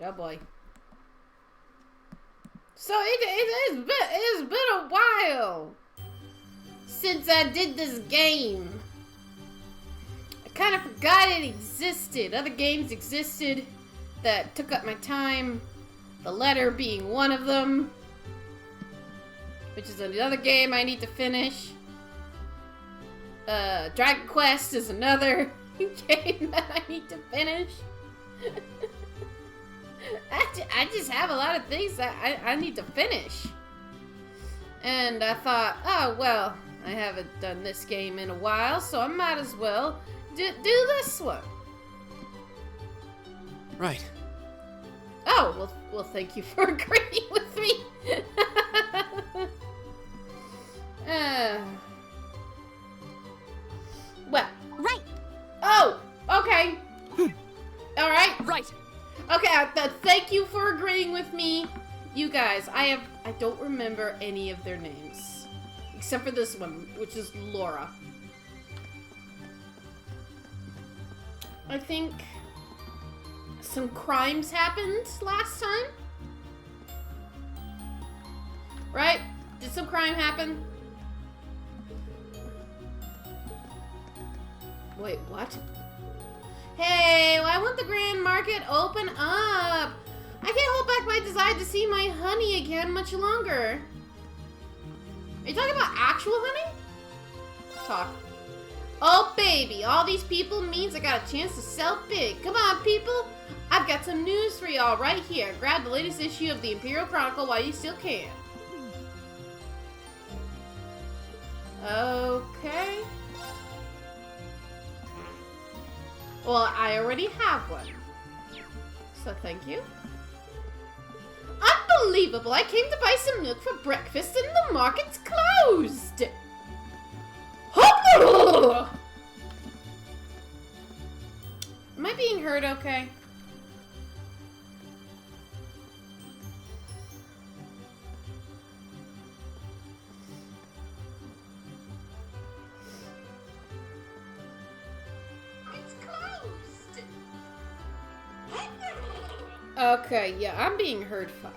Oh boy. So it's been a while since I did this game. I kind of forgot it existed. Other games existed that took up my time. The Letter being one of them, which is another game I need to finish. Dragon Quest is another game that I need to finish. I just have a lot of things that I need to finish. And I thought, oh, well, I haven't done this game in a while, so I might as well do this one. Right. Oh, well, thank you for agreeing with me. Well. Right. Oh, okay. All right. Right. Okay, thank you for agreeing with me. You guys, I don't remember any of their names. Except for this one, which is Laura. I think some crimes happened last time. Right? Did some crime happen? Wait, what? Hey, why won't the Grand Market open up? I can't hold back my desire to see my honey again much longer. Are you talking about actual honey? Talk. Oh, baby, all these people means I got a chance to sell big. Come on, people. I've got some news for y'all right here. Grab the latest issue of the Imperial Chronicle while you still can. Okay. Well, I already have one. So thank you. Unbelievable! I came to buy some milk for breakfast and the market's closed! Am I being heard okay? Okay, yeah, I'm being heard fine.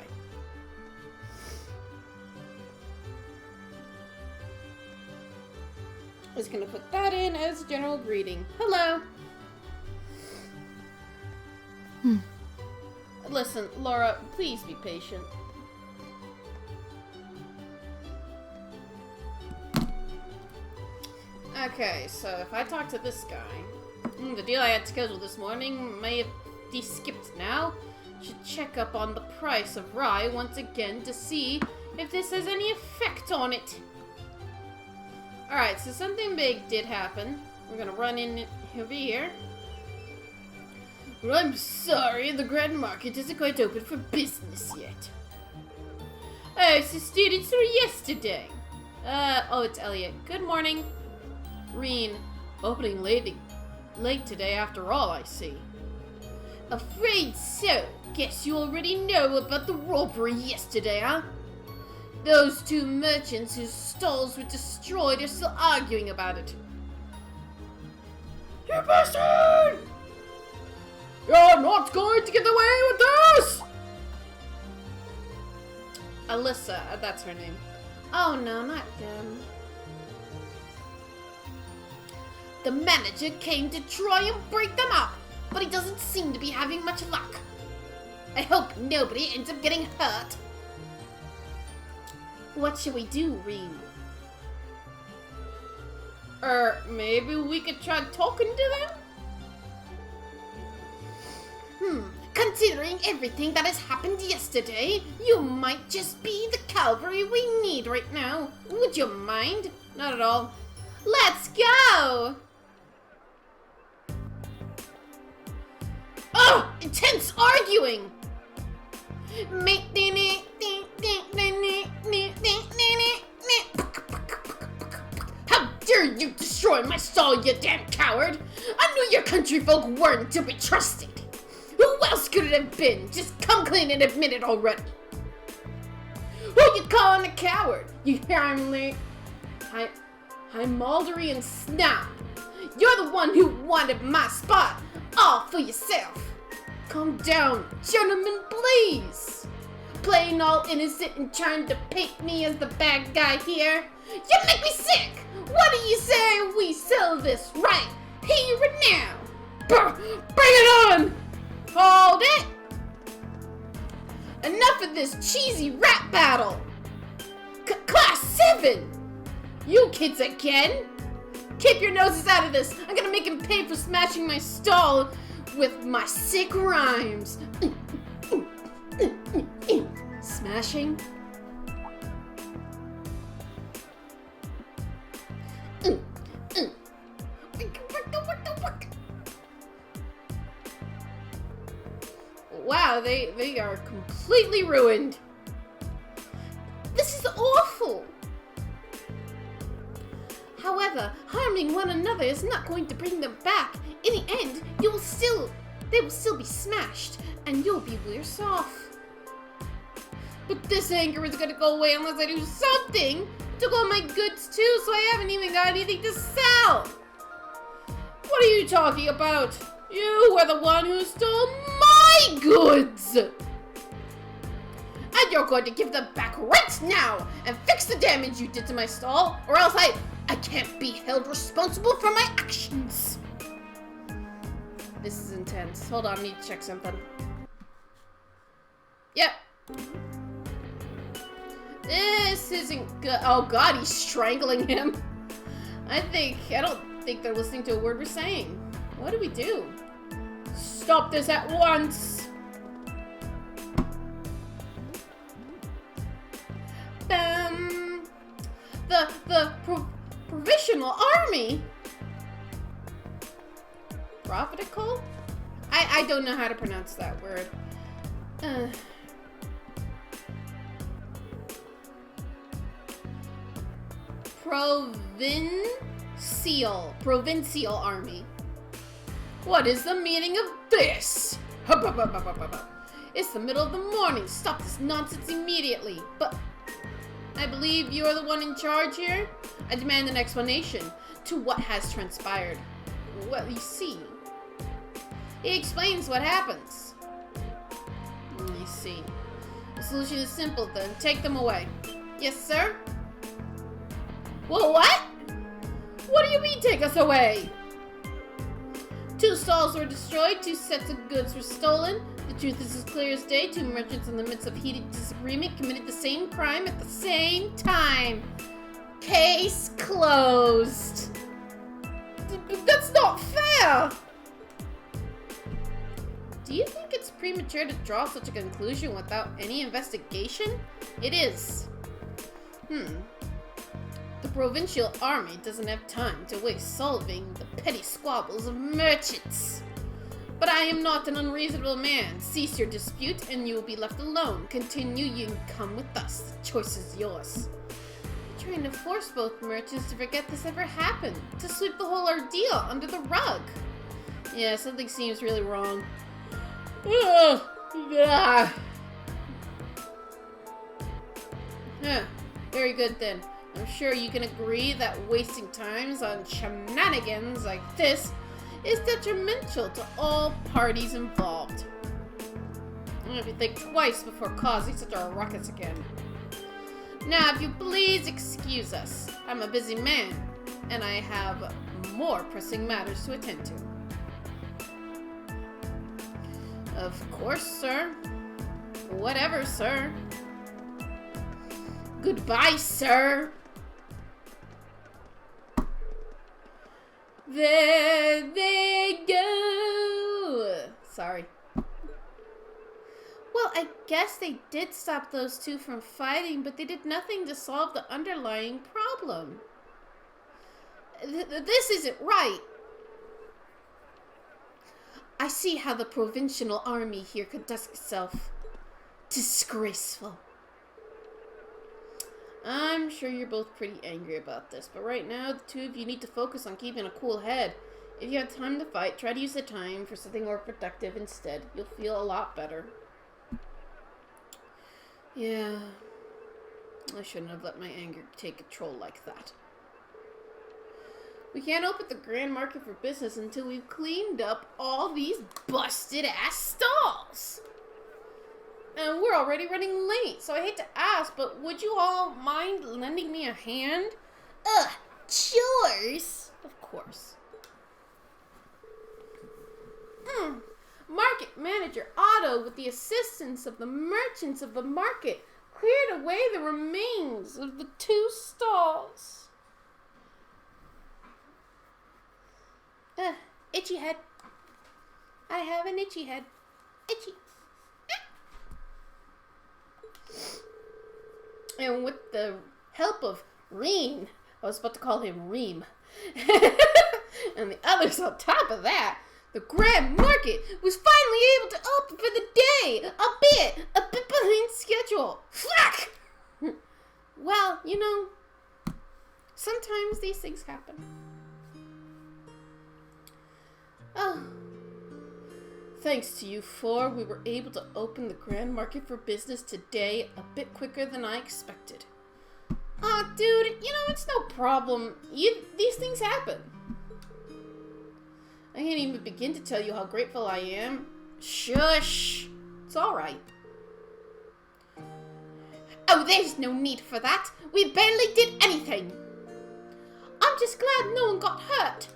I'm just gonna put that in as a general greeting. Hello. Listen, Laura, please be patient. Okay, so if I talk to this guy, the deal I had scheduled this morning may have de-skipped now. Should check up on the price of rye once again to see if this has any effect on it. Alright, so something big did happen. We're gonna run in over here. Well, I'm sorry, the Grand Market isn't quite open for business yet. Oh, so students were yesterday. Oh, it's Elliot. Good morning. Reen, opening late today after all, I see. Afraid so. Guess you already know about the robbery yesterday, huh? Those two merchants whose stalls were destroyed are still arguing about it. You bastard! You're not going to get away with this! Alyssa, that's her name. Oh no, not them. The manager came to try and break them up, but he doesn't seem to be having much luck. I hope nobody ends up getting hurt. What should we do, Reen? Maybe we could try talking to them? Considering everything that has happened yesterday, you might just be the cavalry we need right now. Would you mind? Not at all. Let's go! Oh! Intense arguing! How dare you destroy my stall, you damn coward! I knew your country folk weren't to be trusted! Who else could it have been? Just come clean and admit it already! Who you calling a coward? You Heimlich... Heimalderian snob! You're the one who wanted my spot all for yourself! calm down. Gentlemen, please. Playing all innocent and trying to paint me as the bad guy here. You make me sick. What do you say we settle this right here and now? Bring it on. Hold it. Enough of this cheesy rap battle. Class 7. You kids again? Keep your noses out of this. I'm gonna make him pay for smashing my stall with my sick rhymes. Smashing? Wow, they are completely ruined. This is awful. However, harming one another is not going to bring them back. In the end, they will still be smashed, and you'll be worse off. But this anger is gonna go away unless I do something. Took all my goods too, so I haven't even got anything to sell. What are you talking about? You were the one who stole my goods! And you're going to give them back right now and fix the damage you did to my stall, or else I can't be held responsible for my actions. This is intense. Hold on, I need to check something. Yep. This isn't good. Oh god, he's strangling him. I don't think they're listening to a word we're saying. What do we do? Stop this at once. The provisional army? Profitical? I don't know how to pronounce that word. Provincial army. What is the meaning of this? It's the middle of the morning. Stop this nonsense immediately. But I believe you're the one in charge here. I demand an explanation to what has transpired. Well, you see. He explains what happens. I see. The solution is simple then. Take them away. Yes, sir? Well, what? What do you mean take us away? 2 stalls were destroyed, 2 sets of goods were stolen. The truth is as clear as day. 2 merchants in the midst of heated disagreement committed the same crime at the same time. Case closed. That's not fair! Do you think it's premature to draw such a conclusion without any investigation? It is. The provincial army doesn't have time to waste solving the petty squabbles of merchants. But I am not an unreasonable man. Cease your dispute and you will be left alone. Continue, you can come with us. The choice is yours. I'm trying to force both merchants to forget this ever happened. To sweep the whole ordeal under the rug. Yeah, something seems really wrong. Very good then. I'm sure you can agree that wasting times on shenanigans like this is detrimental to all parties involved. I'm gonna think twice before causing such a ruckus again. Now, if you please excuse us. I'm a busy man, and I have more pressing matters to attend to. Of course, sir. Whatever, sir. Goodbye, sir. There they go. Sorry. Well, I guess they did stop those 2 from fighting, but they did nothing to solve the underlying problem. This isn't right. I see how the provincial army here conducts itself. Disgraceful. I'm sure you're both pretty angry about this, but right now, the 2 of you need to focus on keeping a cool head. If you have time to fight, try to use the time for something more productive instead. You'll feel a lot better. Yeah, I shouldn't have let my anger take control like that. We can't open the Grand Market for business until we've cleaned up all these busted-ass stalls. And we're already running late, so I hate to ask, but would you all mind lending me a hand? Chores! Of course. Market Manager Otto, with the assistance of the merchants of the market, cleared away the remains of the 2 stalls. Itchy head. I have an itchy head. Itchy. And with the help of Reem, I was about to call him Reem, and the others on top of that, the Grand Market was finally able to open for the day, a bit behind schedule. Fuck! Well, you know, sometimes these things happen. Oh, thanks to you 4, we were able to open the Grand Market for business today a bit quicker than I expected. Aw, dude, you know, it's no problem. These things happen. I can't even begin to tell you how grateful I am. Shush! It's alright. Oh, there's no need for that. We barely did anything. I'm just glad no one got hurt.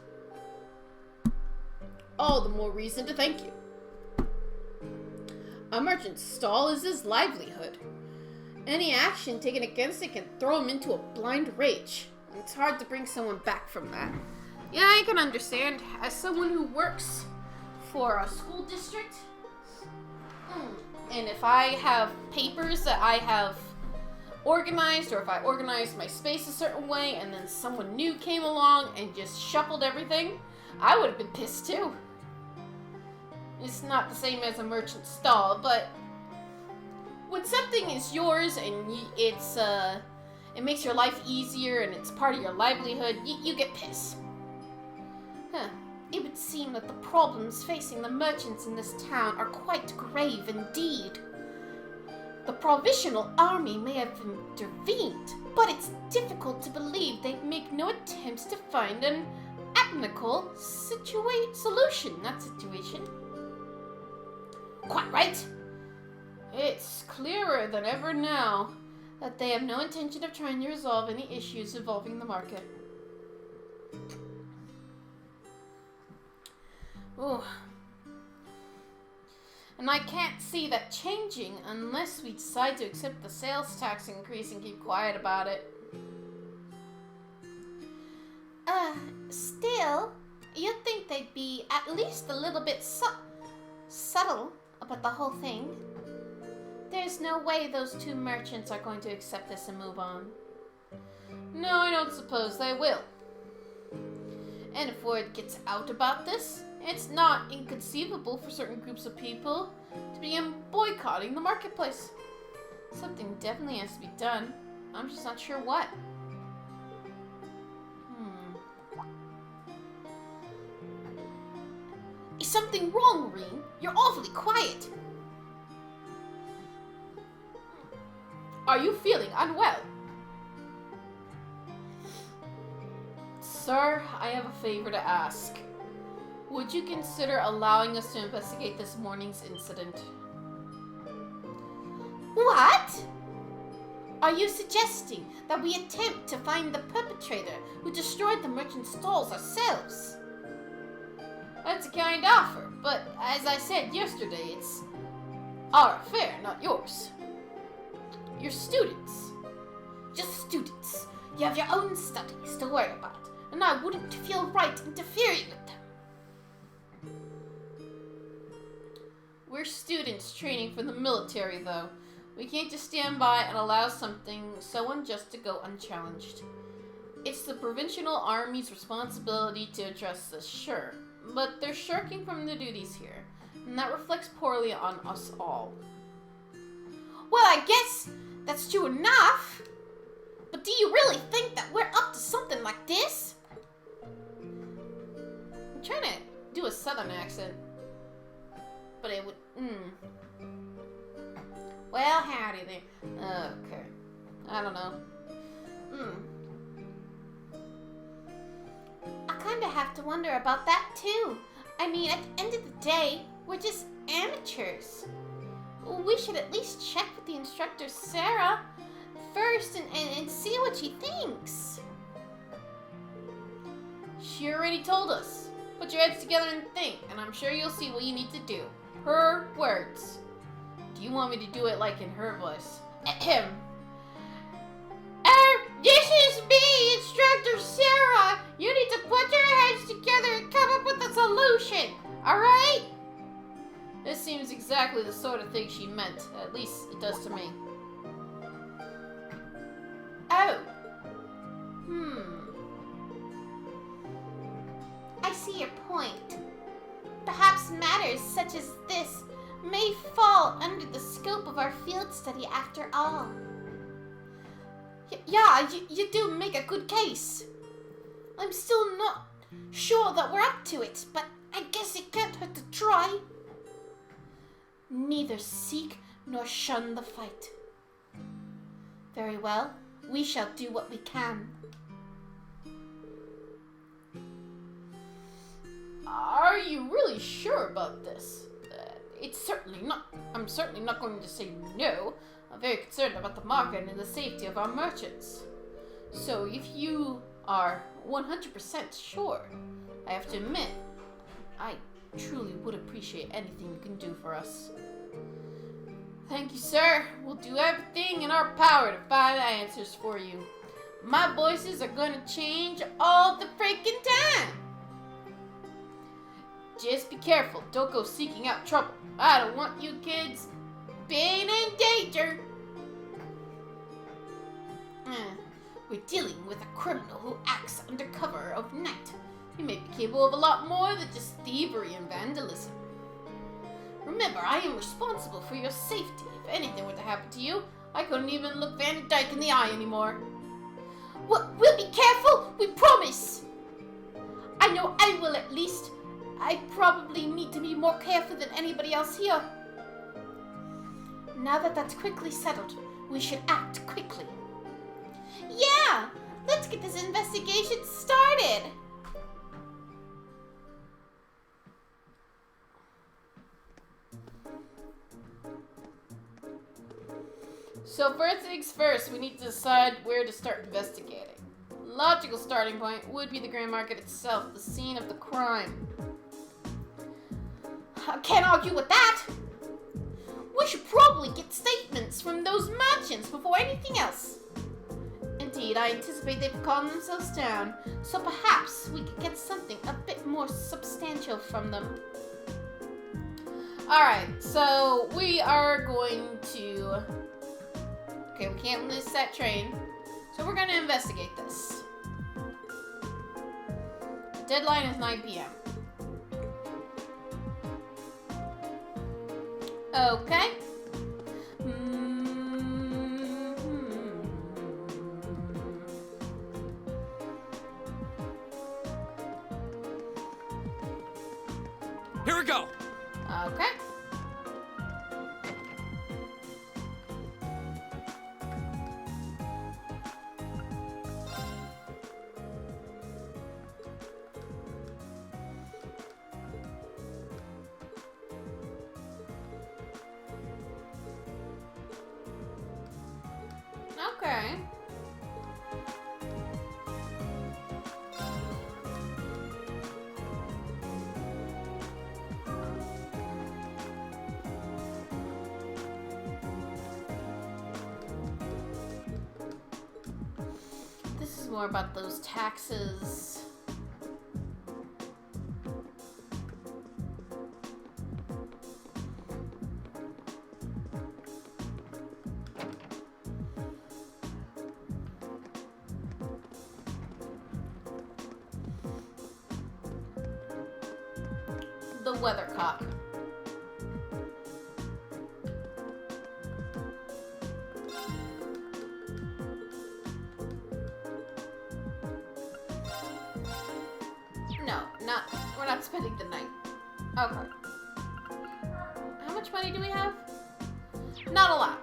All the more reason to thank you. A merchant's stall is his livelihood. Any action taken against it can throw him into a blind rage. And it's hard to bring someone back from that. Yeah, I can understand. As someone who works for a school district, and if I have papers that I have organized, or if I organized my space a certain way, and then someone new came along and just shuffled everything, I would have been pissed too. It's not the same as a merchant stall, but when something is yours and it makes your life easier and it's part of your livelihood, you get pissed. It would seem that the problems facing the merchants in this town are quite grave indeed. The Provisional Army may have intervened, but it's difficult to believe they'd make no attempts to find an amicable solution. Quite right. It's clearer than ever now that they have no intention of trying to resolve any issues involving the market. Ooh. And I can't see that changing unless we decide to accept the sales tax increase and keep quiet about it. Still, you'd think they'd be at least a little bit subtle about the whole thing. There's no way those 2 merchants are going to accept this and move on. No, I don't suppose they will. And if word gets out about this, it's not inconceivable for certain groups of people to begin boycotting the marketplace. Something definitely has to be done. I'm just not sure what. Is something wrong, Reem? You're awfully quiet. Are you feeling unwell? Sir, I have a favor to ask. Would you consider allowing us to investigate this morning's incident? What? Are you suggesting that we attempt to find the perpetrator who destroyed the merchant stalls ourselves? That's a kind offer, but as I said yesterday, it's our affair, not yours. You're students. Just students. You have your own studies to worry about, and I wouldn't feel right interfering with them. We're students training for the military, though. We can't just stand by and allow something so unjust to go unchallenged. It's the Provisional Army's responsibility to address this, sure, but they're shirking from their duties here, and that reflects poorly on us all. Well, I guess that's true enough, but do you really think that we're up to something like this? I'm trying to do a southern accent, but it would, Well, howdy there. Okay. I don't know. kinda have to wonder about that too. I mean, at the end of the day, we're just amateurs. We should at least check with the instructor, Sarah, first and see what she thinks. She already told us. Put your heads together and think, and I'm sure you'll see what you need to do. Her words. Do you want me to do it like in her voice? Ahem. This is me, Instructor Sarah. You need to put your heads together and come up with a solution, alright? This seems exactly the sort of thing she meant. At least it does to me. Oh. I see your point. Perhaps matters such as this may fall under the scope of our field study after all. Yeah, you do make a good case. I'm still not sure that we're up to it, but I guess it can't hurt to try. Neither seek nor shun the fight. Very well, we shall do what we can. Are you really sure about this? I'm certainly not going to say no. I'm very concerned about the market and the safety of our merchants. So if you are 100% sure, I have to admit, I truly would appreciate anything you can do for us. Thank you, sir. We'll do everything in our power to find answers for you. My voices are gonna change all the freaking time. Just be careful. Don't go seeking out trouble. I don't want you kids being in danger. We're dealing with a criminal who acts under cover of night. He may be capable of a lot more than just thievery and vandalism. Remember, I am responsible for your safety. If anything were to happen to you, I couldn't even look Van Dyke in the eye anymore. We'll be careful, we promise. I know I will at least. I probably need to be more careful than anybody else here. Now that that's quickly settled, we should act quickly. Yeah, let's get this investigation started. So first things first, we need to decide where to start investigating. Logical starting point would be the grain market itself, the scene of the crime. I can't argue with that. We should probably get statements from those merchants before anything else. Indeed, I anticipate they've calmed themselves down, so perhaps we could get something a bit more substantial from them. Alright, so we are going to... Okay, we can't miss that train, so we're going to investigate this. The deadline is 9 p.m. Okay. Here we go. Okay. Okay. This is more about those taxes. The weathercock. No, we're not spending the night. Okay. How much money do we have? Not a lot.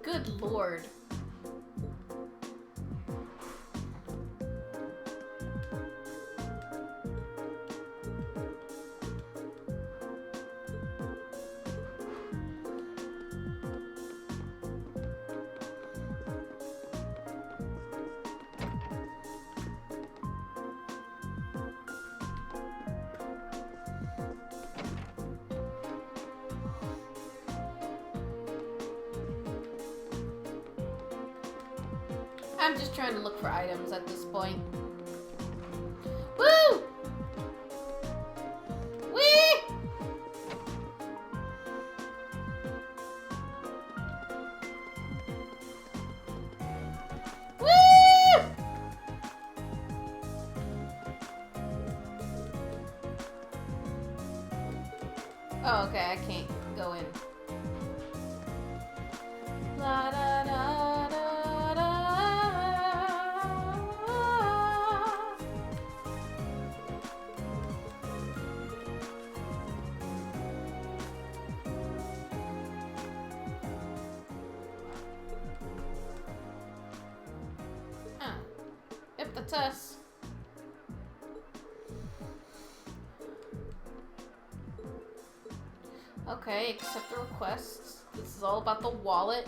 Good lord. I'm just trying to look for items at this point. Woo! Whee! Woo! Oh, okay, I can't go in. La da da da da. Huh. Yep, that's us. Okay, accept the requests. This is all about the wallet.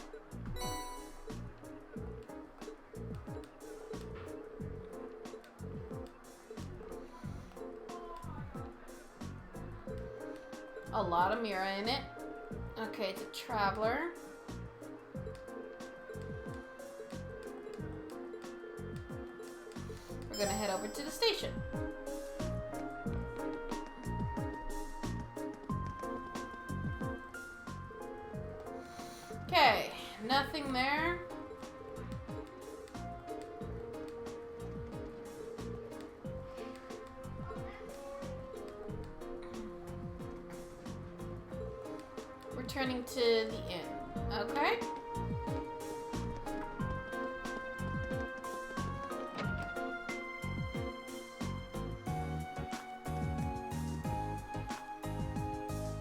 A lot of Mira in it. Okay, it's a traveler. We're gonna head over to the station. Okay, nothing there. Returning to the inn. Okay.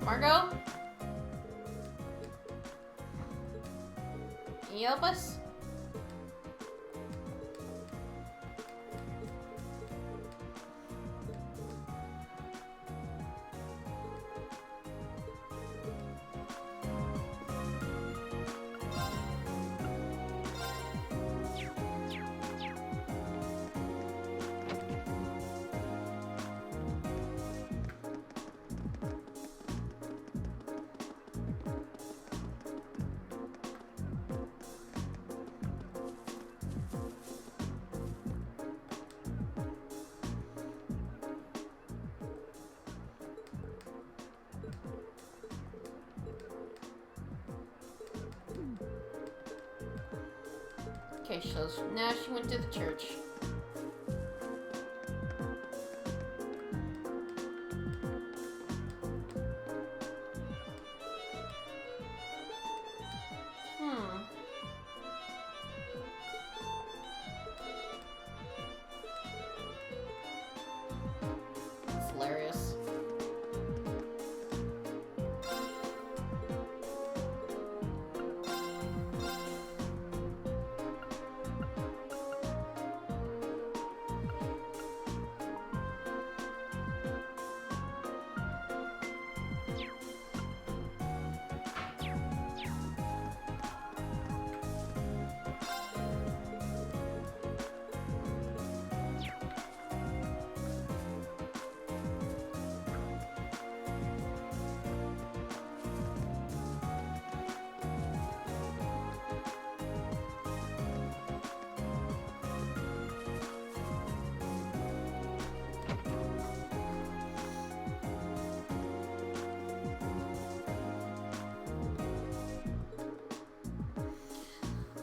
Margot? Can you help us? Okay, so now she went to the church. It's hilarious.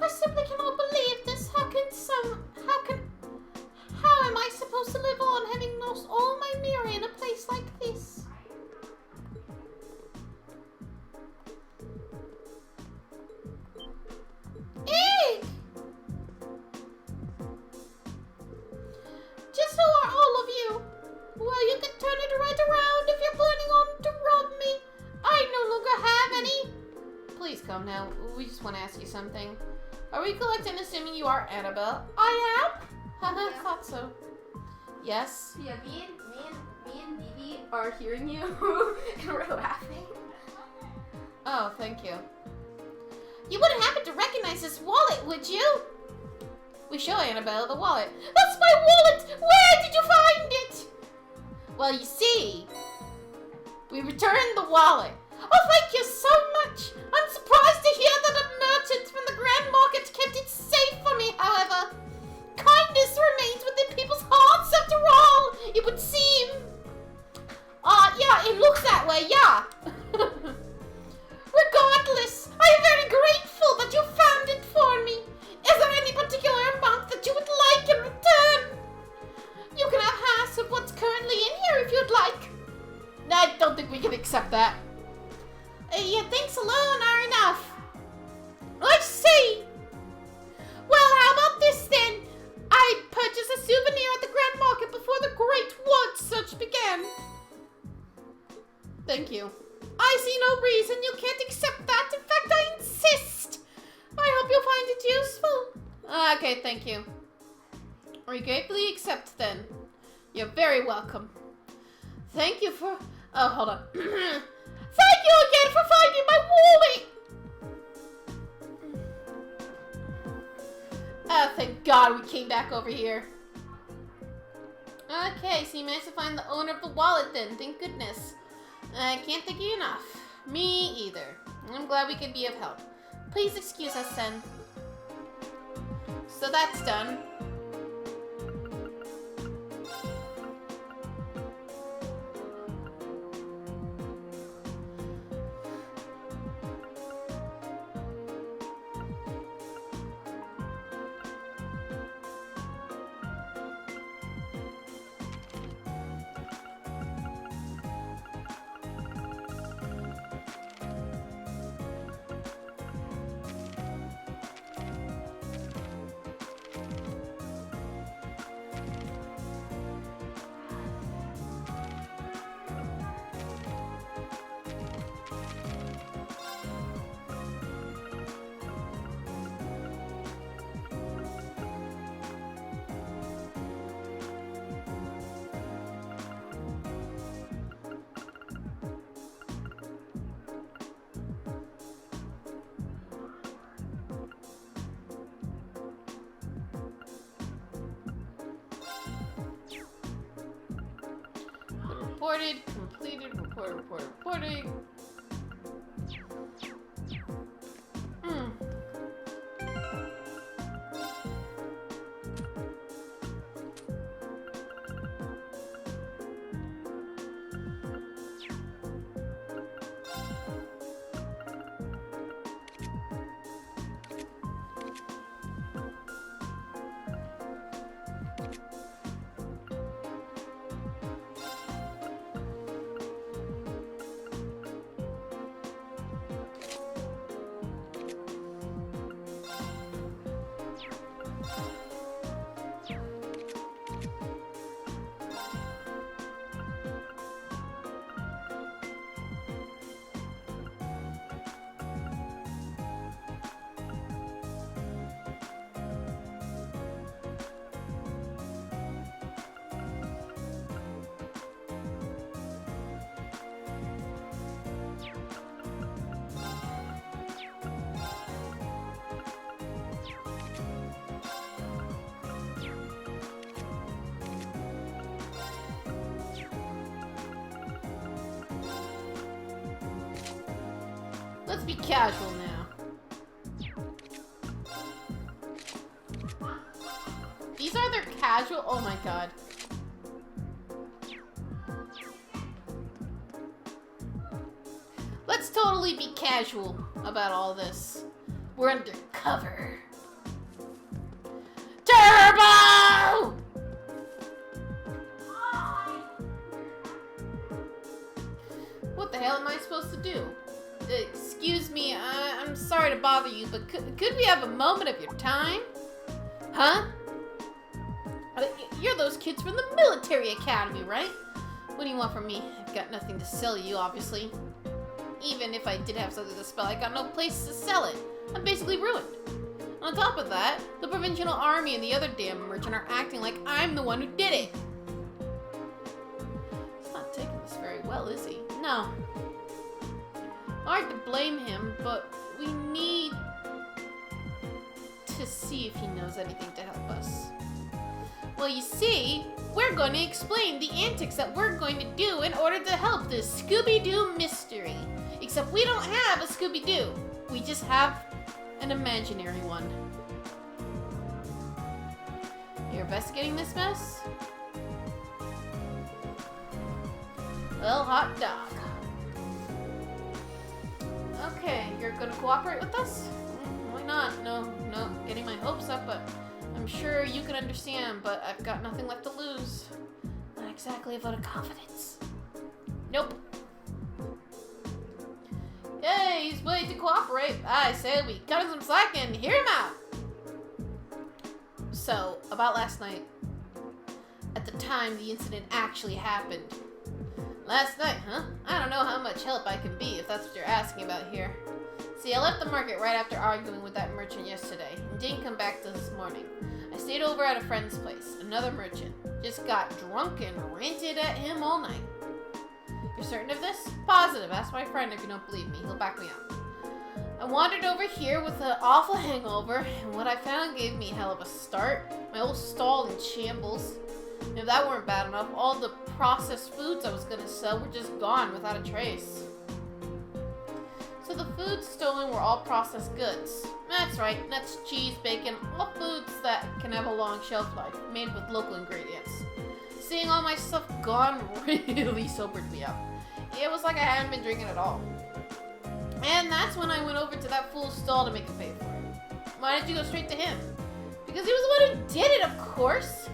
simply cannot believe this. How am I supposed to live on having lost all my mirror in a place like this? Egg! Just who are all of you? Well, you can turn it right around if you're planning on to rob me. I no longer have any. Please come now. We just want to ask you something. Are we correct in assuming you are Annabelle? I am? Haha, thought so. Yes? Yeah, me and Vivi are hearing you and we're laughing. Oh, thank you. You wouldn't happen to recognize this wallet, would you? We show Annabelle the wallet. That's my wallet! Where did you find it? Well, you see, we returned the wallet. Oh, thank you so much. I'm surprised to hear that a merchant from the Grand Market kept it safe for me, however. Kindness remains within people's hearts after all, it would seem. Yeah, it looks that way, yeah. Regardless, I am very grateful that you found it for me. Is there any particular amount that you would like in return? You can have half of what's currently in here if you'd like. I don't think we can accept that. Yeah, thanks alone are enough. I see. Well, how about this then? I purchased a souvenir at the Grand Market before the Great Word Search began. Thank you. I see no reason you can't accept that. In fact, I insist. I hope you'll find it useful. Okay, thank you. We gratefully accept then. You're very welcome. Thank you for... Oh, hold on. Thank you again for finding my wallet! Oh, thank God we came back over here. Okay, so you managed to find the owner of the wallet then. Thank goodness. I can't thank you enough. Me either. I'm glad we could be of help. Please excuse us then. So that's done. Reported, completed, reporting. Let's be casual now. These are their casual. Oh my god. Let's totally be casual about all this. We're undercover. hell am I supposed to do? Excuse me, I'm sorry to bother you, but could we have a moment of your time? Huh? You're those kids from the military academy, right? What do you want from me? I've got nothing to sell you, obviously. Even if I did have something to sell, I got no place to sell it. I'm basically ruined. On top of that, the Provincial Army and the other damn merchant are acting like I'm the one who did it. He's not taking this very well, is he? No. Hard to blame him, but we need to see if he knows anything to help us. Well, you see, we're going to explain the antics that we're going to do in order to help this Scooby-Doo mystery. Except we don't have a Scooby-Doo. We just have an imaginary one. You're investigating this mess? Well, hot dog. Okay, you're gonna cooperate with us? Why not? No, getting my hopes up, but I'm sure you can understand, but I've got nothing left to lose. Not exactly a vote of confidence. Nope. Yay, he's willing to cooperate. I say we cut him some slack and hear him out. So, about last night, at the time the incident actually happened. Last night, huh? I don't know how much help I can be if that's what you're asking about here. See, I left the market right after arguing with that merchant yesterday and didn't come back till this morning. I stayed over at a friend's place, another merchant. Just got drunk and ranted at him all night. You're certain of this? Positive. Ask my friend if you don't believe me. He'll back me up. I wandered over here with an awful hangover, and what I found gave me a hell of a start. My whole stall in shambles. And if that weren't bad enough, all the processed foods I was going to sell were just gone without a trace. So the foods stolen were all processed goods. That's right, nuts, cheese, bacon, all foods that can have a long shelf life, made with local ingredients. Seeing all my stuff gone really sobered me up. It was like I hadn't been drinking at all. And that's when I went over to that fool's stall to make him pay for it. Why did you go straight to him? Because he was the one who did it, of course.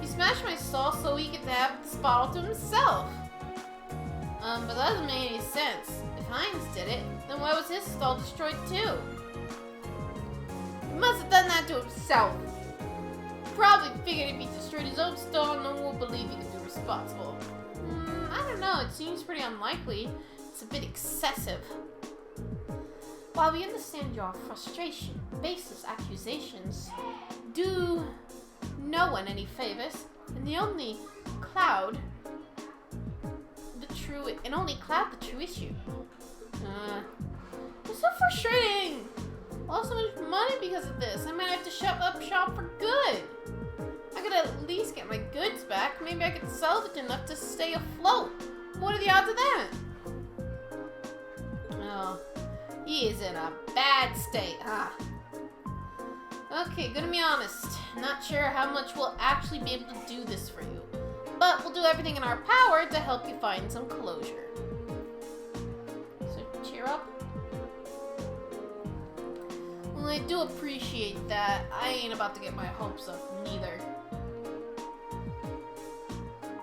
He smashed my stall so he could have this bottle to himself. But that doesn't make any sense. If Heinz did it, then why was his stall destroyed too? He must have done that to himself. Probably figured if he destroyed his own stall, no one will believe he could be responsible. I don't know, it seems pretty unlikely. It's a bit excessive. While we understand your frustration, baseless accusations do no one any favors, and only cloud the true issue. It's so frustrating. I lost so much money because of this. I might have to shut up shop for good. I could at least get my goods back. Maybe I could salvage enough to stay afloat. What are the odds of that? Oh, he is in a bad state, huh? Okay, gonna be honest. Not sure how much we'll actually be able to do this for you. But we'll do everything in our power to help you find some closure. So cheer up. Well, I do appreciate that. I ain't about to get my hopes up, neither.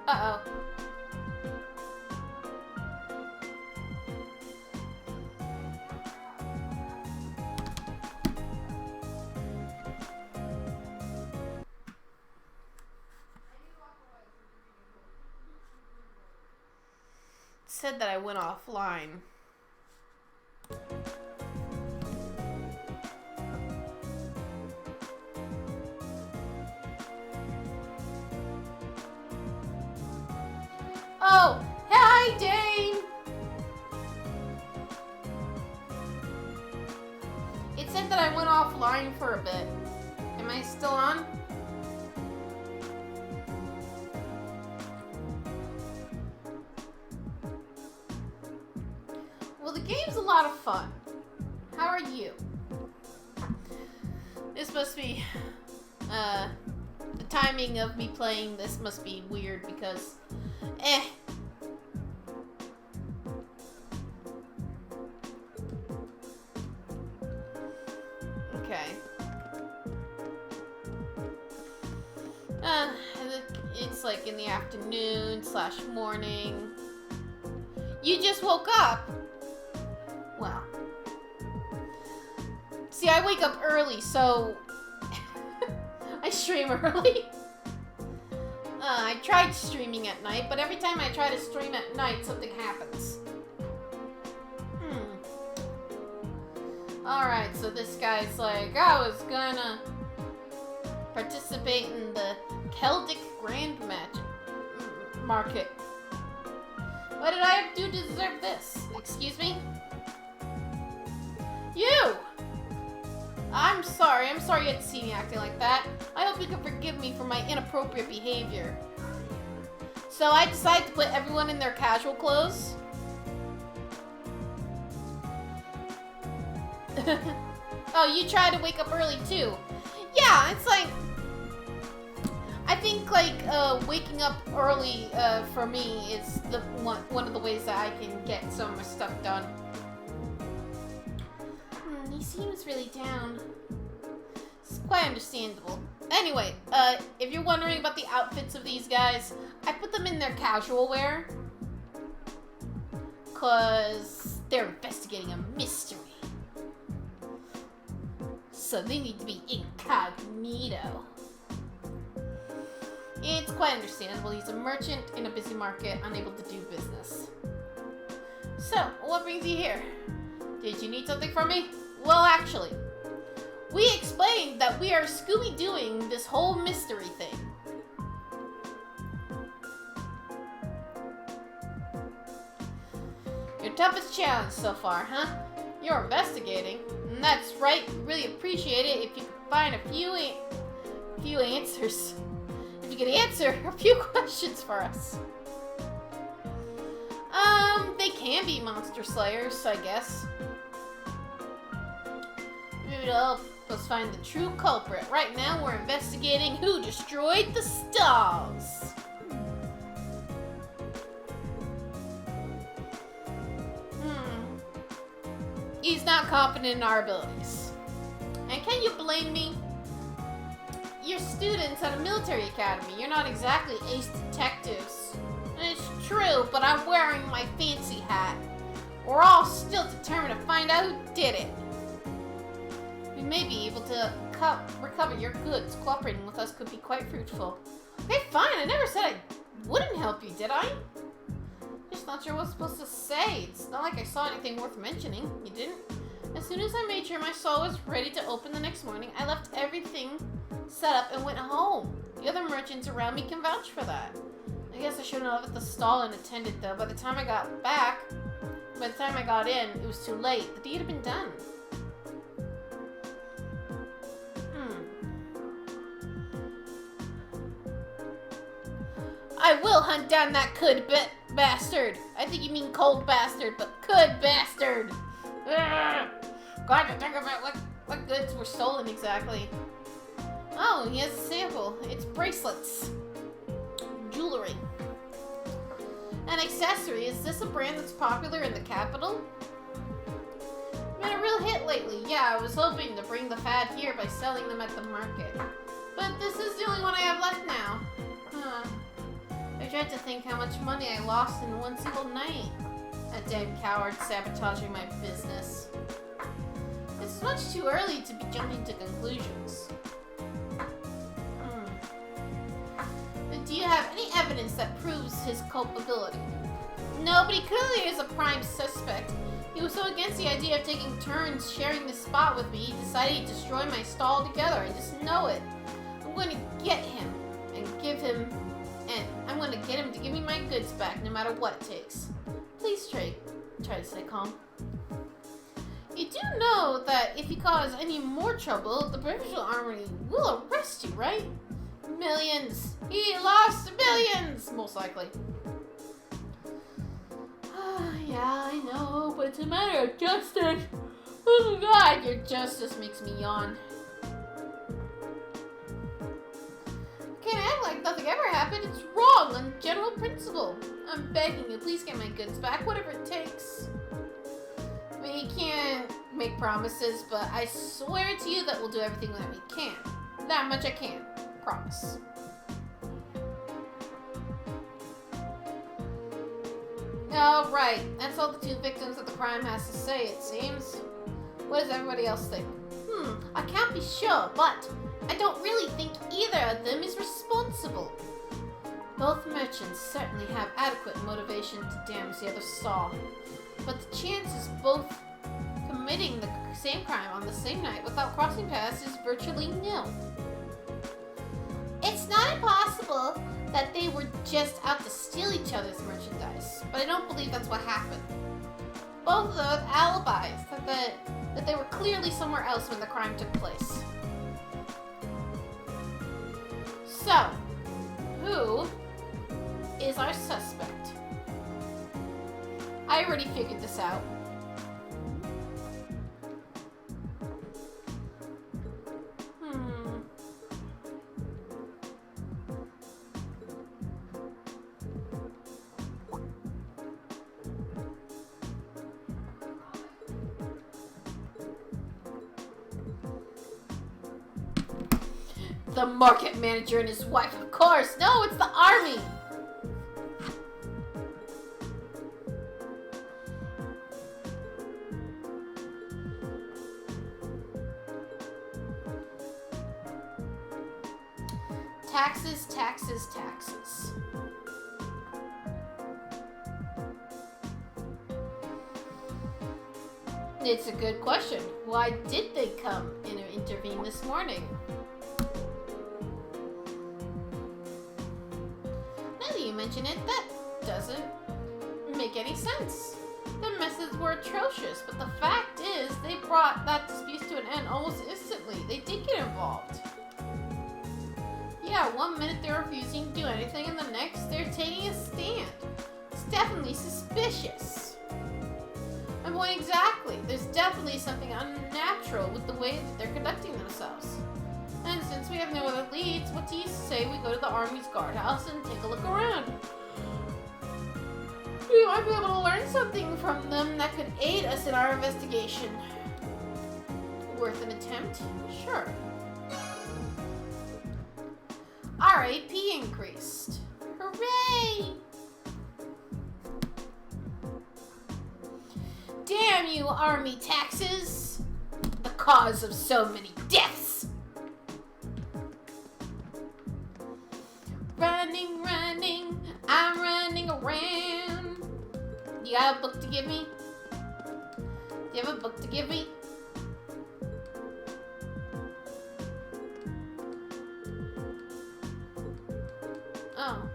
Uh-oh. Said that I went offline. Oh, hi, Dane! It said that I went offline for a bit. Am I still on? Well, the game's a lot of fun. How are you? This must be, the timing of me playing this must be weird because, Okay. It's like in the afternoon / morning. You just woke up. Well. See, I wake up early, so I stream early. I tried streaming at night, but every time I try to stream at night, something happens. Alright, so this guy's like, I was gonna participate in the Celtic Grand Market. What did I do to deserve this? Excuse me? You! I'm sorry you had to see me acting like that. I hope you can forgive me for my inappropriate behavior. So I decided to put everyone in their casual clothes. Oh, you try to wake up early too. Yeah, it's like, I think like waking up early for me is the one of the ways that I can get some of my stuff done. He seems really down. It's quite understandable. Anyway, if you're wondering about the outfits of these guys, I put them in their casual wear. 'Cause they're investigating a mystery. So they need to be incognito. It's quite understandable. He's a merchant in a busy market, unable to do business. So, what brings you here? Did you need something from me? Well, actually, we explained that we are Scooby-Dooing this whole mystery thing. Your toughest challenge so far, huh? You're investigating. And that's right, really appreciate it if you could find a few answers. If you could answer a few questions for us. They can be monster slayers, I guess. Maybe it'll help us find the true culprit. Right now, we're investigating who destroyed the stalls. He's not confident in our abilities. And can you blame me? You're students at a military academy. You're not exactly ace detectives. It's true, but I'm wearing my fancy hat. We're all still determined to find out who did it. We may be able to recover your goods. Cooperating with us could be quite fruitful. Okay, fine. I never said I wouldn't help you, did I? Just not sure what I was supposed to say. It's not like I saw anything worth mentioning. You didn't? As soon as I made sure my stall was ready to open the next morning, I left everything set up and went home. The other merchants around me can vouch for that. I guess I should have left the stall unattended though. By the time I got in, it was too late. The deed had been done. I will hunt down that bastard. I think you mean cold bastard, but could bastard. Ugh. Glad to think of it. What goods were stolen exactly? Oh, he has a sample. It's bracelets. Jewelry. An accessory. Is this a brand that's popular in the capital? Been a real hit lately. Yeah, I was hoping to bring the fad here by selling them at the market. But this is the only one I have left now. I tried to think how much money I lost in one single night. A damn coward sabotaging my business. It's much too early to be jumping to conclusions. But do you have any evidence that proves his culpability? No, but he clearly is a prime suspect. He was so against the idea of taking turns sharing the spot with me, he decided to destroy my stall altogether. I just know it. I'm going to get him and I'm going to get him to give me my goods back no matter what it takes. Please try to stay calm. You do know that if you cause any more trouble, the Provincial Army will arrest you, right? Millions. He lost millions, most likely. Yeah, I know, but it's a matter of justice. Oh God, your justice makes me yawn. Can't act like nothing ever happened. It's wrong on general principle. I'm begging you, please get my goods back, whatever it takes. We can't make promises, but I swear to you that we'll do everything that we can. That much I can. Promise. Oh, right. That's all the two victims of the crime has to say, it seems. What does everybody else think? I can't be sure, but I don't really think either of them is responsible. Both merchants certainly have adequate motivation to damage the other stall, but the chances both committing the same crime on the same night without crossing paths is virtually nil. It's not impossible that they were just out to steal each other's merchandise, but I don't believe that's what happened. Both of them have alibis that they were clearly somewhere else when the crime took place. So, who is our suspect? I already figured this out. The market manager and his wife, of course. No, it's the army. Taxes, taxes, taxes. It's a good question. Why did they come and intervene this morning? Now that you mention it, that doesn't make any sense. The methods were atrocious, but the fact is they brought that dispute to an end almost instantly. They did get involved. Yeah, 1 minute they're refusing to do anything, and the next they're taking a stand. It's definitely suspicious. My point exactly. There's definitely something unnatural with the way that they're conducting themselves. And since we have no other leads, what do you say we go to the Army's guardhouse and take a look around? We might be able to learn something from them that could aid us in our investigation. Worth an attempt? Sure. RAP increased. Hooray! Damn you, army taxes! The cause of so many deaths! Running, running, I'm running around. You got a book to give me? Do you have a book to give me? Oh.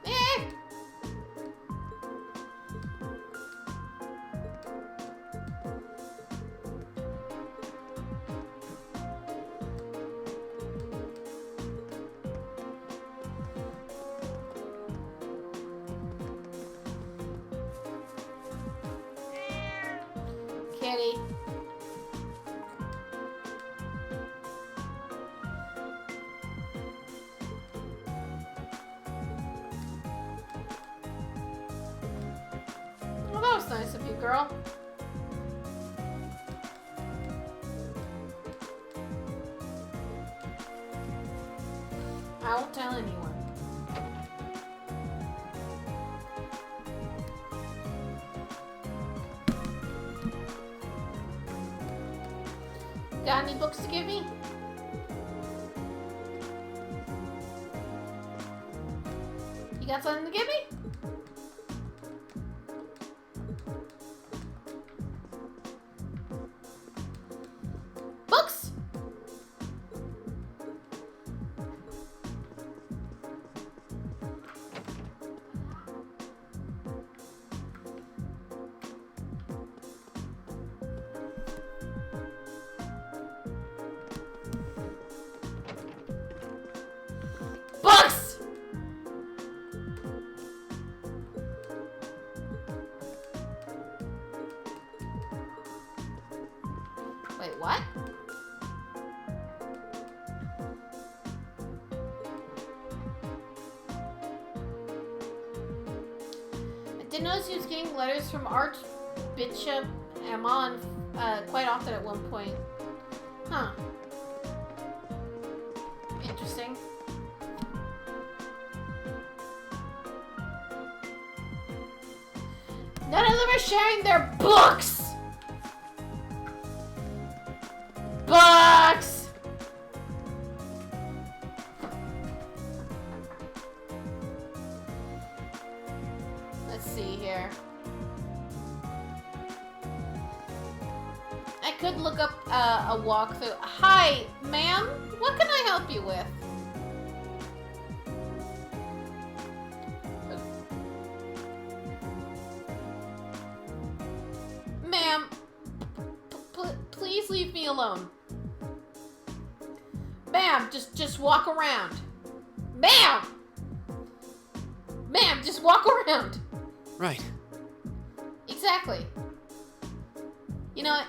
Eh! Kitty. Well, that was nice of you, girl. I won't tell anyone. Got any books to give me? You got something to give me? Books? Books! Wait, what? I did notice he was getting letters from Archbishop Amon quite often at one point. Huh. Interesting. None of them are sharing their books! Books! Let's see here. I could look up a walkthrough. Hi, ma'am. What can I help you with? Ma'am, please leave me alone. Ma'am, just walk around. Ma'am! Ma'am, just walk around. Right. Exactly. You know what?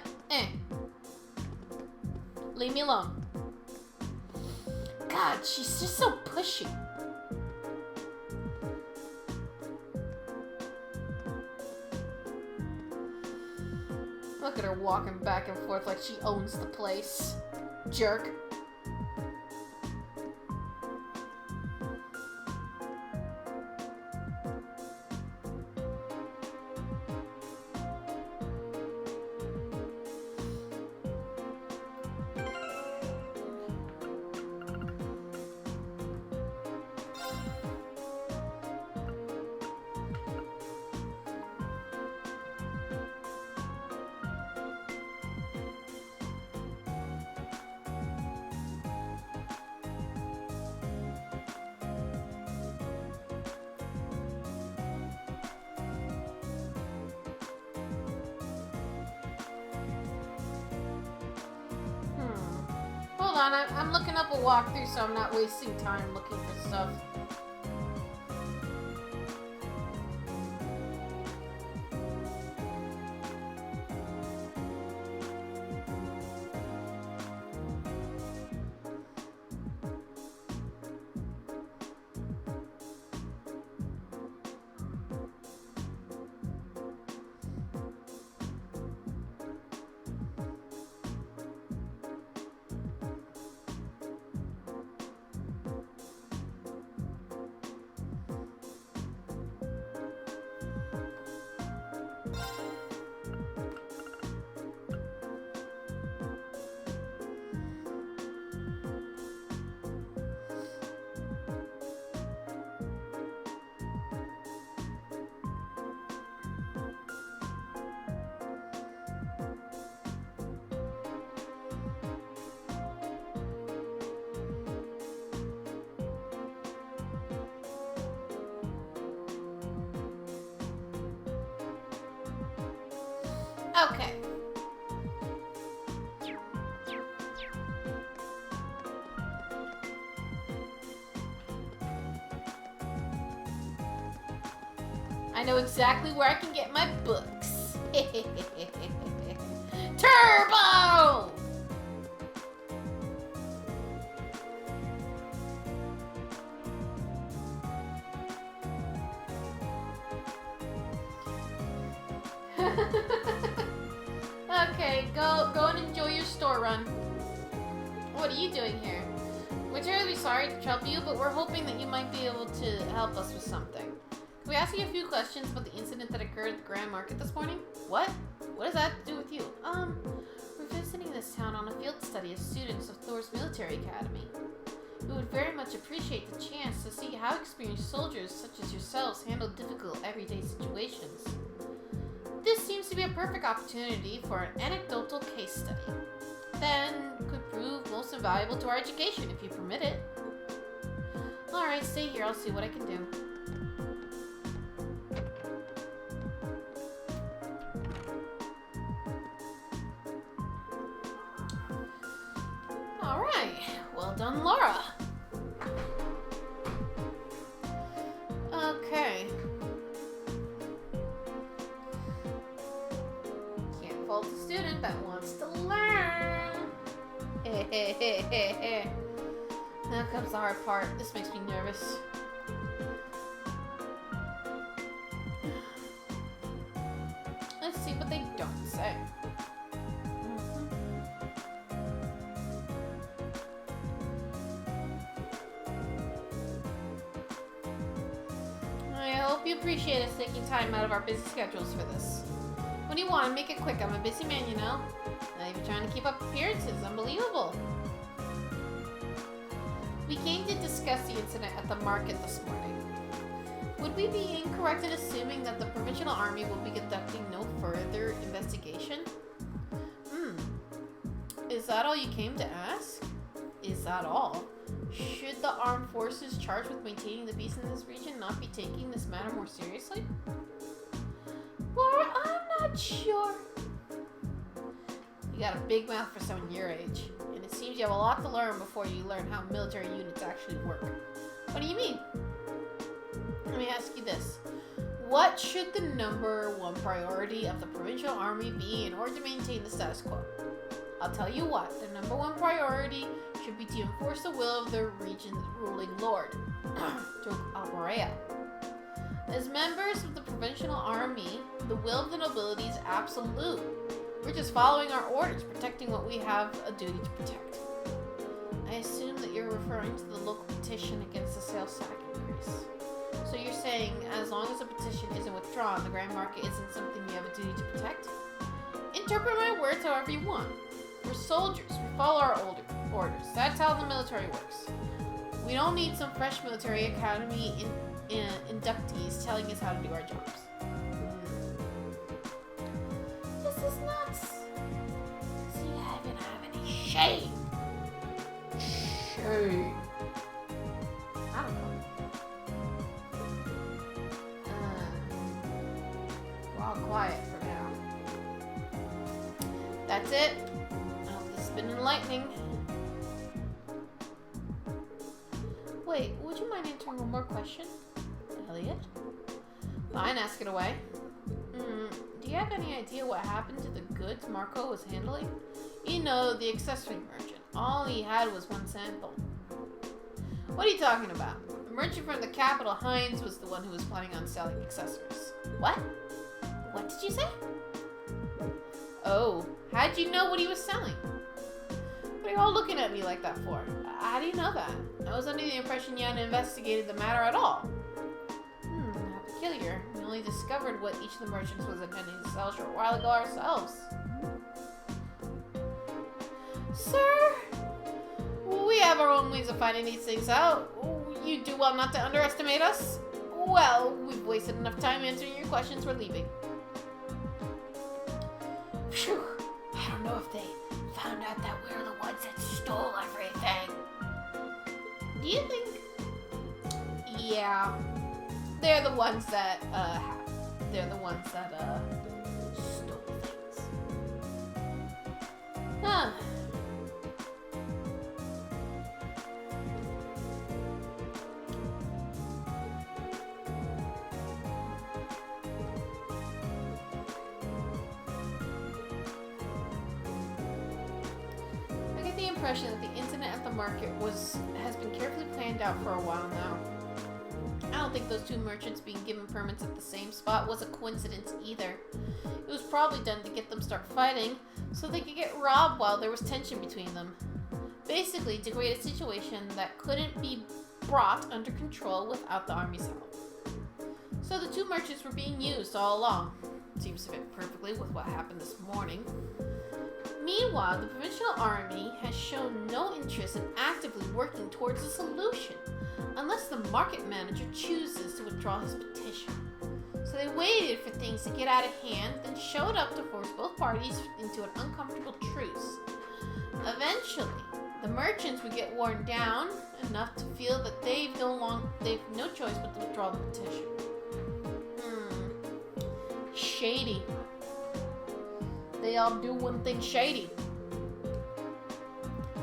Leave me alone. God, she's just so pushy. Look at her walking back and forth like she owns the place. Jerk. Hold on, I'm looking up a walkthrough so I'm not wasting time looking for stuff. Okay. I know exactly where I can get my books. Turbo! Okay, go and enjoy your store run. What are you doing here? We're terribly sorry to trouble you, but we're hoping that you might be able to help us with something. Can we ask you a few questions about the incident that occurred at the Grand Market this morning? What? What does that have to do with you? We're visiting this town on a field study as students of Thor's Military Academy. We would very much appreciate the chance to see how experienced soldiers such as yourselves handle difficult everyday situations. This seems to be a perfect opportunity for an anecdotal case study. Then could prove most invaluable to our education if you permit it. Alright, stay here. I'll see what I can do. Alright, well done, Laura. Okay. Can't fault a student that wants to learn. Now comes the hard part. This makes me nervous. Let's see what they don't say. I hope hope you appreciate us taking time out of our busy schedules for this. What do you want? Make it quick. I'm a busy man, you know. Not even trying to keep up appearances. Unbelievable. We came to discuss the incident at the market this morning. Would we be incorrect in assuming that the Provincial Army will be conducting no further investigation? Is that all you came to ask? Is that all? Should the armed forces charged with maintaining the peace in this region not be taking this matter more seriously? Well, I'm not sure. You got a big mouth for someone your age, and it seems you have a lot to learn before you learn how military units actually work. What do you mean? Let me ask you this. What should the number one priority of the Provincial Army be in order to maintain the status quo? I'll tell you what, the number one priority should be to enforce the will of the region's ruling lord, Duke Alborea. As members of the Provincial Army, the will of the nobility is absolute. We're just following our orders, protecting what we have a duty to protect. I assume that you're referring to the local petition against the sales tax increase. So you're saying, as long as the petition isn't withdrawn, the Grand Market isn't something you have a duty to protect? Interpret my words however you want. We're soldiers. We follow our orders. That's how the military works. We don't need some fresh military academy inductees telling us how to do our jobs. This is nuts. See, I even have any shame. Shame. I don't know. We're all quiet for now. That's it. Been enlightening. Wait, would you mind answering one more question, Elliot? Fine, ask it away. Do you have any idea what happened to the goods Marco was handling? You know, the accessory merchant. All he had was one sample. What are you talking about? The merchant from the capital, Heinz, was the one who was planning on selling accessories. What? What did you say? Oh, how'd you know what he was selling? What are you all looking at me like that for? How do you know that? I was under the impression you hadn't investigated the matter at all. How peculiar. We only discovered what each of the merchants was intending to sell a short while ago ourselves. Sir, we have our own ways of finding these things out. You do well not to underestimate us. Well, we've wasted enough time answering your questions. We're leaving. Phew. I don't know if they found out that we're the ones that stole everything. Do you think? Yeah, they're the ones that stole things. Huh. Impression that the incident at the market has been carefully planned out for a while now. I don't think those two merchants being given permits at the same spot was a coincidence either. It was probably done to get them start fighting so they could get robbed while there was tension between them. Basically, to create a situation that couldn't be brought under control without the army's help. So the two merchants were being used all along. Seems to fit perfectly with what happened this morning. Meanwhile, the Provincial Army has shown no interest in actively working towards a solution, unless the market manager chooses to withdraw his petition. So they waited for things to get out of hand, then showed up to force both parties into an uncomfortable truce. Eventually, the merchants would get worn down enough to feel that they've no choice but to withdraw the petition. Shady. They all do one thing shady.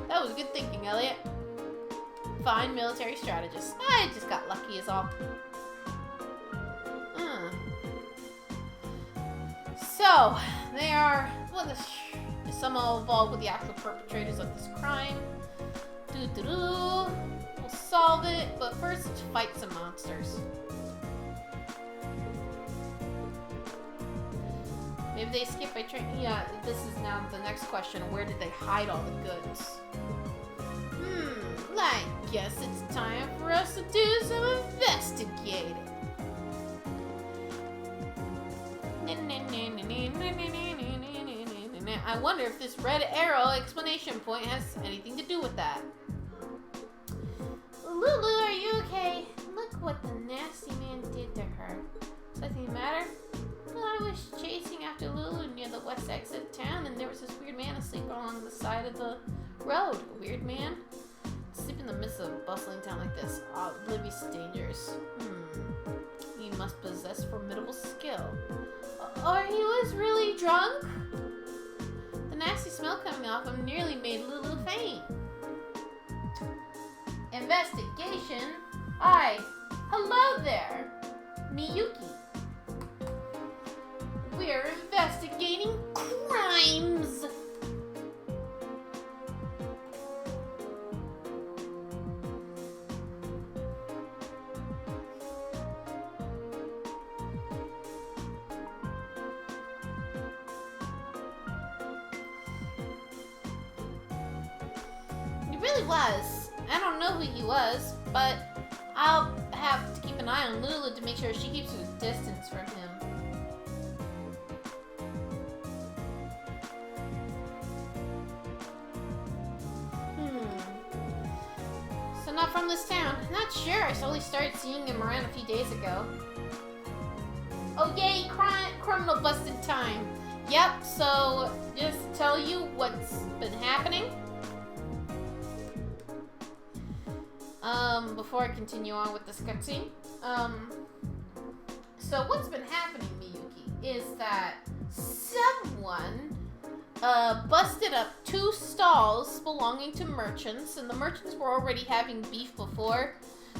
That was good thinking, Elliot. Fine military strategist. I just got lucky is all. So, they are, somehow involved with the actual perpetrators of this crime. We'll solve it, but first let's fight some monsters. Maybe they skip by train. Yeah, this is now the next question. Where did they hide all the goods? I guess it's time for us to do some investigating. I wonder if this red arrow exclamation point has anything to do with that. Lulu, are you okay? Look what the nasty man did to her. Does anything matter? Well, I was chasing after Lulu near the west exit of town, and there was this weird man asleep along the side of the road. A weird man? Sleep in the midst of a bustling town like this. Oblivious to dangers. He must possess formidable skill. Or he was really drunk? The nasty smell coming off him nearly made Lulu faint. Investigation? Hi. Hello there. Miyuki. We're investigating crimes. He really was. I don't know who he was, but I'll have to keep an eye on Lulu to make sure she keeps her distance from him. So not from this town. Not sure. I only started seeing him around a few days ago. Oh yay, criminal busted time. Yep, so just tell you what's been happening. Before I continue on with this cutscene. So what's been happening, Miyuki, is that someone busted up 2 stalls belonging to merchants, and the merchants were already having beef before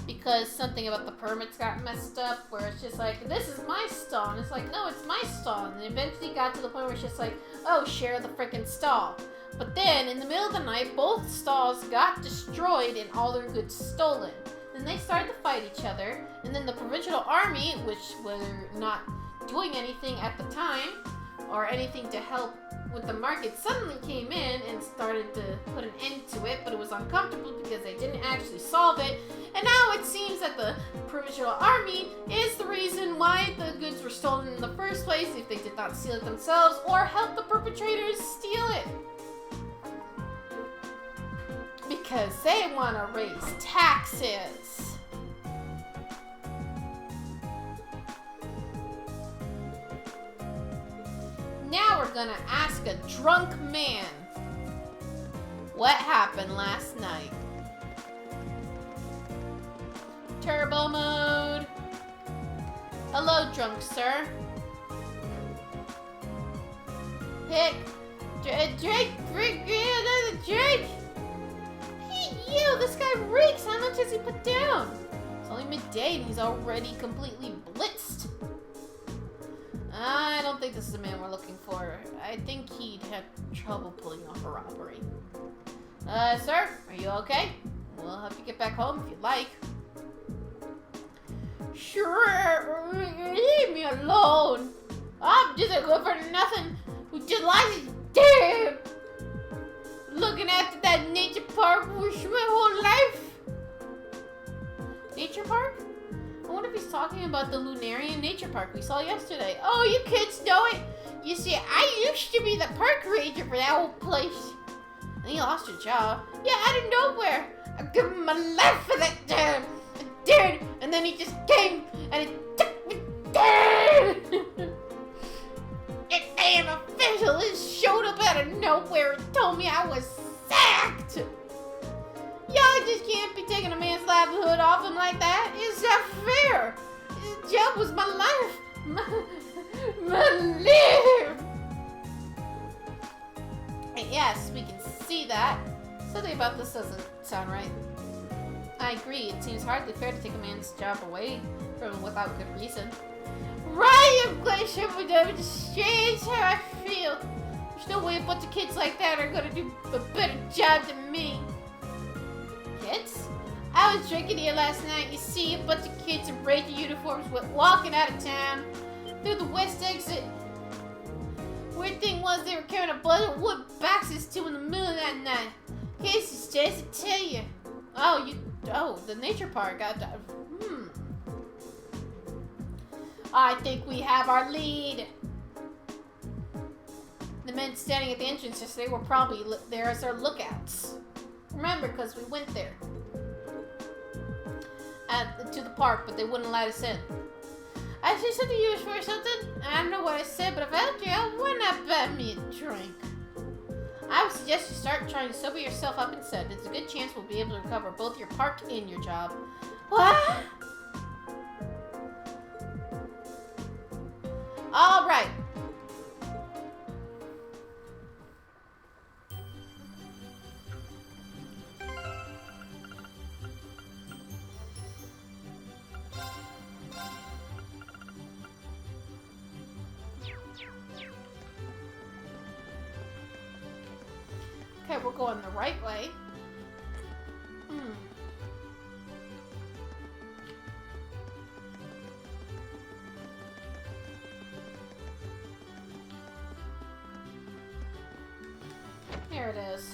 because something about the permits got messed up, where it's just like, this is my stall, and it's like, no, it's my stall, and it eventually got to the point where it's just like, oh, share the frickin' stall. But then, in the middle of the night, both stalls got destroyed and all their goods stolen. Then they started to fight each other, and then the provincial army, which were not doing anything at the time, or anything to help with the market, suddenly came in and started to put an end to it, but it was uncomfortable because they didn't actually solve it, and now it seems that the provincial army is the reason why the goods were stolen in the first place, if they did not steal it themselves, or help the perpetrators steal it. Because they want to raise taxes. Now we're gonna ask a drunk man what happened last night. Turbo mode. Hello, drunk sir. Pick. Drink. Another drink. You, this guy reeks. How much has he put down? It's only midday and he's already completely blitzed. I don't think this is the man we're looking for. I think he'd have trouble pulling off a robbery. Sir, are you okay? We'll help you get back home if you'd like. Sure, leave me alone. I'm just a good for nothing who just likes his dude. Looking after that nature park for my whole life. Nature park? I wonder if he's talking about the Lunarian Nature Park we saw yesterday. Oh, you kids know it. You see, I used to be the park ranger for that whole place. And you lost your job. Yeah, out of nowhere. I give him my life for that dude. And then he just came and he took me down. An AM official just showed up out of nowhere and told me I was sacked. Y'all just can't be taking a man's livelihood off him like that. It's not fair. This job was my life. My life. And yes, we can see that. Something about this doesn't sound right. I agree. It seems hardly fair to take a man's job away from him without good reason. Right, I'm glad someone does change how I feel. There's no way a bunch of kids like that are gonna do a better job than me. Kids? I was drinking here last night. You see, a bunch of kids in ranger uniforms went walking out of town through the west exit. Weird thing was they were carrying a bunch of wood boxes too in the middle of that night. Cases just to tell you. Oh, the nature park. I think we have our lead. men standing at the entrance yesterday were probably there as our lookouts. Remember, because we went there. To the park, but they wouldn't let us in. I said something you for something? I don't know what I said, but if I helped you out, why not buy me a drink? I would suggest you start trying to sober yourself up instead. There's a good chance we'll be able to recover both your park and your job. What? All right. Okay, we're going the right way. Here it is.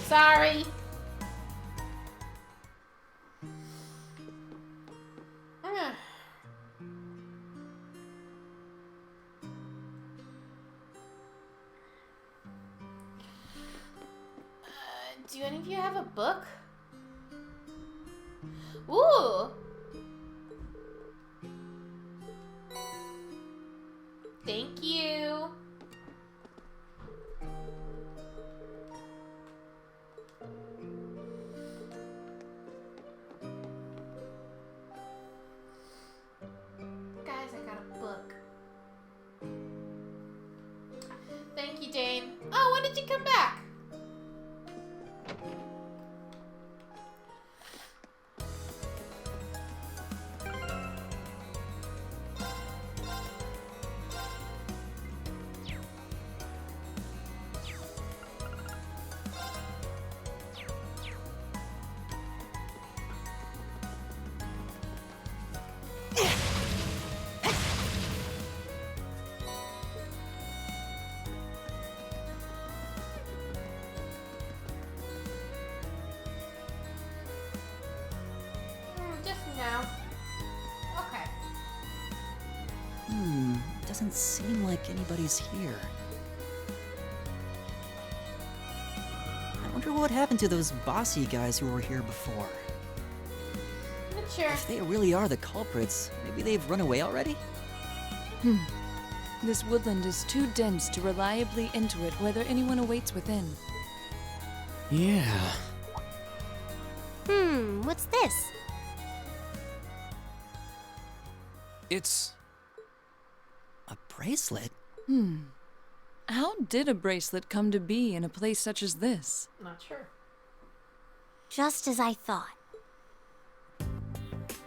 Sorry. Do any of you have a book? Ooh. Thank you. Guys, I got a book. Thank you, Dane. Oh, when did you come back? doesn't seem like anybody's here. I wonder what happened to those bossy guys who were here before. Not sure. If they really are the culprits, maybe they've run away already? This woodland is too dense to reliably intuit whether anyone awaits within. Yeah. What's this? It's... A bracelet? How did a bracelet come to be in a place such as this? Not sure. Just as I thought.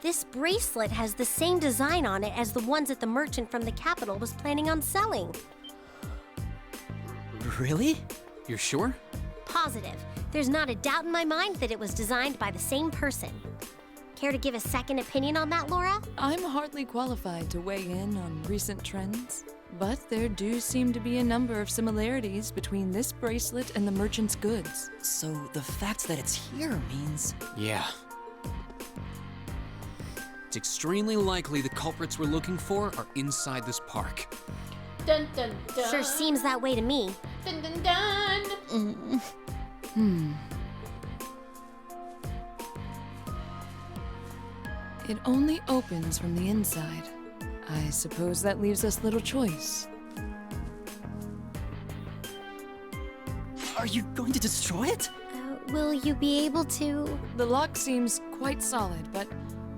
This bracelet has the same design on it as the ones that the merchant from the capital was planning on selling. Really? You're sure? Positive. There's not a doubt in my mind that it was designed by the same person. Care to give a second opinion on that, Laura? I'm hardly qualified to weigh in on recent trends, but there do seem to be a number of similarities between this bracelet and the merchant's goods. So the fact that it's here means... Yeah. It's extremely likely the culprits we're looking for are inside this park. Dun dun dun. Sure seems that way to me. Dun dun dun. It only opens from the inside. I suppose that leaves us little choice. Are you going to destroy it? Will you be able to? The lock seems quite solid, but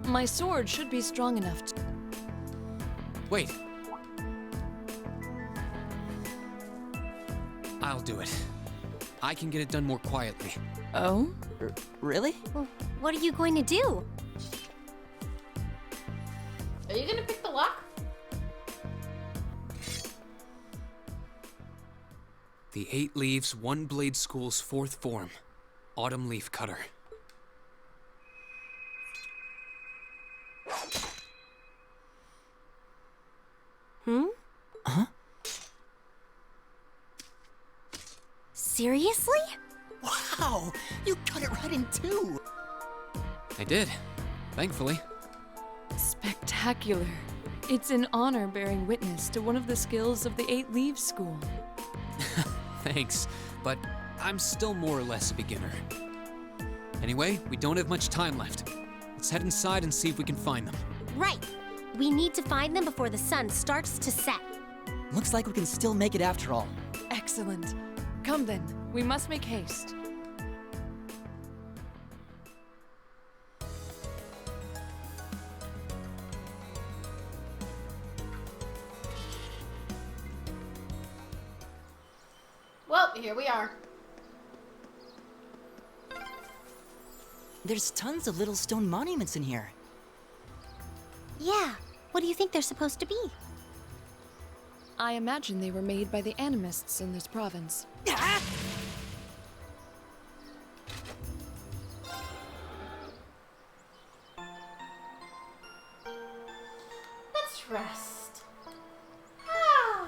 my sword should be strong enough to... Wait. I'll do it. I can get it done more quietly. Oh? Really? Well, what are you going to do? Are you gonna pick the lock? The 8 Leaves, One Blade School's 4th form. Autumn Leaf Cutter. Huh? Seriously? Wow! You cut it right in two! I did. Thankfully. Spectacular. It's an honor bearing witness to one of the skills of the 8 Leaves School. Thanks, but I'm still more or less a beginner. Anyway, we don't have much time left. Let's head inside and see if we can find them. Right. We need to find them before the sun starts to set. Looks like we can still make it after all. Excellent. Come then, we must make haste. Well, here we are. There's tons of little stone monuments in here. Yeah. What do you think they're supposed to be? I imagine they were made by the animists in this province. Ah! Let's rest. Ah.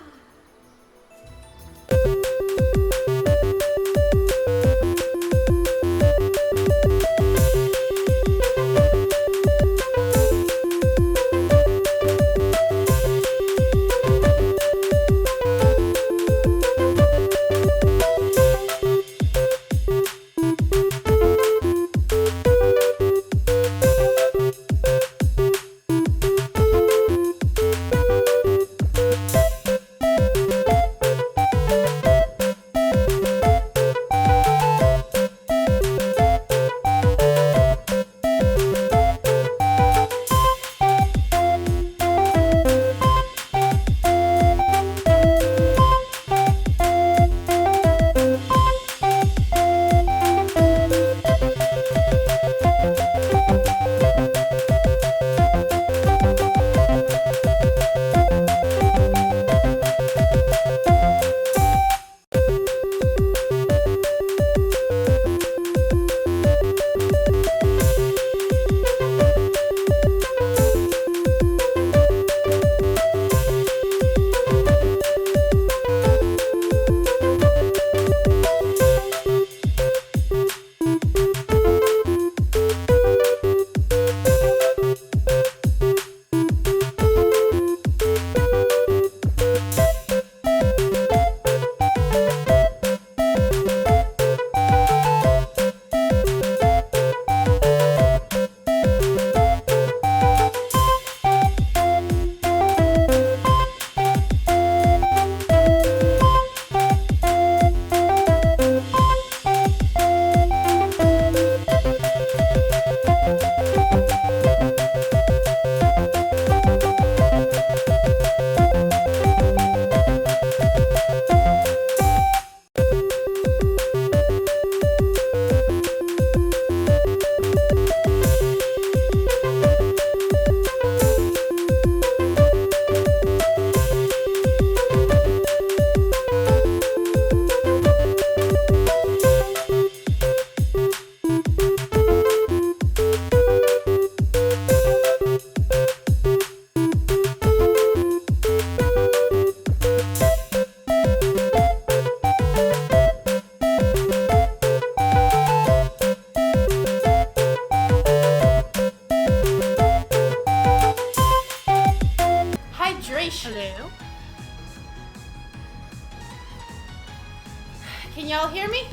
can y'all hear me?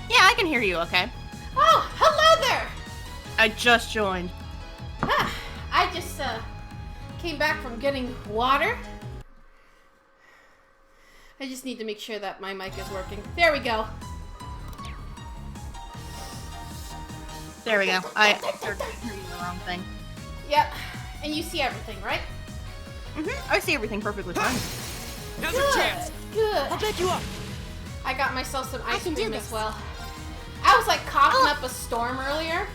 Yeah, I can hear you okay. Oh, hello there! I just joined. I just, came back from getting water. I just need to make sure that my mic is working. There we go. There we go. I started hearing the wrong thing. Yep. And you see everything, right? I see everything perfectly fine. Now's your chance. Good. I'll back you up. I got myself some ice can do cream as this. well. I was like coughing up a storm earlier.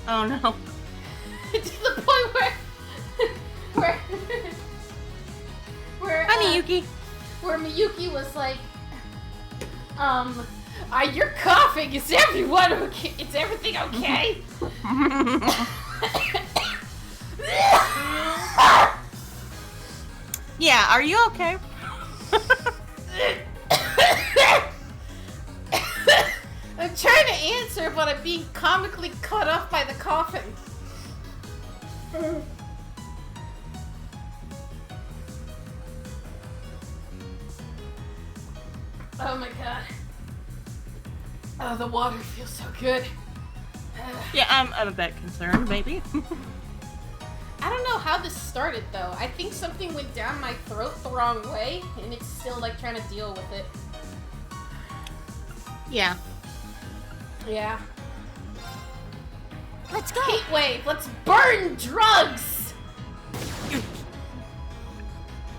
Oh no. To the point where Hi, Miyuki. where Miyuki was like, you're coughing. Is everyone okay? Is everything okay? Yeah, are you okay? I'm trying to answer, but I'm being comically cut off by the coughing. Oh my god. Oh, the water feels so good. Yeah, I'm a bit concerned, maybe. I don't know how this started though. I think something went down my throat the wrong way, and it's still like trying to deal with it. Yeah. Yeah. Let's go. Heat wave, let's burn drugs!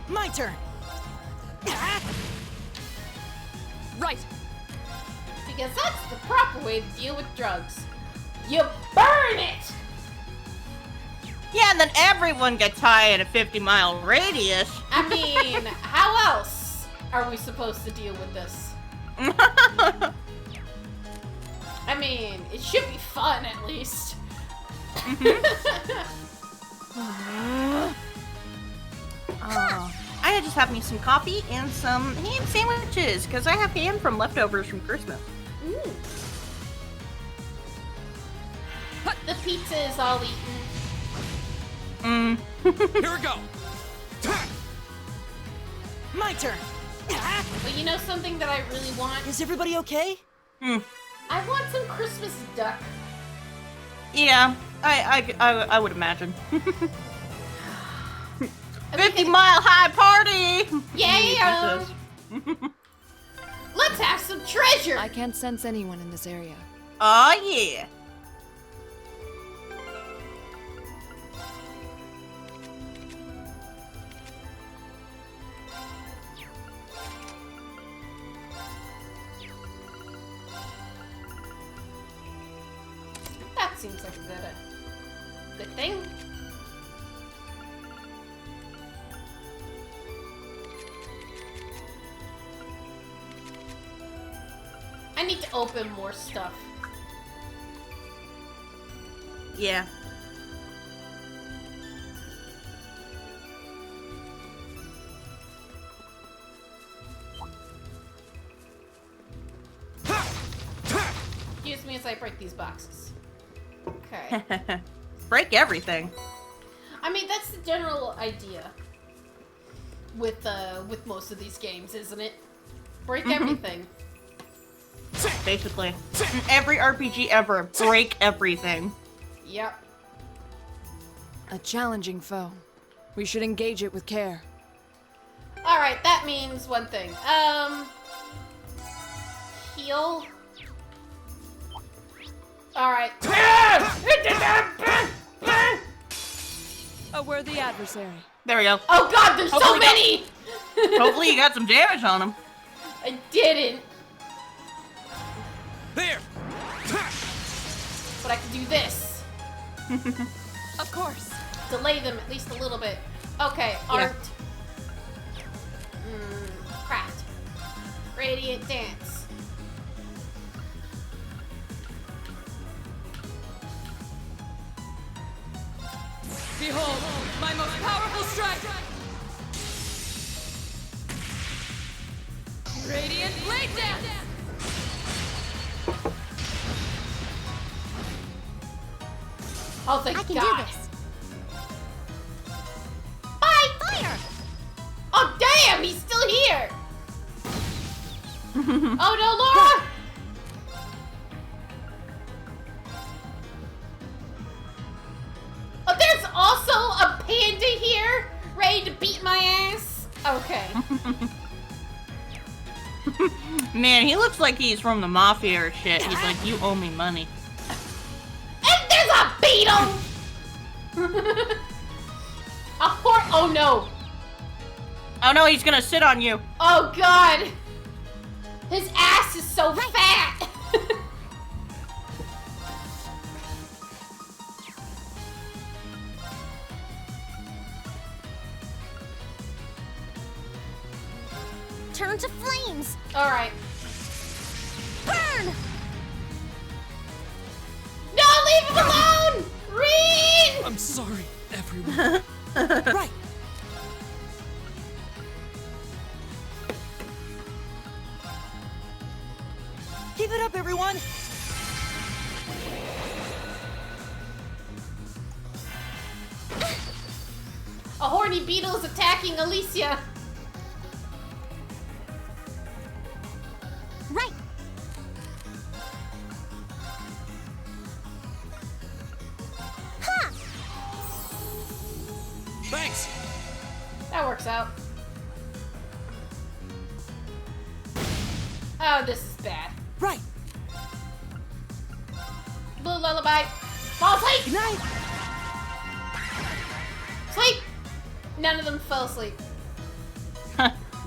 My turn. Right. Because that's the proper way to deal with drugs. You burn it! Yeah, and then everyone gets high in a 50-mile radius. I mean, how else are we supposed to deal with this? I mean, it should be fun at least. I just have me some coffee and some ham sandwiches, because I have ham from leftovers from Christmas. Mm. The pizza is all eaten. Here we go. My turn. But you know something that I really want? Is everybody okay? I want some Christmas duck. Yeah, I would imagine. I mean, 50-mile high party! yeah! Let's have some treasure! I can't sense anyone in this area. Oh yeah. That seems like a good thing. I need to open more stuff. Yeah. Excuse me as I break these boxes. Okay. Break everything. I mean, that's the general idea with most of these games, isn't it? Break everything. Basically. In every RPG ever, break everything. Yep. A challenging foe. We should engage it with care. Alright, that means one thing. Heal. Alright. A worthy adversary. There we go. Oh god, there's so Hopefully many! Hopefully you got some damage on him. I didn't. There. But I can do this. Of course. Delay them at least a little bit. Okay, art. Craft. Radiant dance. Behold, my most powerful strike! Radiant Blade Dance! Oh, thank I can God. do this. Bye! Fire! Oh, damn, he's still here! Oh no, Laura! Oh, there's also a panda here, ready to beat my ass. Okay. Man, he looks like he's from the mafia or shit. He's like, you owe me money. And there's a beetle! A horse. Oh no. Oh no, he's gonna sit on you. Oh god. His ass is so fat. Turn to flames! Alright. Burn! No, leave him alone! Reed! I'm sorry, everyone. Right. Keep it up, everyone. A horny beetle is attacking Alicia. Right! Ha! Thanks. That works out. Oh, this is bad. Right. Blue lullaby. Fall asleep! Good night. Sleep! None of them fell asleep.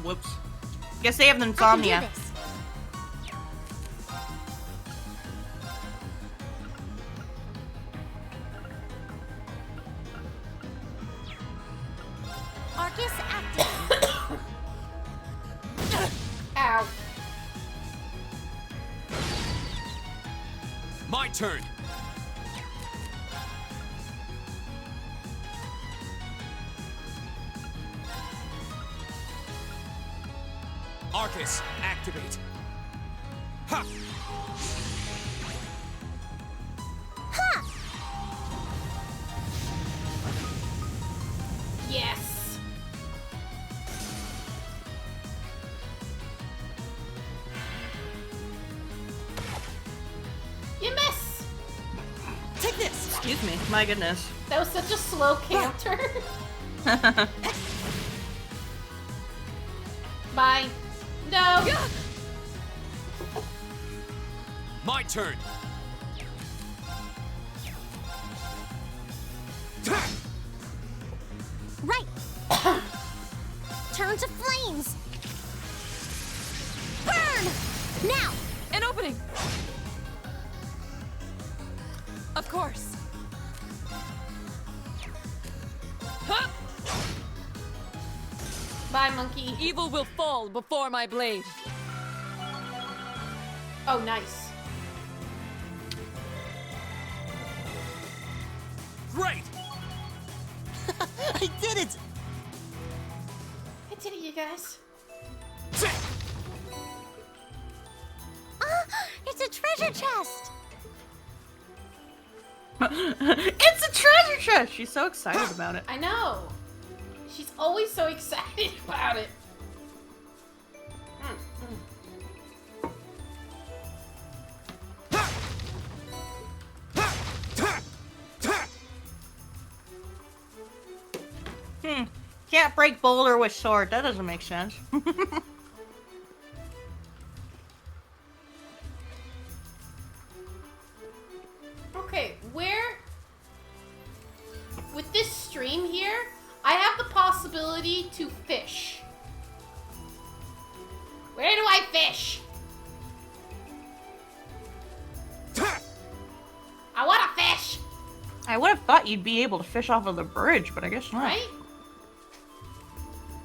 Whoops. Guess they have I insomnia. can do this. Arcus active. Ow. My turn. Arcus, activate. Ha! Yes. You miss. Take this. Excuse me. My goodness. That was such a slow counter. Bye. No. My turn. Right! Turn to flames! Burn! Now! An opening! Of course. Huh! Bye, monkey. Evil will fall before my blade. Oh, nice. Great. I did it. I did it, you guys. It's a treasure chest! It's a treasure chest! She's so excited about it. I know. She's always so excited about it. Can't break boulder with sword. That doesn't make sense. Okay, where... With this stream here, I have the possibility to fish. Where do I fish? I want to fish, I would have thought you'd be able to fish off of the bridge, but I guess not. right?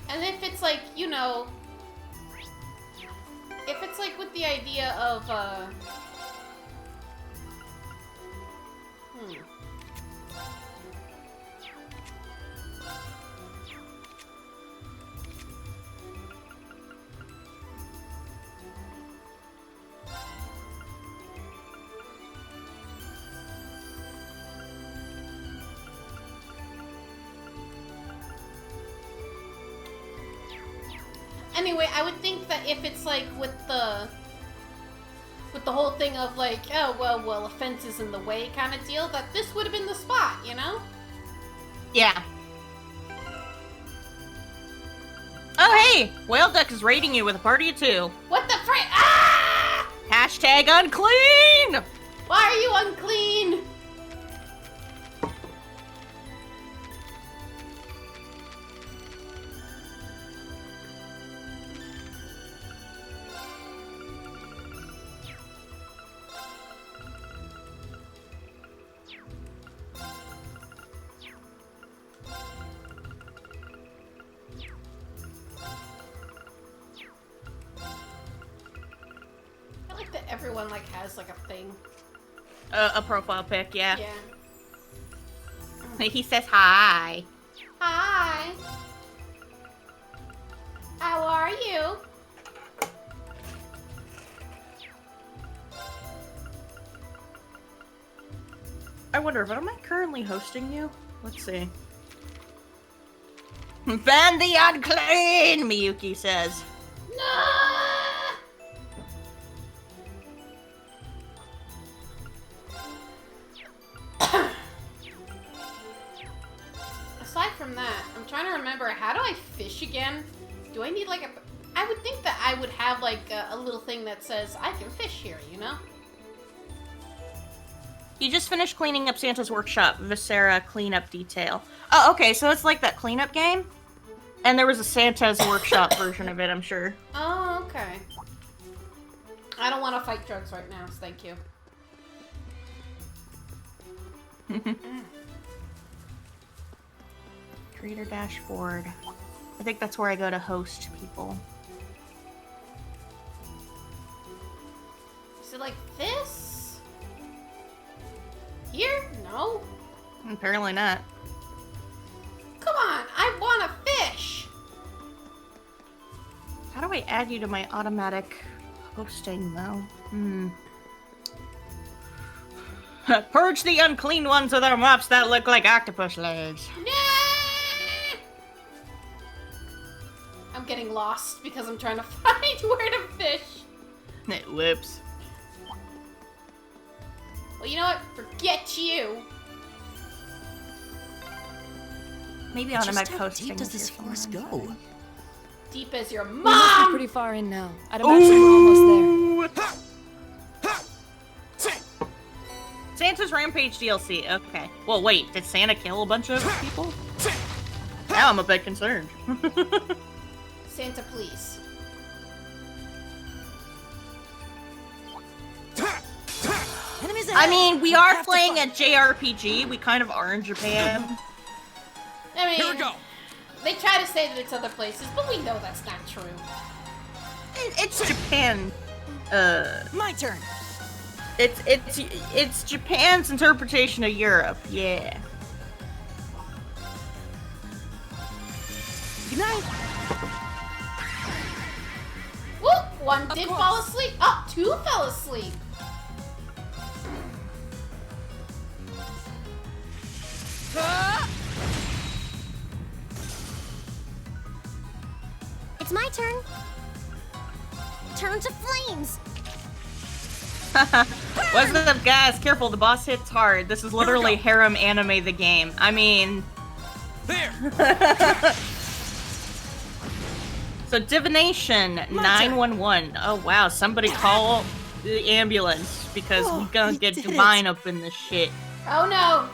And if it's like, you know... If it's like with the idea of, Anyway, I would think that if it's like with the whole thing of like, oh well, a fence is in the way kind of deal, that this would have been the spot, you know? Yeah. Oh hey, Whale Duck is raiding you with a party of 2. What the frick? Ah! Hashtag unclean! Why are you unclean? I like that everyone like has like a thing. A profile pic, yeah. Yeah. He says hi. Hi. How are you? I wonder, but am I currently hosting you? Let's see. Ban the unclean, Miyuki says. No! Aside from that, I'm trying to remember, how do I fish again? Do I need like a... I would think that I would have like a little thing that says, I can fish here, you know? You just finished cleaning up Santa's workshop, Viscera cleanup detail. Oh, okay, so it's like that cleanup game? And there was a Santa's workshop version of it, I'm sure. Oh, okay. I don't want to fight drugs right now, so thank you. Creator dashboard. I think that's where I go to host people. Is it like this? Here? No. Apparently not. Come on, I want to fish! How do I add you to my automatic hosting, though? Purge the unclean ones with our mops that look like octopus legs. Nah! I'm getting lost because I'm trying to find where to fish. Whoops. Well, you know what? Forget you. Maybe Just automatic how hosting. deep does is this your forest phone. go? Deep as your We must be mom! pretty far in now. I'd imagine we're almost there. Santa's Rampage DLC. Okay. Well, wait. Did Santa kill a bunch of people? Now I'm a bit concerned. Santa, please. Enemies I ahead! mean, we You are have to playing a fight. JRPG. We kind of are in Japan. I mean, Here we go. they try to say that it's other places, but we know that's not true. It's Japan. My turn. It's Japan's interpretation of Europe. Yeah. Good night. Whoop! One did course. fall asleep. Oh, 2 fell asleep. It's my turn. Turn to flames. What's up, guys? Careful, the boss hits hard. This is literally harem anime the game. I mean... There. So, divination, 911. Oh, wow. Somebody call the ambulance because Oh, we're gonna we get did divine it. up in this shit. Oh no!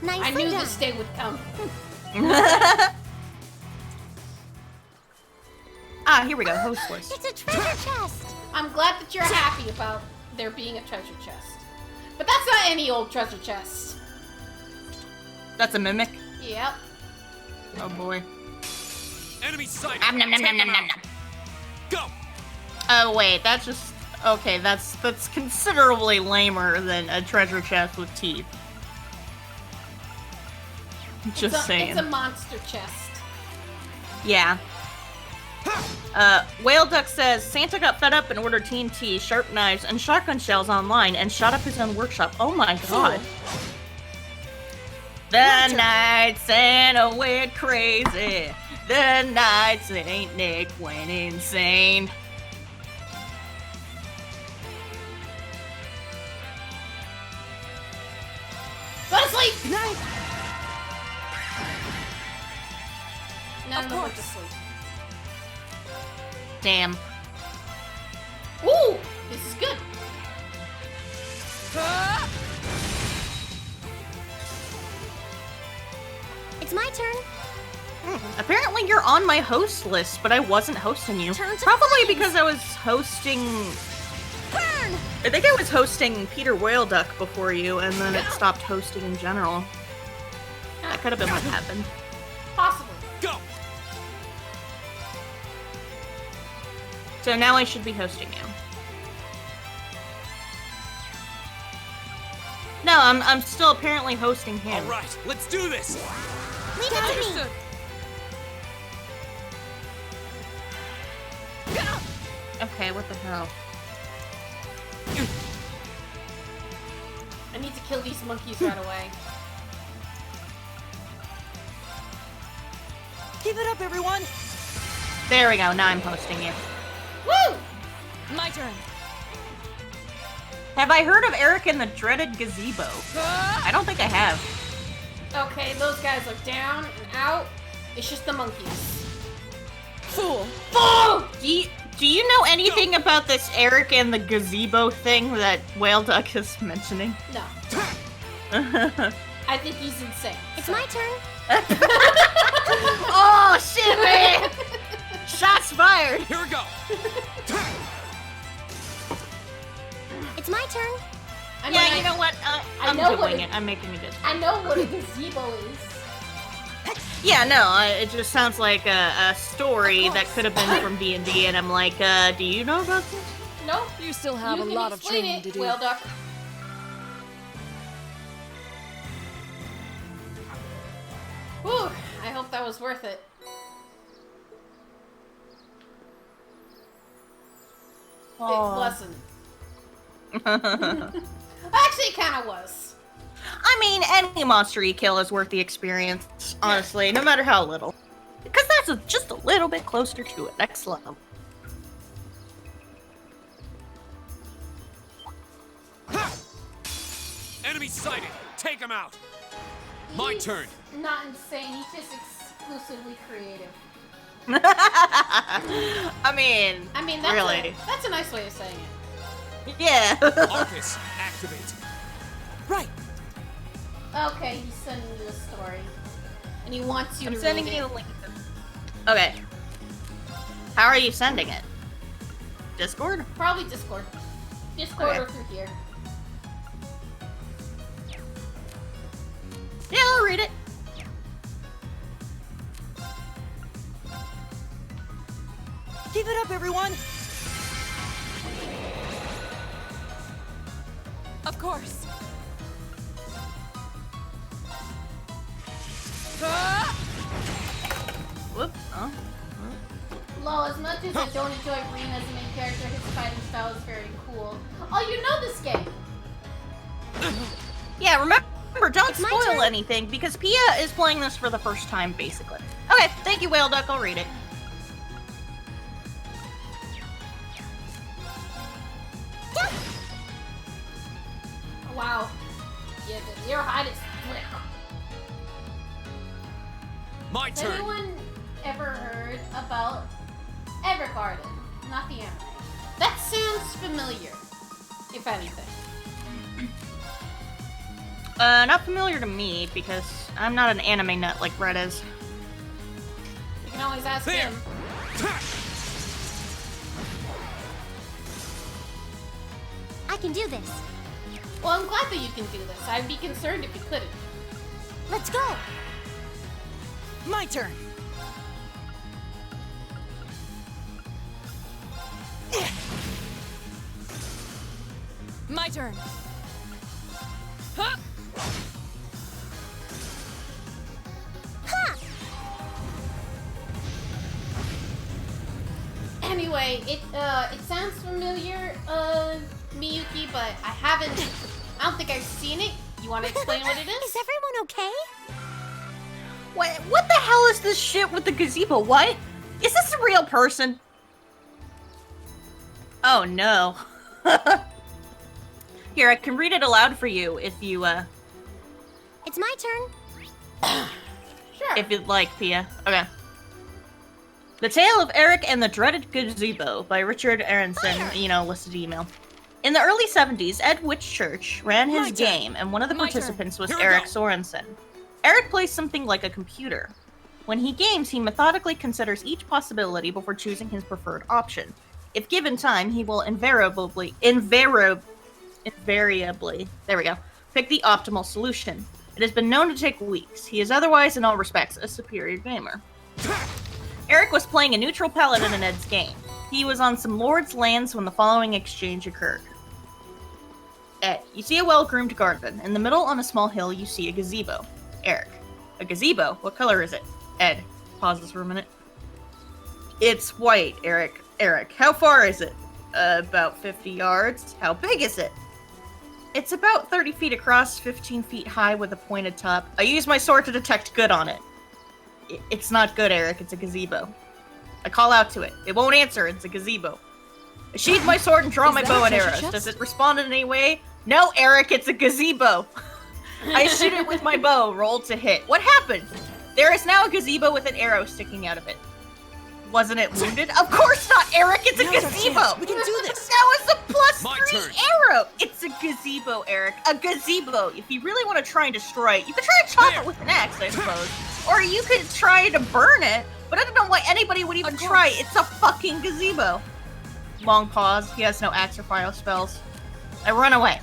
Nicely I knew done. this day would come. Ah, here we go. Host list. It's a treasure chest. I'm glad that you're happy about there being a treasure chest. But that's not any old treasure chest. That's a mimic. Yep. Oh boy. Enemy sight. Nom, nom, nom, Take nom, nom, them nom, out. nom. Go. Oh wait, that's just okay. That's considerably lamer than a treasure chest with teeth. Just saying. It's a monster chest. Yeah. Whale Duck says Santa got fed up and ordered TNT, sharp knives, and shotgun shells online and shot up his own workshop. Oh my god. The night Santa went crazy. The night Saint Nick went insane. Go to sleep! Good night. None of them went to sleep. Damn. Ooh! This is good. It's my turn. Apparently you're on my host list, but I wasn't hosting you. Turn to Probably flames. because I was hosting... Burn! I think I was hosting Peter Whale Duck before you, and then it stopped hosting in general. That could have been what happened. Possible. Go! So now I should be hosting you. No, I'm still apparently hosting him. All right, let's do this. Leave it to me. Okay, what the hell? I need to kill these monkeys right away. Give it up, everyone. There we go, now I'm hosting you. Woo! My turn. Have I heard of Eric and the Dreaded Gazebo? I don't think I have. Okay, those guys are down and out. It's just the monkeys. Fool. Oh! Do you know anything about this Eric and the Gazebo thing that Whale Duck is mentioning? No. I think he's insane. It's my turn. Oh, shit, man! Shots fired! Here we go. It's my turn. I mean, Yeah, you know what? I'm know what doing it- it. I'm making it. I know what a gazebo is. Yeah, no, it just sounds like a story that could have been from D&D, and I'm like, do you know about this? No? You still have You a can lot of explain training it, to do. Whale Duck. Whew, I hope that was worth it. It wasn't. Actually, it kind of was. I mean, any monster you kill is worth the experience, honestly, no matter how little. Because that's just a little bit closer to it. Next level. Enemy sighted. Take him out. My He's turn. Not insane. He's just exclusively creative. I mean, That's really. that's a nice way of saying it. Yeah. Arcus, activate. Right. Okay, he's sending you a story, and he wants you I'm to sending read you it. the link. Okay. How are you sending it? Discord? Probably Discord. Discord Okay. or through here. Yeah, I'll read it. Give it up, everyone. Of course. Whoop. Oh. Lol, as much as I don't enjoy Reen as a main character, his fighting style is very cool. Oh, you know this game! Yeah, remember, don't It's my spoil turn. anything, because Pia is playing this for the first time, basically. Okay, thank you, Whale Duck, I'll read it. Wow. Yeah, your hide is slick. My Has turn. anyone ever heard about Evergarden? Not the anime. That sounds familiar, if anything. Not familiar to me, because I'm not an anime nut like Red is. You can always ask There. him. I can do this. Well, I'm glad that you can do this. I'd be concerned if you couldn't. Let's go. My turn. My turn. Huh? Ha! Anyway, it sounds familiar, Miyuki, but I don't think I've seen it. You want to explain what it Is is? everyone okay? What the hell is this shit with the gazebo? What? Is this a real person? Oh no. Here, I can read it aloud for you if you, It's my turn. Sure. if you'd like, Pia. Okay. The Tale of Eric and the Dreaded Gazebo by Richard Aronson, listed email. In the early 70s, Ed Whitchurch ran his game, and one of the participants was Eric Sorensen. Eric plays something like a computer. When he games, he methodically considers each possibility before choosing his preferred option. If given time, he will invariably, there we go, pick the optimal solution. It has been known to take weeks. He is otherwise, in all respects, a superior gamer. Eric was playing a neutral paladin in Ed's game. He was on some lord's lands when the following exchange occurred. Ed, you see a well-groomed garden. In the middle, on a small hill, you see a gazebo. Eric, a gazebo? What color is it? Ed, pauses for a minute. It's white, Eric. Eric, how far is it? About 50 yards. How big is it? It's about 30 feet across, 15 feet high with a pointed top. I use my sword to detect good on it. It's not good, Eric. It's a gazebo. I call out to it. It won't answer. It's a gazebo. I sheathe my sword and draw my bow and arrows. Does it respond in any way? No, Eric. It's a gazebo. I shoot it with my bow. Roll to hit. What happened? There is now a gazebo with an arrow sticking out of it. Wasn't it wounded? Of course not, Eric! It's a gazebo! We can do this! Now it's a My +3 turn. arrow! It's a gazebo, Eric. A gazebo! If you really want to try and destroy it, you could try and chop it with an axe, I suppose. Or you could try to burn it, but I don't know why anybody would even try. It's a fucking gazebo. Long pause. He has no axe or fire spells. I run away.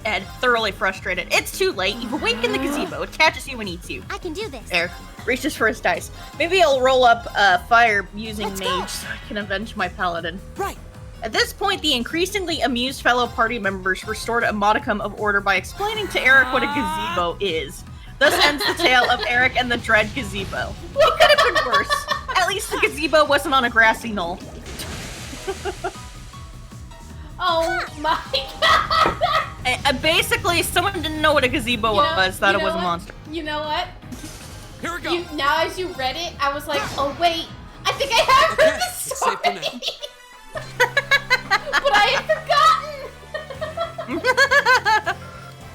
Ed, thoroughly frustrated. It's too late. You've awakened the gazebo. It catches you and eats you. I can do this. Eric reaches for his dice. Maybe I'll roll up fire using mage so I can avenge my paladin. Right. At this point, the increasingly amused fellow party members restored a modicum of order by explaining to Eric what a gazebo is. Thus ends the tale of Eric and the Dread Gazebo. It could have been worse. At least the gazebo wasn't on a grassy knoll. Oh my god! Basically, someone didn't know what a gazebo was, thought it was a monster. You know what? Here we go. Now as you read it, I was like, oh wait, I think I have heard this story! safe for But I had forgotten!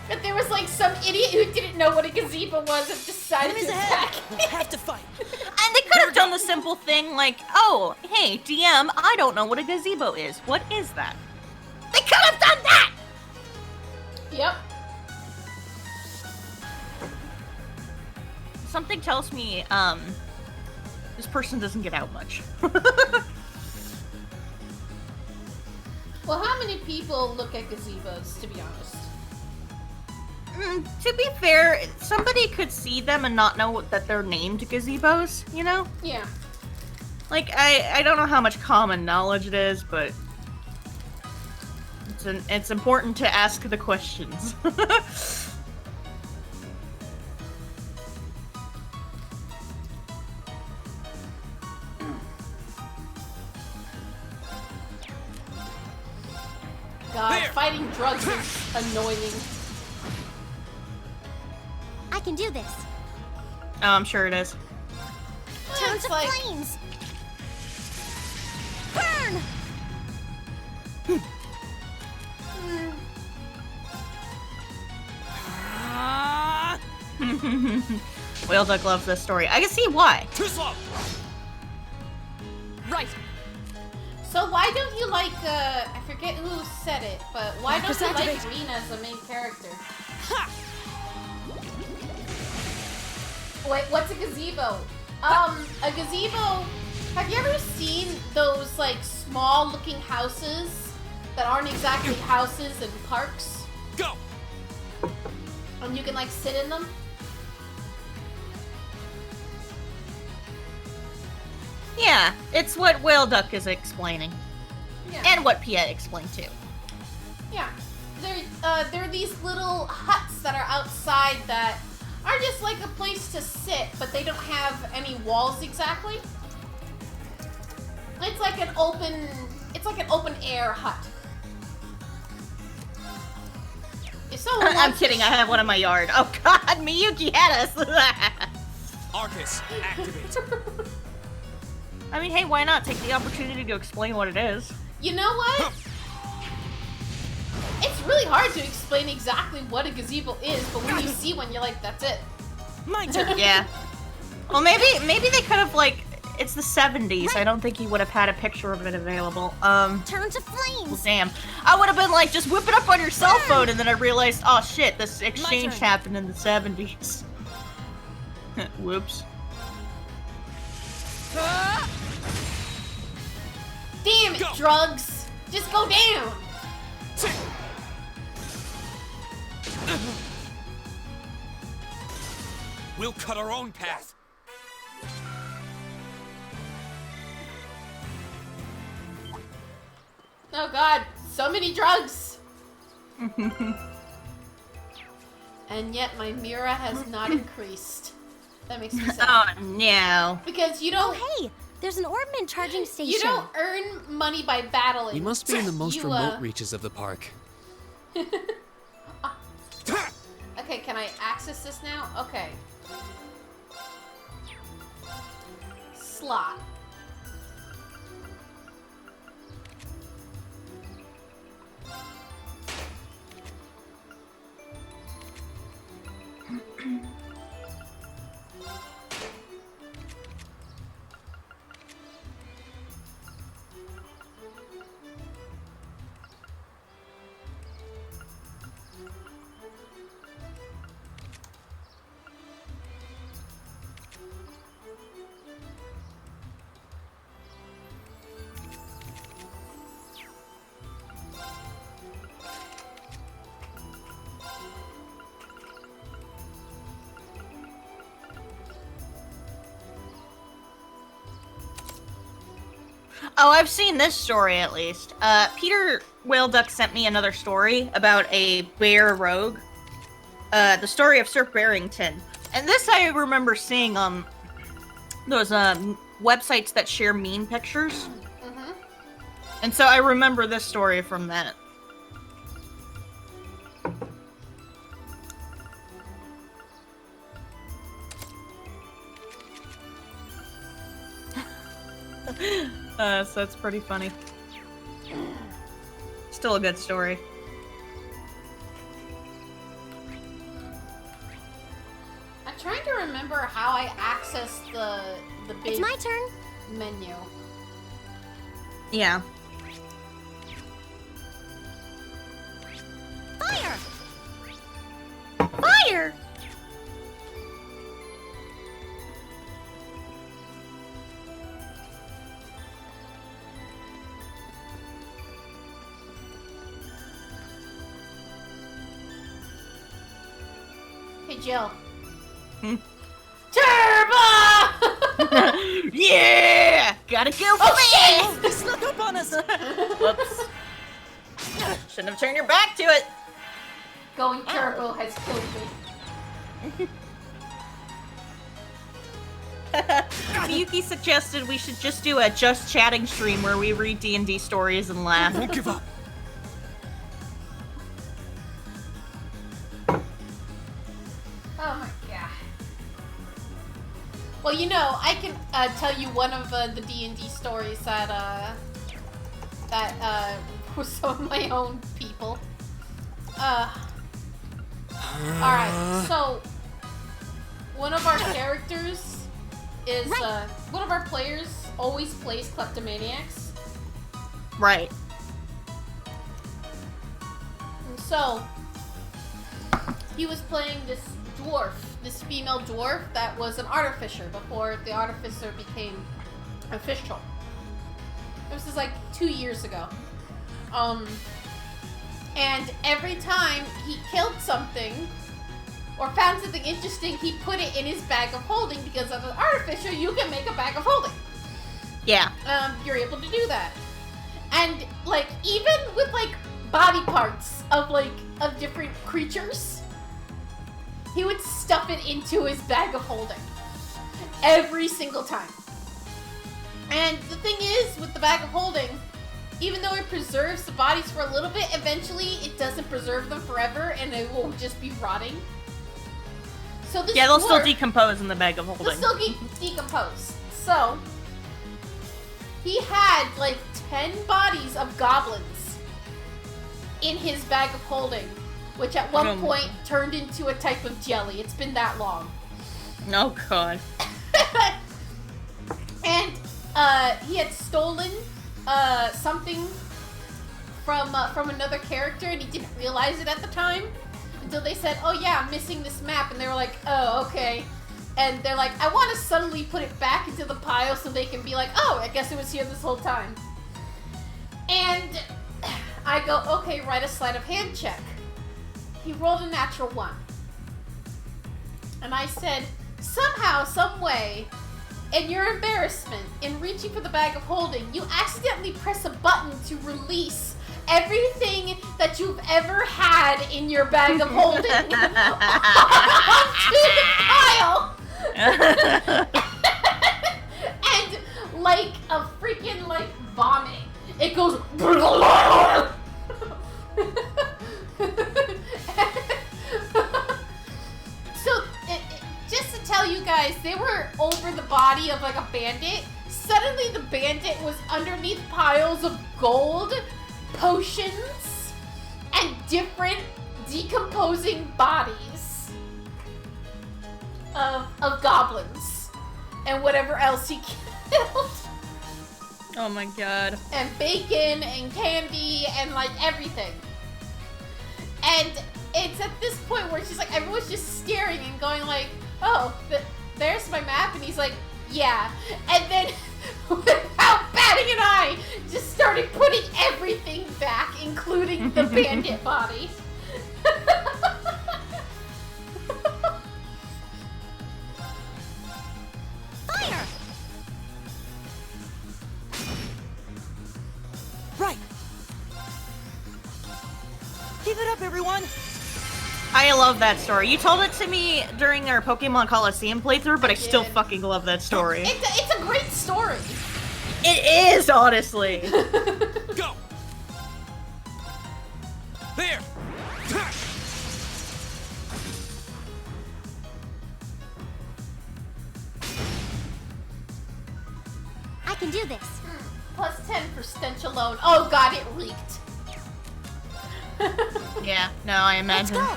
That there was like some idiot who didn't know what a gazebo was and decided to attack. We have to fight. And they could have done the simple thing like, oh, hey, DM, I don't know what a gazebo is. What is that? They could have done that! Yep. Something tells me, this person doesn't get out much. Well, how many people look at gazebos, to be honest? To be fair, somebody could see them and not know that they're named gazebos, you know? Yeah. Like, I don't know how much common knowledge it is, but it's important to ask the questions. God, There. fighting drugs is annoying. I can do this. Oh, I'm sure it is. Tons It's of like- flames. Burn! Whale Duck loves this story. I can see why. Too slow. Right. So why don't you like, I forget who said it, but why don't you like Green as the main character? Wait, what's a gazebo? A gazebo, have you ever seen those, like, small-looking houses that aren't exactly houses in parks? Go. And you can, like, sit in them? Yeah, it's what Whale Duck is explaining. Yeah. And what Pia explained too. Yeah. They're these little huts that are outside that are just like a place to sit, but they don't have any walls exactly. It's like an open air hut. If someone I'm wants to kidding, I have one in my yard. Oh god, Miyuki had us! Marcus, activate. I mean, hey, why not take the opportunity to explain what it is? You know what? It's really hard to explain exactly what a gazebo is, but when you see one, you're like, that's it. My turn. Yeah. Well, maybe they could have, like, it's the 70s. I don't think he would have had a picture of it available. Turn to Well, flames. damn. I would have been like, just whip it up on your cell phone, and then I realized, oh shit, this exchange turn. happened in the 70s. Whoops. Damn it, Go. drugs! Just go down! We'll cut our own path. Oh god, so many drugs! And yet my Mira has not increased. That makes me sad. Oh no. Because you don't Hey, there's an orbman charging station. you don't earn money by battling. We must be in the most You, remote reaches of the park. Okay, can I access this now? Okay. Slot. Oh, I've seen this story at least. Peter Whaleduck sent me another story about a bear rogue. The story of Sir Barrington. And this I remember seeing on those websites that share meme pictures. Mm-hmm. And so I remember this story from that. So that's pretty funny. Still a good story. I'm trying to remember how I accessed the big It's my turn. menu. Yeah. Fire! Fire! Hey, Jill. Hmm? Turbo! Yeah! Gotta go for Oh, me! They snuck up on us! Whoops. Shouldn't have turned your back to it. Going turbo has killed me. Miyuki suggested we should just do a just chatting stream where we read D&D stories and laugh. Won't give up. Oh my god. Well, you know, I can tell you one of the D&D stories that were some of my own people. Alright, so one of our characters is one of our players always plays kleptomaniacs. Right. And so he was playing this dwarf, this female dwarf that was an artificer before the artificer became official. This is like 2 years ago. And every time he killed something or found something interesting, he put it in his bag of holding because as an artificer, you can make a bag of holding. Yeah. You're able to do that. And like even with like body parts of different creatures, he would stuff it into his bag of holding every single time. And the thing is, with the bag of holding, even though it preserves the bodies for a little bit, eventually it doesn't preserve them forever and it will just be rotting. So this Yeah, they'll still dwarf- decompose in the bag of They'll holding. still decompose. So, he had like 10 bodies of goblins in his bag of holding, which at one point turned into a type of jelly. It's been that long. Oh god. And he had stolen something from another character, and he didn't realize it at the time until they said, "Oh yeah, I'm missing this map," and they were like, "Oh, okay." And they're like, "I want to subtly put it back into the pile so they can be like, oh, I guess it was here this whole time." And I go, "Okay, write a sleight of hand check." He rolled a natural 1. And I said, "Somehow, some way, in your embarrassment, in reaching for the bag of holding, you accidentally press a button to release everything that you've ever had in your bag of holding onto the pile." And like a freaking like vomit, it goes. So just to tell you guys, they were over the body of like a bandit. Suddenly the bandit was underneath piles of gold, potions, and different decomposing bodies of goblins and whatever else he killed. Oh my god. And bacon and candy and like everything. And it's at this point where it's just like everyone's just staring and going like, "Oh, there's my map," and he's like, "Yeah." And then without batting an eye, just started putting everything back, including the bandit body. Fire! Right. Keep it up, everyone. I love that story. You told it to me during our Pokemon Coliseum playthrough, but I still did. fucking love that story. It's a great story. It is, honestly. Go! There! I can do this. Plus 10 for stench alone. Oh god, it reeked. Yeah, no, I Let's imagine. go.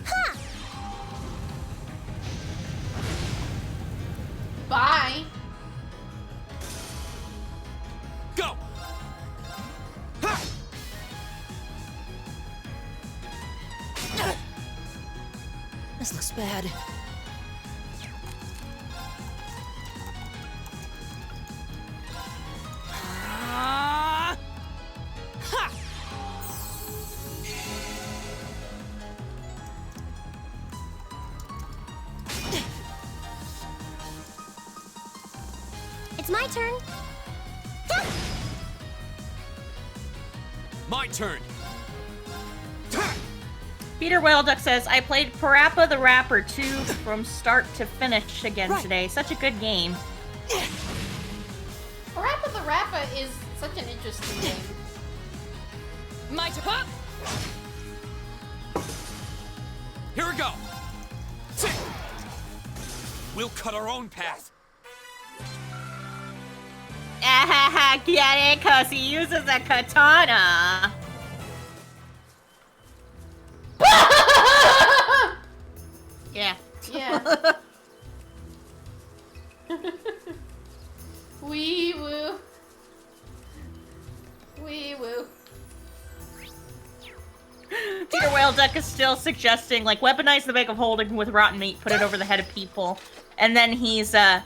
Ha! Bye. Go! Ha! This looks bad. Ah! Ha! It's my turn. My turn. Peter Whaleduck says, I played Parappa the Rapper 2 from start to finish again Right. today. Such a good game. Parappa the Rappa is such an interesting game. My tapa! Here we go. We'll cut our own path. Ah, get it? Cause he uses a katana. Yeah. Yeah. Wee woo. Wee woo. Peter Whaleduck is still suggesting, like, weaponize the bag of holding with rotten meat, put it over the head of people. And then he's also,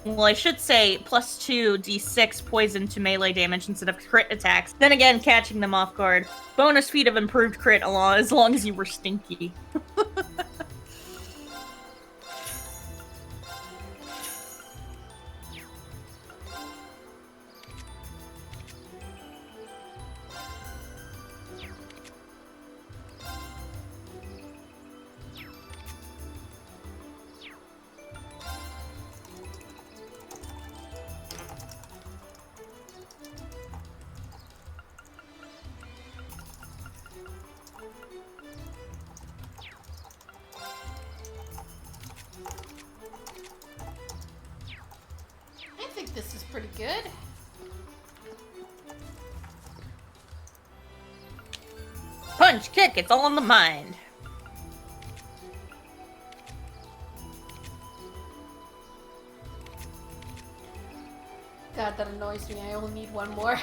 well, I should say, +2 d6 poison to melee damage instead of crit attacks. Then again, catching them off guard. Bonus feat of improved crit as long as you were stinky. pretty good. Punch, kick, it's all in the mind. God, that annoys me. I only need one more.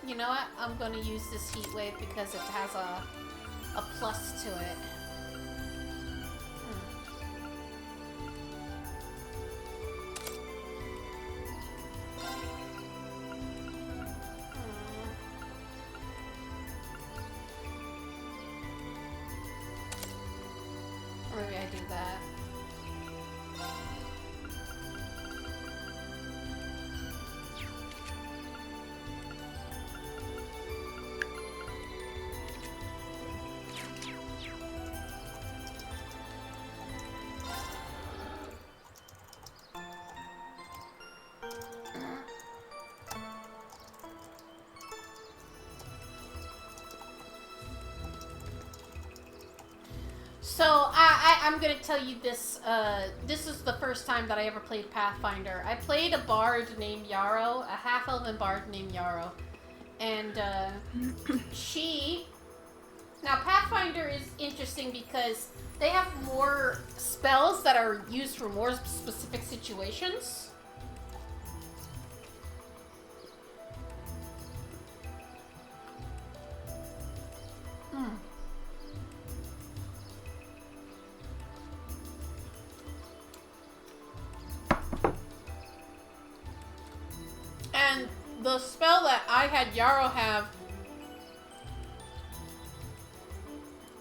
You know what? I'm gonna use this heat wave because it has a plus to it. Maybe I do that. So I'm gonna tell you this. This is the first time that I ever played Pathfinder. I played a bard named Yarrow, a half-elven bard named Yarrow, and she. Now Pathfinder is interesting because they have more spells that are used for more specific situations. And the spell that I had Yarrow have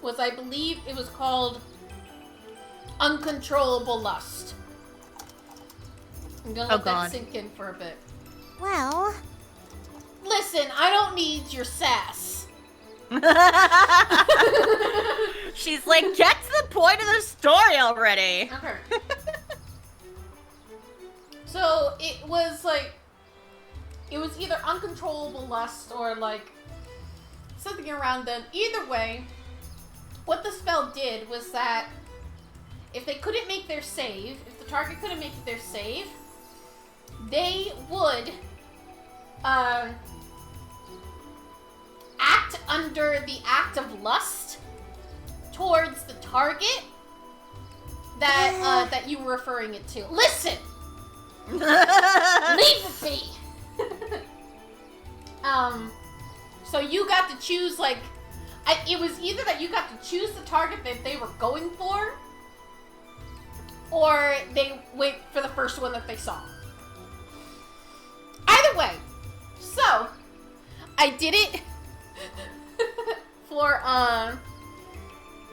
was, I believe it was called Uncontrollable Lust. I'm gonna let that sink in for a bit. Well... Listen, I don't need your sass. She's like, get to the point of the story already. Okay. So it was like, it was either uncontrollable lust or like something around them. Either way, what the spell did was that if they couldn't make their save, if the target couldn't make their save, they would act under the act of lust towards the target that that you were referring it to. Listen! Leave it be! So you got to choose, like, it was either that you got to choose the target that they were going for, or they wait for the first one that they saw. Either way, so I did it for,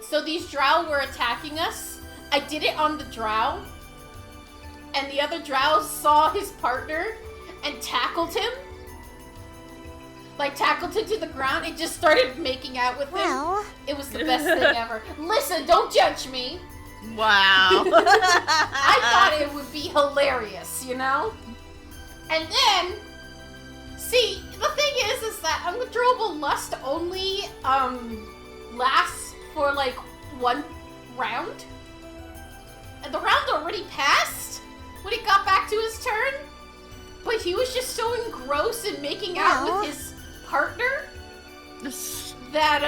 so these drow were attacking us. I did it on the drow, and the other drow saw his partner and tackled him. Like, tackled him to the ground and just started making out with him. Well... It was the best thing ever. Listen, don't judge me. Wow. I thought it would be hilarious, you know? And then, see, the thing is that uncontrollable lust only, lasts for, like, one round. And the round already passed when he got back to his turn. But he was just so engrossed in making out with his partner that,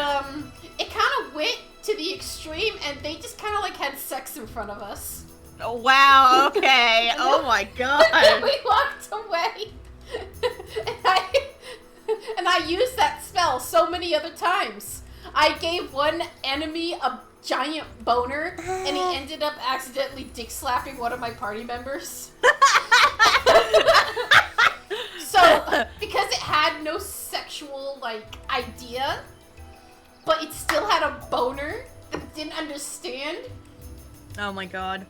it kind of went to the extreme, and they just kind of, like, had sex in front of us. Oh, wow, okay. Oh my god. And we walked away. and I used that spell so many other times. I gave one enemy a giant boner, and he ended up accidentally dick slapping one of my party members. So, because it had no sexual, like, idea, but it still had a boner that it didn't understand. Oh my god.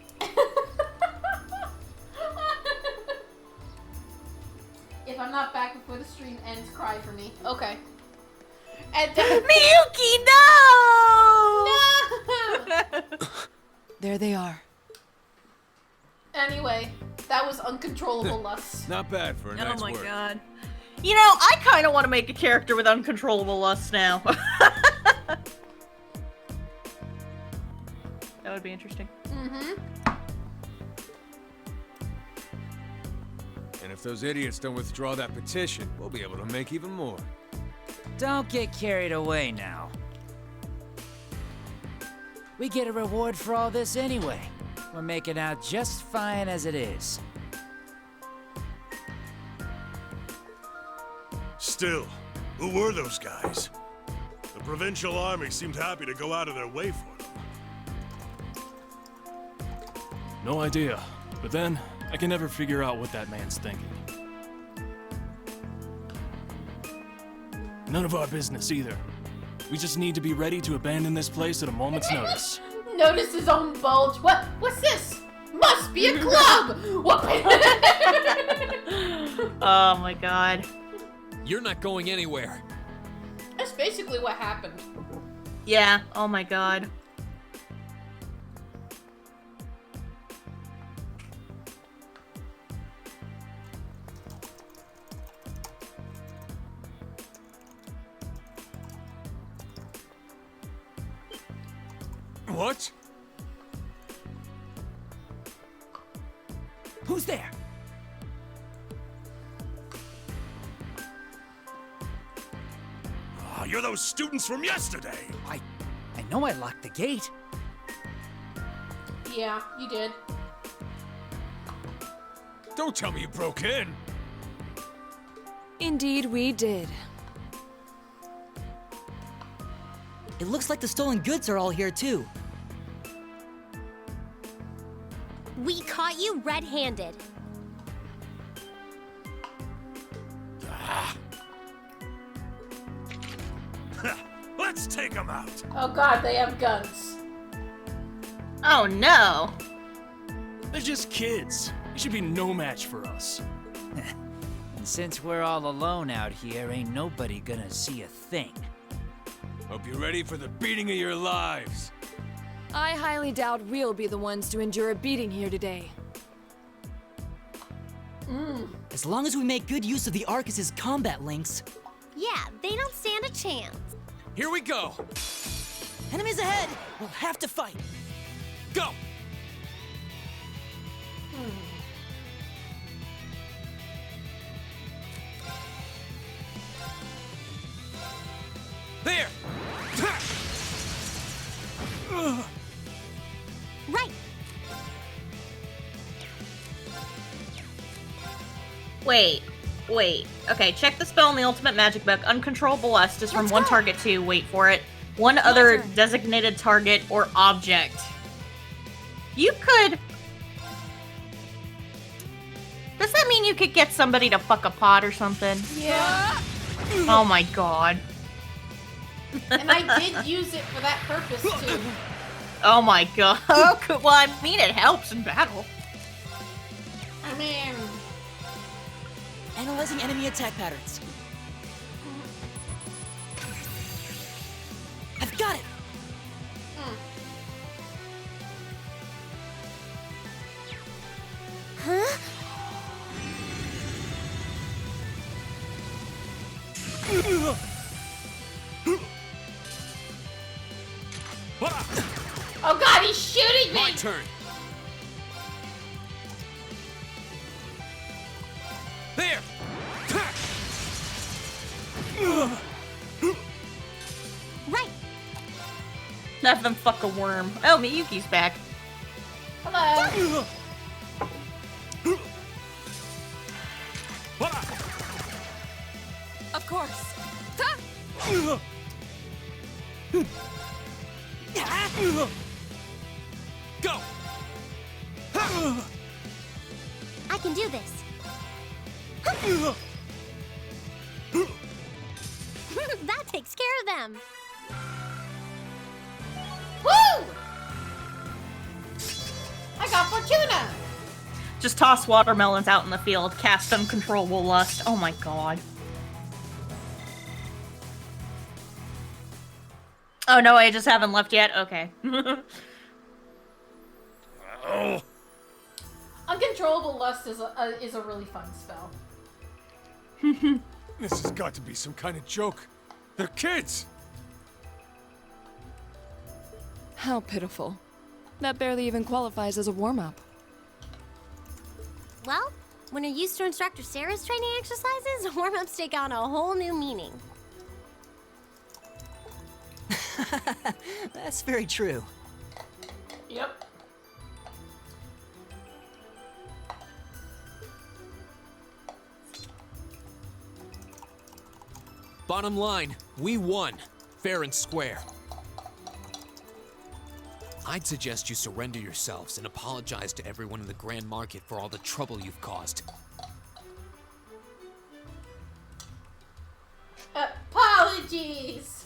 If I'm not back before the stream ends, cry for me. Okay. And Miyuki, no! No! There they are. Anyway, that was uncontrollable lust. Not bad for a Oh night's my work. god. You know, I kind of want to make a character with uncontrollable lust now. That would be interesting. Mm-hmm. And if those idiots don't withdraw that petition, we'll be able to make even more. Don't get carried away now. We get a reward for all this anyway. We're making out just fine as it is. Still, who were those guys? The provincial army seemed happy to go out of their way for them. No idea. But then, I can never figure out what that man's thinking. None of our business either. We just need to be ready to abandon this place at a moment's notice. Notice his own bulge. What's this? Must be a club! Oh my god. You're not going anywhere. That's basically what happened. Yeah, oh my god. What? Who's there? Ah, you're those students from yesterday. I know I locked the gate. Yeah, you did. Don't tell me you broke in. Indeed, we did. It looks like the stolen goods are all here too. We caught you red-handed. Let's take them out. Oh god, they have guns. Oh no. They're just kids. They should be no match for us. And since we're all alone out here, ain't nobody gonna see a thing. Hope you're ready for the beating of your lives. I highly doubt we'll be the ones to endure a beating here today. As long as we make good use of the Arcus's combat links. Yeah, they don't stand a chance. Here we go. Enemies ahead! We'll have to fight. Go. There. Right. Wait. Okay, check the spell in the Ultimate Magic Book. Uncontrollable Lust is from one target to, wait for it, one other turn. designated target or object. You could... Does that mean you could get somebody to fuck a pot or something? Yeah. Oh my god. And I did use it for that purpose too. Oh my god. Okay, well, I mean, it helps in battle. I mean, Analyzing enemy attack patterns. I've got it! Huh? oh god, he's shooting me! My turn. There. Right. Have them fuck a worm. Oh, Miyuki's back. Hello. Of course. Go. I can do this. That takes care of them. Woo! I got Fortuna! Just toss watermelons out in the field. Cast Uncontrollable Lust. Oh my god. Oh no, I just haven't left yet? Okay. Oh. Uncontrollable lust is a really fun spell. This has got to be some kind of joke. They're kids! How pitiful. That barely even qualifies as a warm-up. Well, when you're used to Instructor Sarah's training exercises, warm-ups take on a whole new meaning. That's very true. Yep. Bottom line, we won. Fair and square. I'd suggest you surrender yourselves and apologize to everyone in the Grand Market for all the trouble you've caused. Apologies!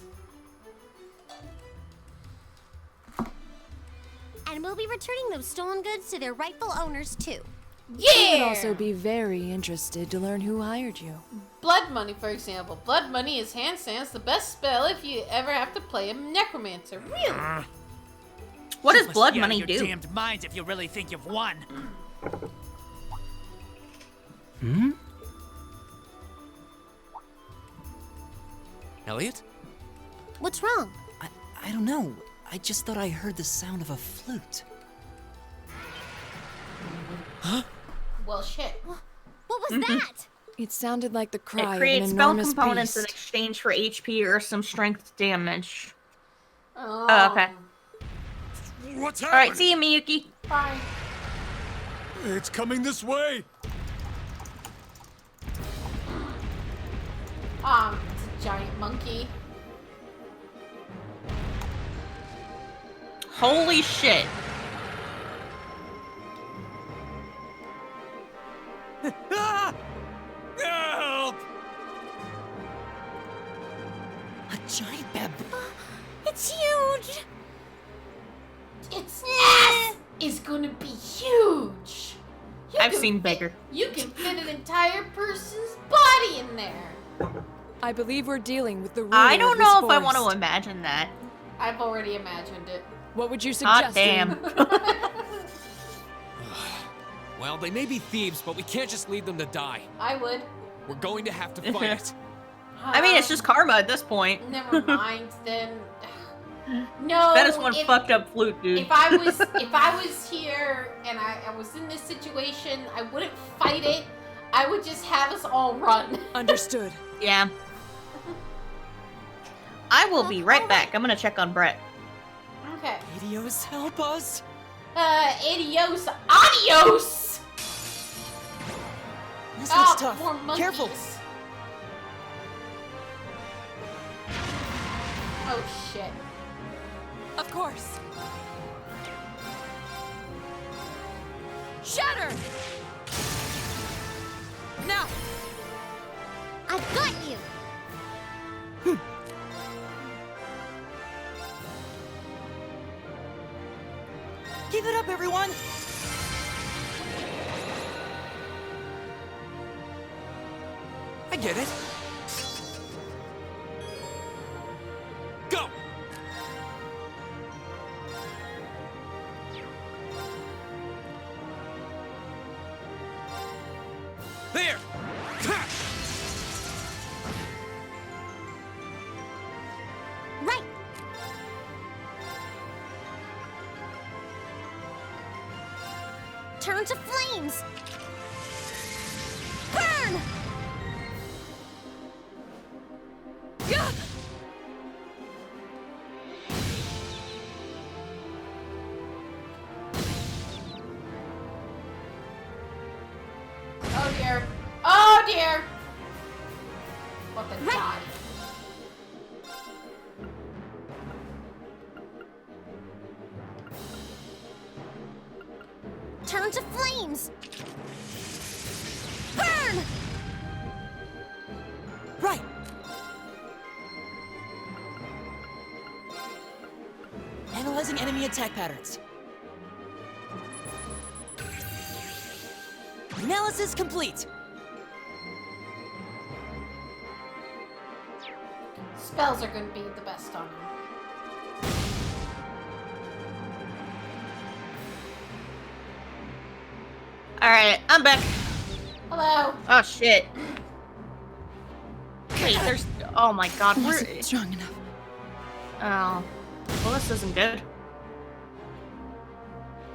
And we'll be returning those stolen goods to their rightful owners, too. I would Yeah! also be very interested to learn who hired you. Blood money, for example. Blood money is hand sans the best spell if you ever have to play a necromancer. Really? What does Must blood be out of money your do? damned minds if you really think you've won. Elliot? What's wrong? I don't know. I just thought I heard the sound of a flute. Well, shit. What was that? It sounded like the cry It of an creates spell enormous components in beast. exchange for HP or some strength damage. Oh, Oh, okay. What's Alright, happening? see you, Miyuki. Fine. It's coming this way! It's a giant monkey. Holy shit. Help! A giant baboon. It's huge! Its ass is gonna be huge. You I've can seen fit- bigger. You can fit an entire person's body in there. I believe we're dealing with the ruler I of don't this know if I want to forest. imagine that. I've already imagined it. What would you Hot suggest? damn. Well, they may be thieves, but we can't just leave them to die. I would. We're going to have to fight it. I mean, it's just karma at this point. Never mind then. No. That is one if, fucked up flute, dude. If I was here and I was in this situation, I wouldn't fight it. I would just have us all run. Understood. Yeah. I will be right back. I'm gonna check on Brett. Okay. Adios, help us. Adios, adios. This Oh, looks tough. more monkeys. Careful. Oh shit. Of course. Shatter! Now! I've got you! Keep it up, everyone. I get it. Go! There! Ha! Right! Turn to flames! Burn! Yeah! Oh dear. Oh dear. What the god? Turn to flames! Burn! Right. Analyzing enemy attack patterns. Analysis complete. Spells are gonna be the best on him. Alright, I'm back. Hello. Oh shit. Wait, there's. Oh my god, where. Wasn't strong enough. Oh. Well, this isn't good.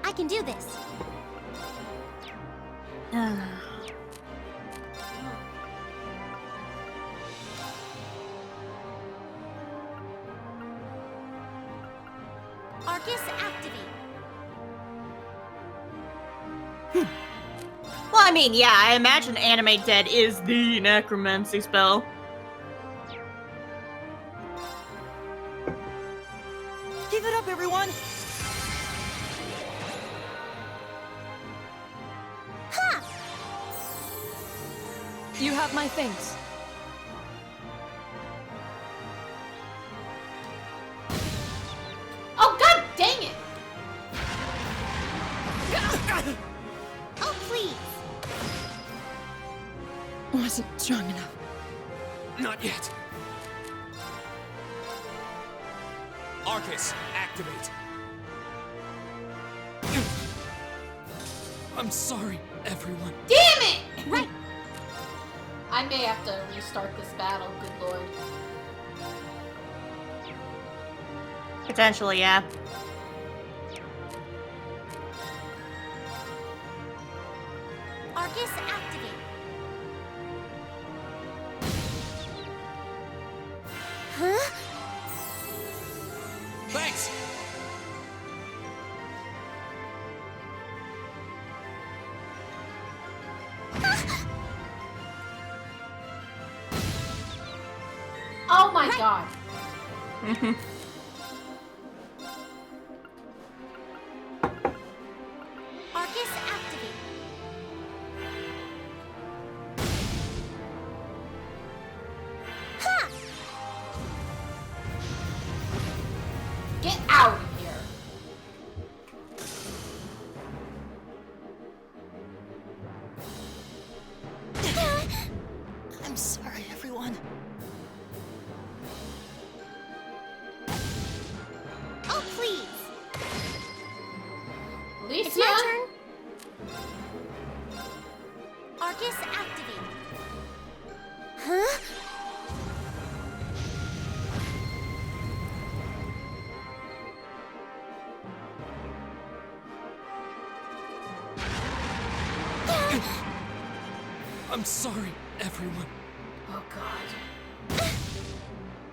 I can do this. Arcus activate. Well, I mean, yeah, I imagine Animate Dead is the necromancy spell. Give it up, everyone! Ha! You have my thanks. Oh, god dang it! Oh, please. Wasn't strong enough. Not yet. Arcus, activate. I'm sorry, everyone. Damn it! Right. I may have to restart this battle, good lord. Potentially, yeah. Arcus activate. Huh? Thanks. Oh my god. Arcus activate. Ha! Get out of here. I'm sorry, everyone. Oh, please. Lisa? It's my turn. Arcus activate. Huh? I'm sorry, everyone. Oh god.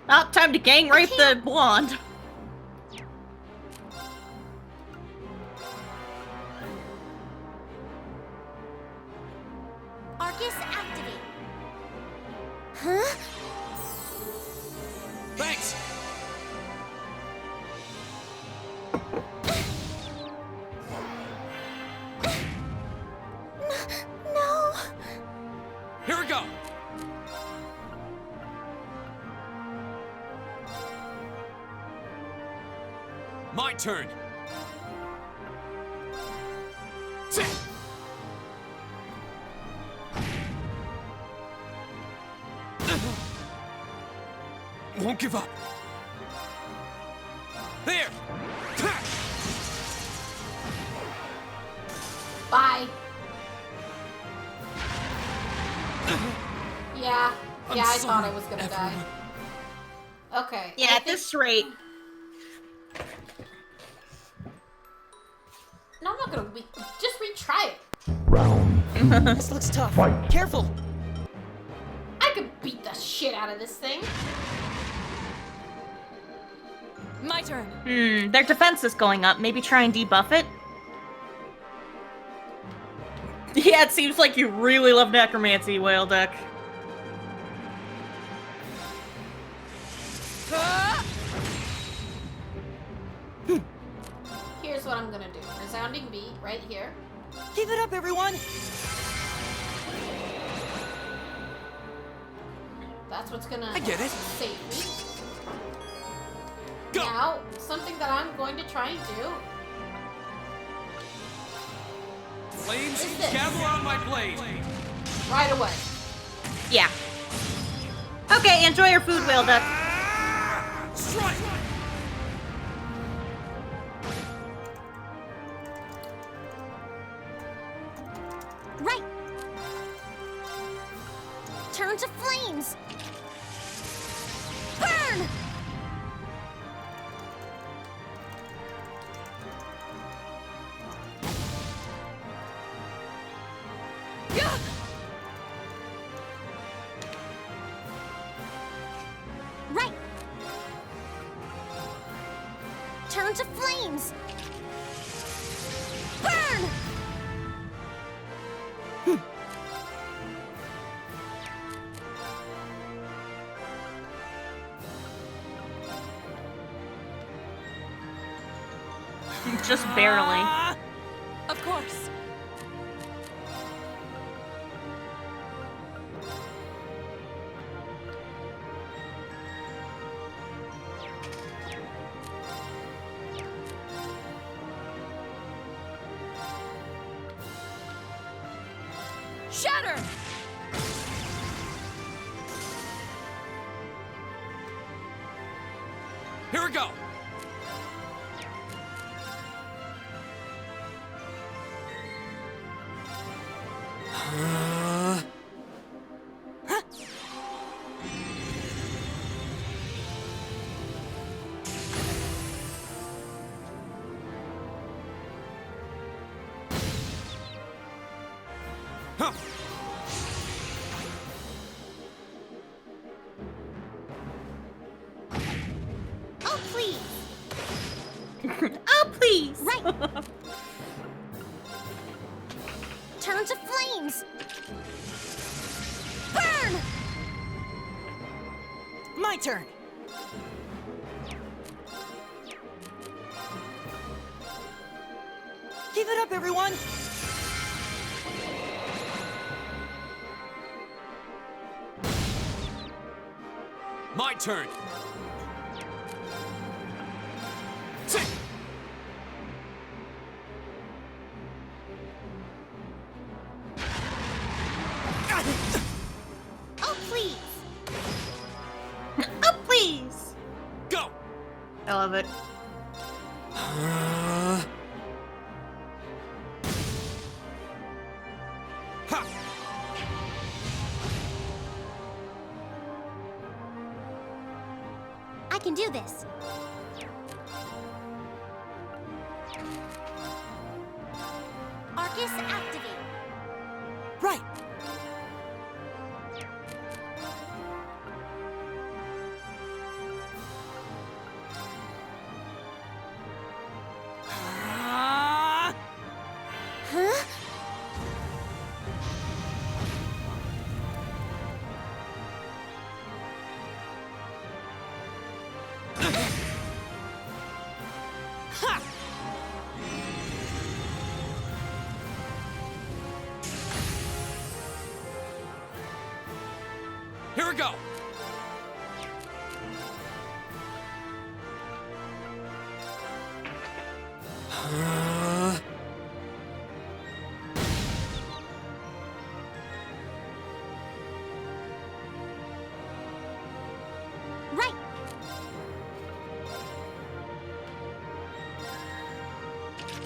Oh, time to gang rape the blonde. Arcus activate. Huh? Thanks. No. Here we go. My turn. Won't give up. There. Bye. Yeah. I'm Yeah, I thought sorry, I was gonna everyone. die. Okay. Yeah, I at think- this rate. No, I'm not gonna just retry it. This looks tough. Careful! I could beat the shit out of this thing. My turn. Their defense is going up. Maybe try and debuff it? Yeah, it seems like you really love necromancy, Whale Duck. Here's what I'm gonna do. Resounding beat right here. Give it up, everyone! That's what's gonna I get it. save me. Go. Now, something that I'm going to try and do. Flames, Is this? gather on my blade. Right away. Yeah. Okay, enjoy your food, Whale Duck. Strike. Turn to flames! Burn! Right! Turn to flames! Burn! Just barely. Of course. Shatter! Here we go! Huh. Oh, please! Oh, please! Right! Turn to flames! Burn! My turn! Give it up, everyone! My turn! Oh, please! Oh, please! Go! I love it. Ha! I can do this. Arcus activate. Right! Huh? Here we go! Right!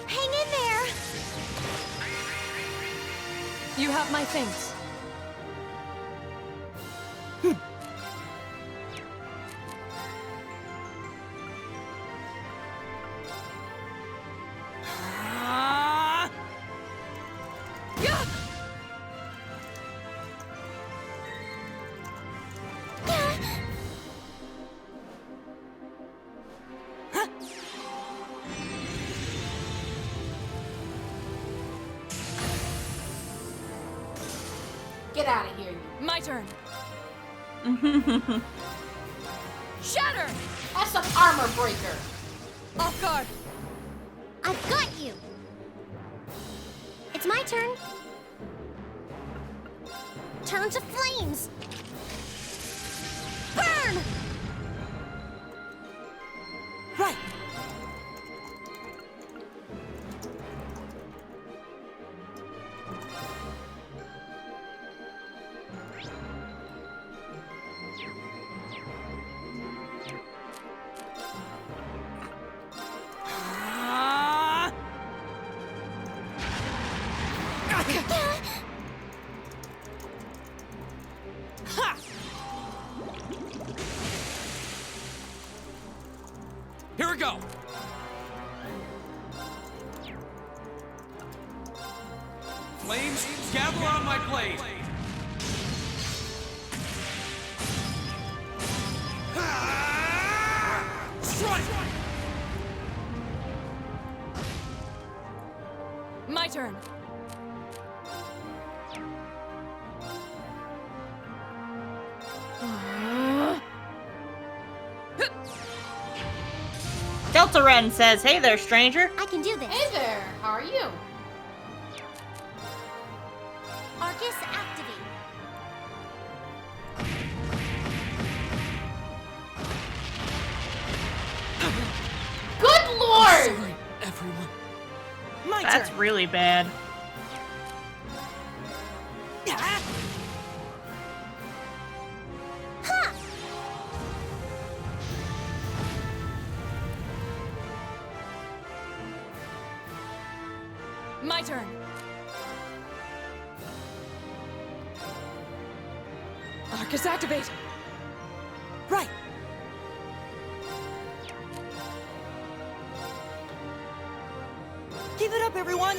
Hang in there! You have my thanks. Get out of here, you. My turn. Shatter! That's an armor breaker. Off guard. I've got you! It's my turn. Turn to flames! Burn! Right! her go! Flames, gather on my blade! Strike! My turn. Delta Ren says, "Hey there, stranger." I can do this. Hey there, how are you? Arcus, activate. Good lord! Sorry, everyone. My That's turn. really bad. My turn. Arcus, activate. Right. Give it up, everyone!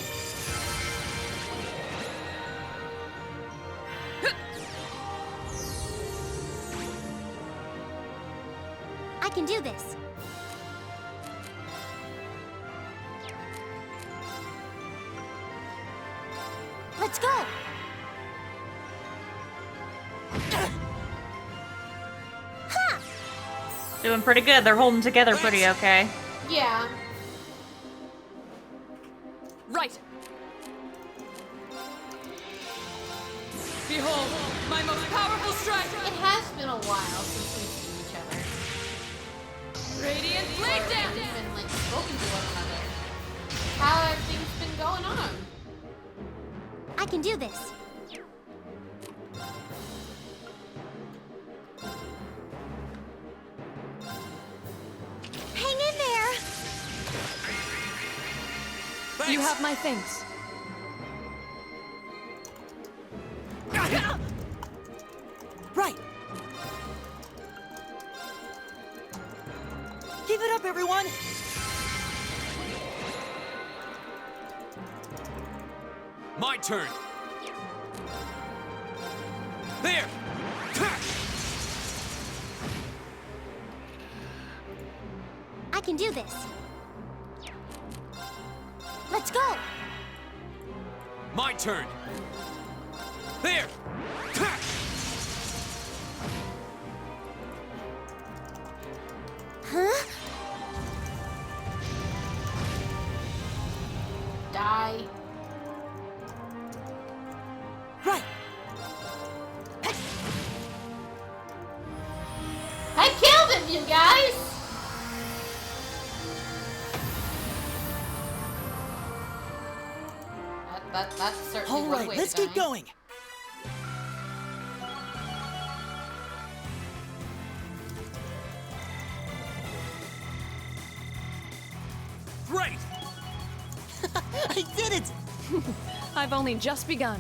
I can do this. Let's go. Ha! Doing pretty good. They're holding together pretty okay. Yeah. Right. Behold, my most powerful strike. It has been a while since we've seen each other. Radiant blade Or dance. even, like, spoken to one another. How have things been going on? I can do this. Hang in there. You have my thanks. Right! Give it up, everyone! My turn. There! I can do this. Let's go. My turn. There! Huh? Die. Right! I killed him, you guys! That's certainly one Alright, way let's to keep die. going! Great! I did it! I've only just begun.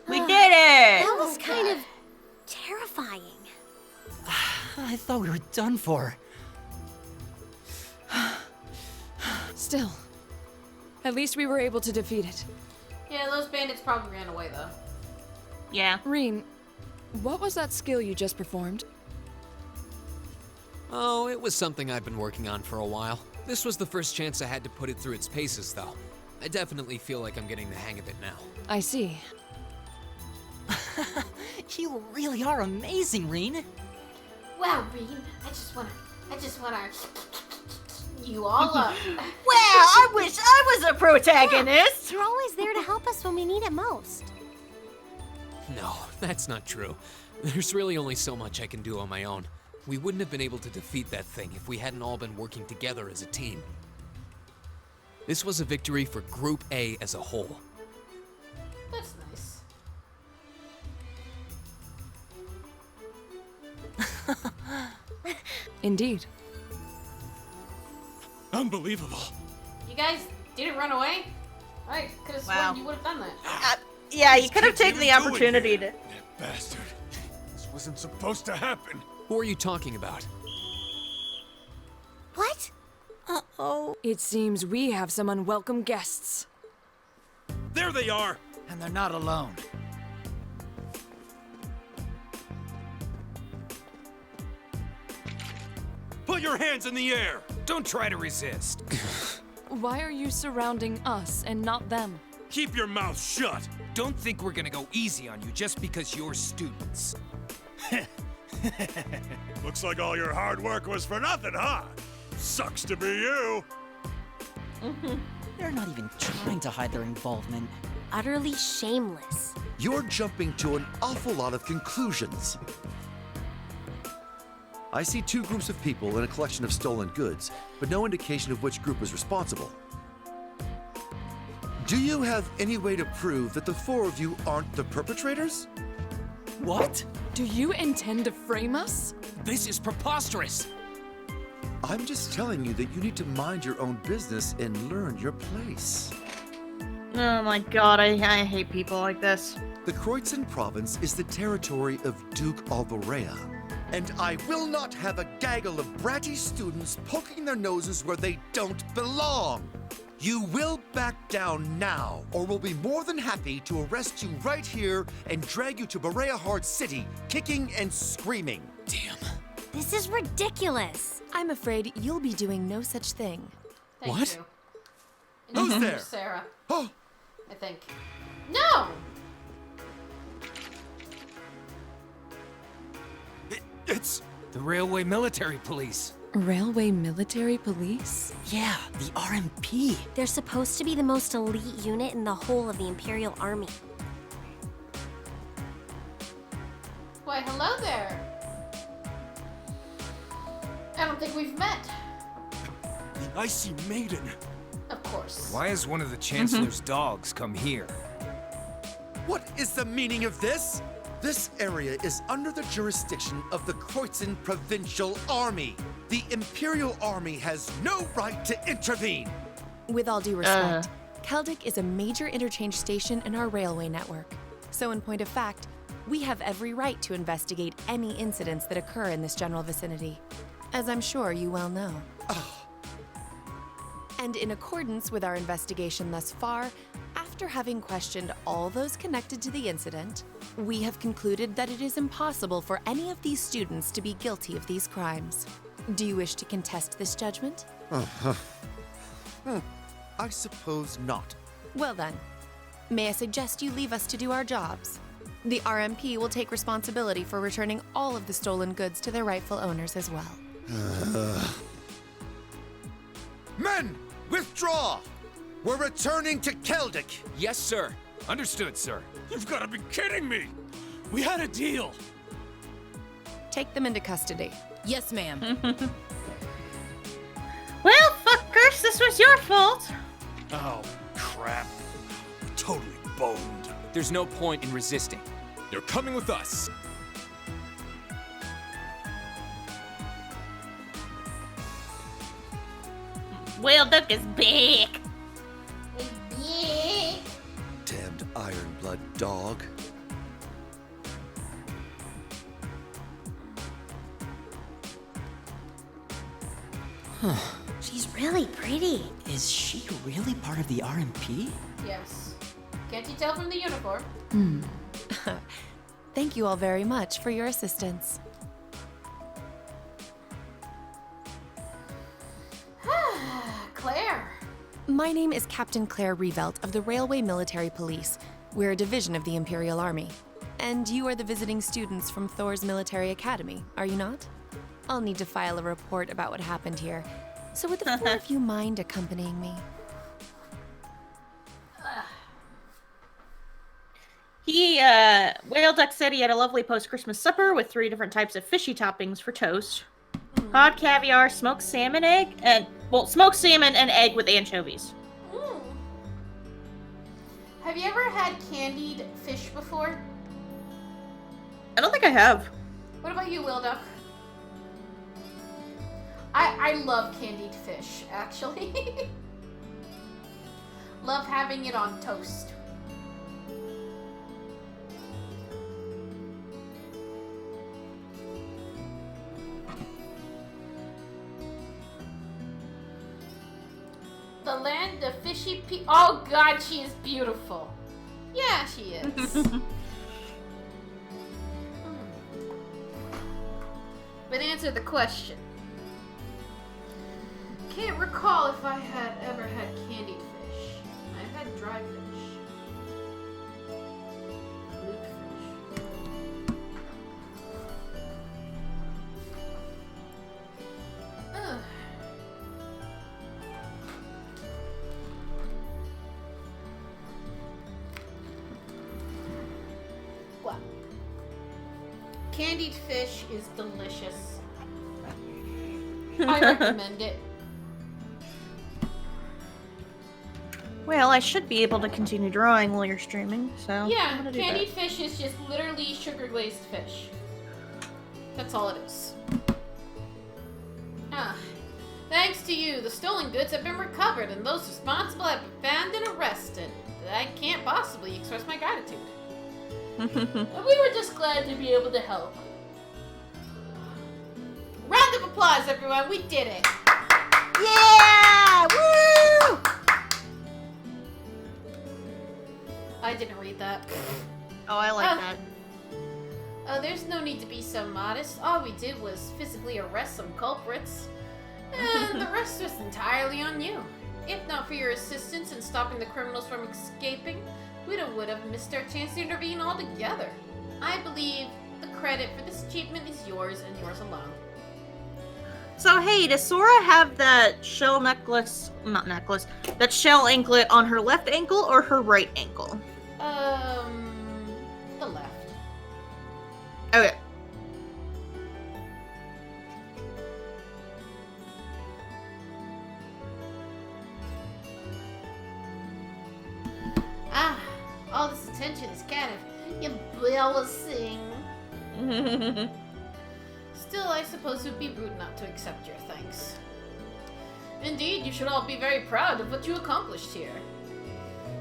We did it! That was kind of terrifying. I thought we were done for. Still, at least we were able to defeat it. Yeah, those bandits probably ran away, though. Yeah. Reen, what was that skill you just performed? Oh, it was something I've been working on for a while. This was the first chance I had to put it through its paces, though. I definitely feel like I'm getting the hang of it now. I see. You really are amazing, Reen. Wow, Regan, I just wanna you all up. Well, I wish I was a protagonist! You're always there to help us when we need it most. No, that's not true. There's really only so much I can do on my own. We wouldn't have been able to defeat that thing if we hadn't all been working together as a team. This was a victory for Group A as a whole. That's nice. Indeed. Unbelievable. You guys didn't run away? I could have sworn Wow. you would have done that. Yeah, you could have Kids taken the even doing opportunity to. That bastard. This wasn't supposed to happen. Who are you talking about? What? Uh-oh. It seems we have some unwelcome guests. There they are! And they're not alone. Put your hands in the air! Don't try to resist. Why are you surrounding us and not them? Keep your mouth shut! Don't think we're gonna go easy on you just because you're students. Looks like all your hard work was for nothing, huh? Sucks to be you. They're not even trying to hide their involvement. Utterly shameless. You're jumping to an awful lot of conclusions. I see two groups of people in a collection of stolen goods, but no indication of which group is responsible. Do you have any way to prove that the four of you aren't the perpetrators? What? Do you intend to frame us? This is preposterous! I'm just telling you that you need to mind your own business and learn your place. Oh my god, I hate people like this. The Kreutzen province is the territory of Duke Alborea. And I will not have a gaggle of bratty students poking their noses where they don't belong. You will back down now, or we'll be more than happy to arrest you right here and drag you to Berea Hard City, kicking and screaming. Damn. This is ridiculous. I'm afraid you'll be doing no such thing. Thank What? you. Who's there? Sarah, Oh, I think. No! It's the Railway Military Police. Railway Military Police? Yeah, the RMP. They're supposed to be the most elite unit in the whole of the Imperial Army. Why, hello there. I don't think we've met. The Icy Maiden. Of course. Why has one of the Chancellor's dogs come here? what is the meaning of this? This area is under the jurisdiction of the Kreutzen Provincial Army. The Imperial Army has no right to intervene. With all due respect, Keldic is a major interchange station in our railway network. So in point of fact, we have every right to investigate any incidents that occur in this general vicinity, as I'm sure you well know. And in accordance with our investigation thus far, after having questioned all those connected to the incident, we have concluded that it is impossible for any of these students to be guilty of these crimes. Do you wish to contest this judgment? I suppose not. Well then, may I suggest you leave us to do our jobs? The RMP will take responsibility for returning all of the stolen goods to their rightful owners as well. Men, withdraw! We're returning to Keldic. Yes, sir. Understood, sir. You've got to be kidding me! We had a deal! Take them into custody. Yes, ma'am. Well, fuckers, this was your fault. Oh, crap. Totally boned. There's no point in resisting. You're coming with us. Whale Duck is big. Damned iron blood dog. She's really pretty. Is she really part of the RMP? Yes. Can't you tell from the uniform? Thank you all very much for your assistance. Claire. My name is Captain Claire Revelt of the Railway Military Police. We're a division of the Imperial Army. And you are the visiting students from Thor's Military Academy, are you not? I'll need to file a report about what happened here. So would the four of you mind accompanying me? Whale Duck said he had a lovely post-Christmas supper with 3 different types of fishy toppings for toast. Cod, caviar, smoked salmon egg, and, well, smoked salmon and egg with anchovies. Have you ever had candied fish before? I don't think I have. What about you, Wilduck? I love candied fish, actually. Love having it on toast. land of fishy Oh god, she is beautiful. Yeah, she is. But answer the question. Can't recall if I had ever had candied fish. I've had dry fish. Luke fish. Ugh. Well, candied fish is delicious. I recommend it. Well, I should be able to continue drawing while you're streaming, so... Yeah, I'm gonna do candied that. fish is just literally sugar glazed fish. That's all it is. Ah. Thanks to you, the stolen goods have been recovered and those responsible have been found and arrested. I can't possibly express my gratitude. We were just glad to be able to help. Round of applause, everyone. We did it. Yeah! Woo! I didn't read that. Oh, I like that. Oh, there's no need to be so modest. All we did was physically arrest some culprits. And the rest was entirely on you. If not for your assistance in stopping the criminals from escaping, we would have missed our chance to intervene altogether. I believe the credit for this achievement is yours and yours alone. So, hey, does Sora have that shell necklace... Not necklace. That shell anklet on her left ankle or her right ankle? The left. Okay. Ah, all this attention is kind of embarrassing. Still, I suppose it would be rude not to accept your thanks. Indeed, you should all be very proud of what you accomplished here.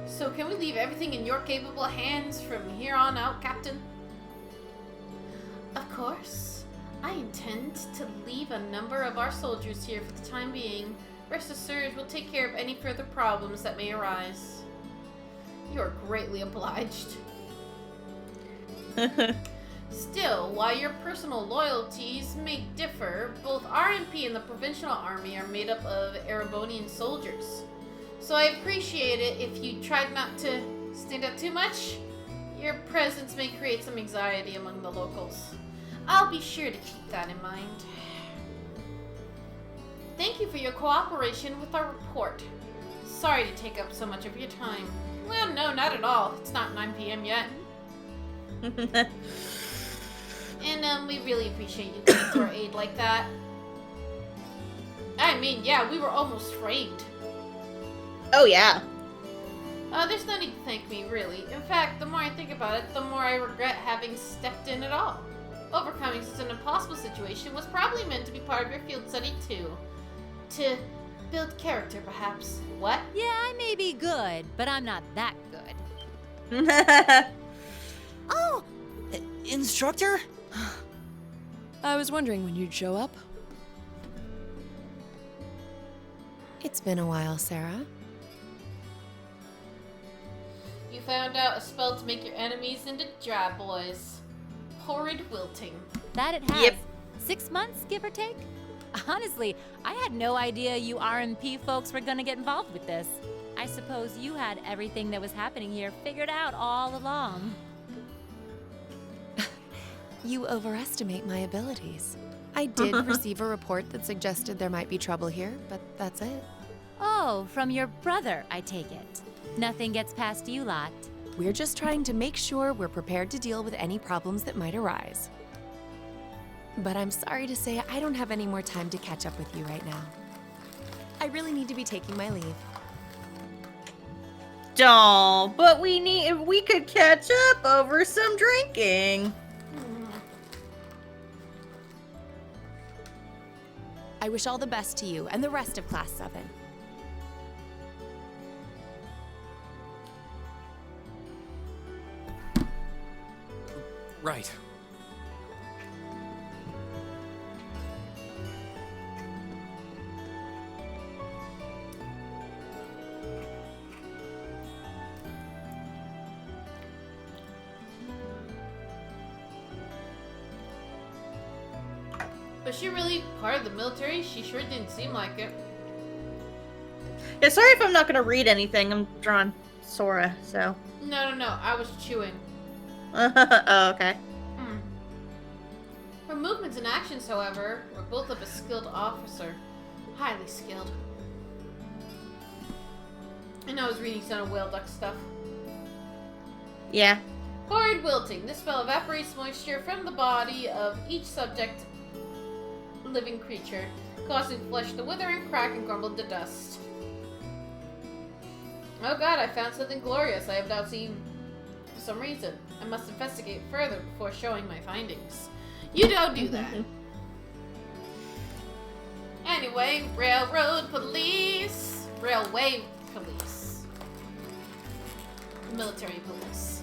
So can we leave everything in your capable hands from here on out, Captain? Of course. I intend to leave a number of our soldiers here for the time being. Rest assured, we'll take care of any further problems that may arise. You are greatly obliged. Still, while your personal loyalties may differ, both RMP and the Provincial Army are made up of Erebonian soldiers. So I appreciate it if you tried not to stand out too much. Your presence may create some anxiety among the locals. I'll be sure to keep that in mind. Thank you for your cooperation with our report. Sorry to take up so much of your time. Well, no, not at all. It's not 9 p.m. yet. And we really appreciate you coming to our aid like that. I mean, yeah, we were almost framed. Oh, yeah. There's no need to thank me, really. In fact, the more I think about it, the more I regret having stepped in at all. Overcoming such an impossible situation was probably meant to be part of your field study, too. To build character, perhaps. What? Yeah, I may be good, but I'm not that good. Oh! Instructor? I was wondering when you'd show up. It's been a while, Sarah. You found out a spell to make your enemies into dry boys. Horrid wilting. That it has. Yep. 6 months, give or take? Honestly, I had no idea you RMP folks were gonna get involved with this. I suppose you had everything that was happening here figured out all along. You overestimate my abilities. I did receive a report that suggested there might be trouble here, but that's it. Oh, from your brother, I take it. Nothing gets past you lot. We're just trying to make sure we're prepared to deal with any problems that might arise. But I'm sorry to say I don't have any more time to catch up with you right now. I really need to be taking my leave. Don't, but we could catch up over some drinking. I wish all the best to you and the rest of Class 7. Right. Was she really part of the military? She sure didn't seem like it. Yeah, sorry if I'm not gonna read anything. I'm drawing Sora, so. No. I was chewing. Oh, okay. Her movements and actions, however, were both of a skilled officer. Highly skilled. And I was reading some of Whale Duck stuff. Yeah. Horrid wilting. This spell evaporates moisture from the body of each subject living creature, causing flesh to wither and crack and crumble to dust. Oh god, I found something glorious I have not seen for some reason. I must investigate further before showing my findings. You don't do that. Anyway, railway police. Military police.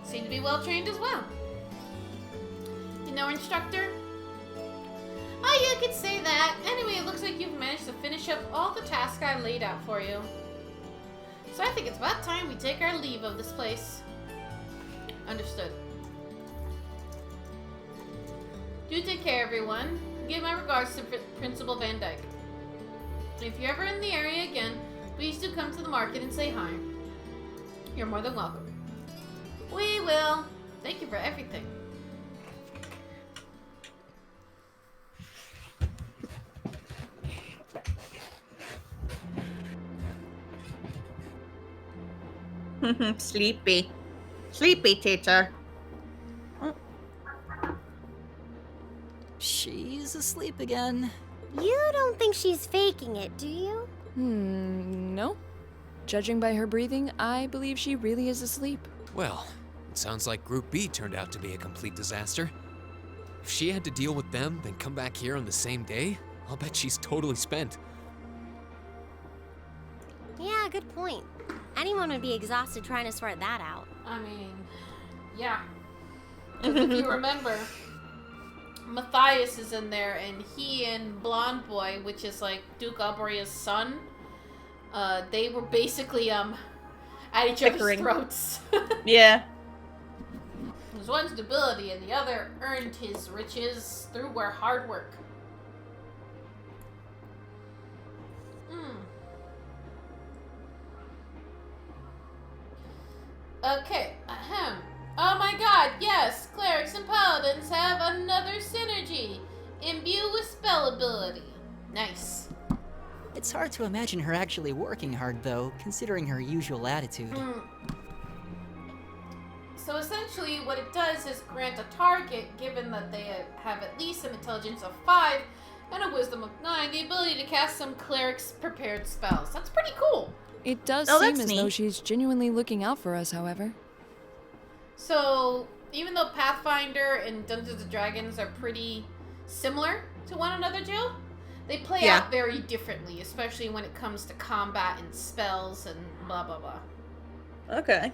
Seem to be well trained as well. You know, instructor? Oh, you could say that. Anyway, it looks like you've managed to finish up all the tasks I laid out for you. So I think it's about time we take our leave of this place. Understood. Do take care, everyone. Give my regards to Principal Van Dyke. If you're ever in the area again, please do come to the market and say hi. You're more than welcome. We will. Thank you for everything. Sleepy. Sleepy, teacher. She's asleep again. You don't think she's faking it, do you? No. Judging by her breathing, I believe she really is asleep. Well, it sounds like Group B turned out to be a complete disaster. If she had to deal with them, then come back here on the same day, I'll bet she's totally spent. Yeah, good point. Anyone would be exhausted trying to sort that out. I mean, yeah. 'Cause if you remember, Matthias is in there, and he and Blonde Boy, which is like Duke Alborea's son, they were basically at each other's throats. Yeah. There's one's debility, and the other earned his riches through hard work. Okay, ahem. Oh my god, yes! Clerics and paladins have another synergy. Imbue with spell ability. Nice. It's hard to imagine her actually working hard, though, considering her usual attitude. So essentially, what it does is grant a target, given that they have at least an intelligence of 5 and a wisdom of 9, the ability to cast some cleric's prepared spells. That's pretty cool. It does seem as though she's genuinely looking out for us, however. So, even though Pathfinder and Dungeons & Dragons are pretty similar to one another, Jill, they play out very differently, especially when it comes to combat and spells and blah, blah, blah. Okay.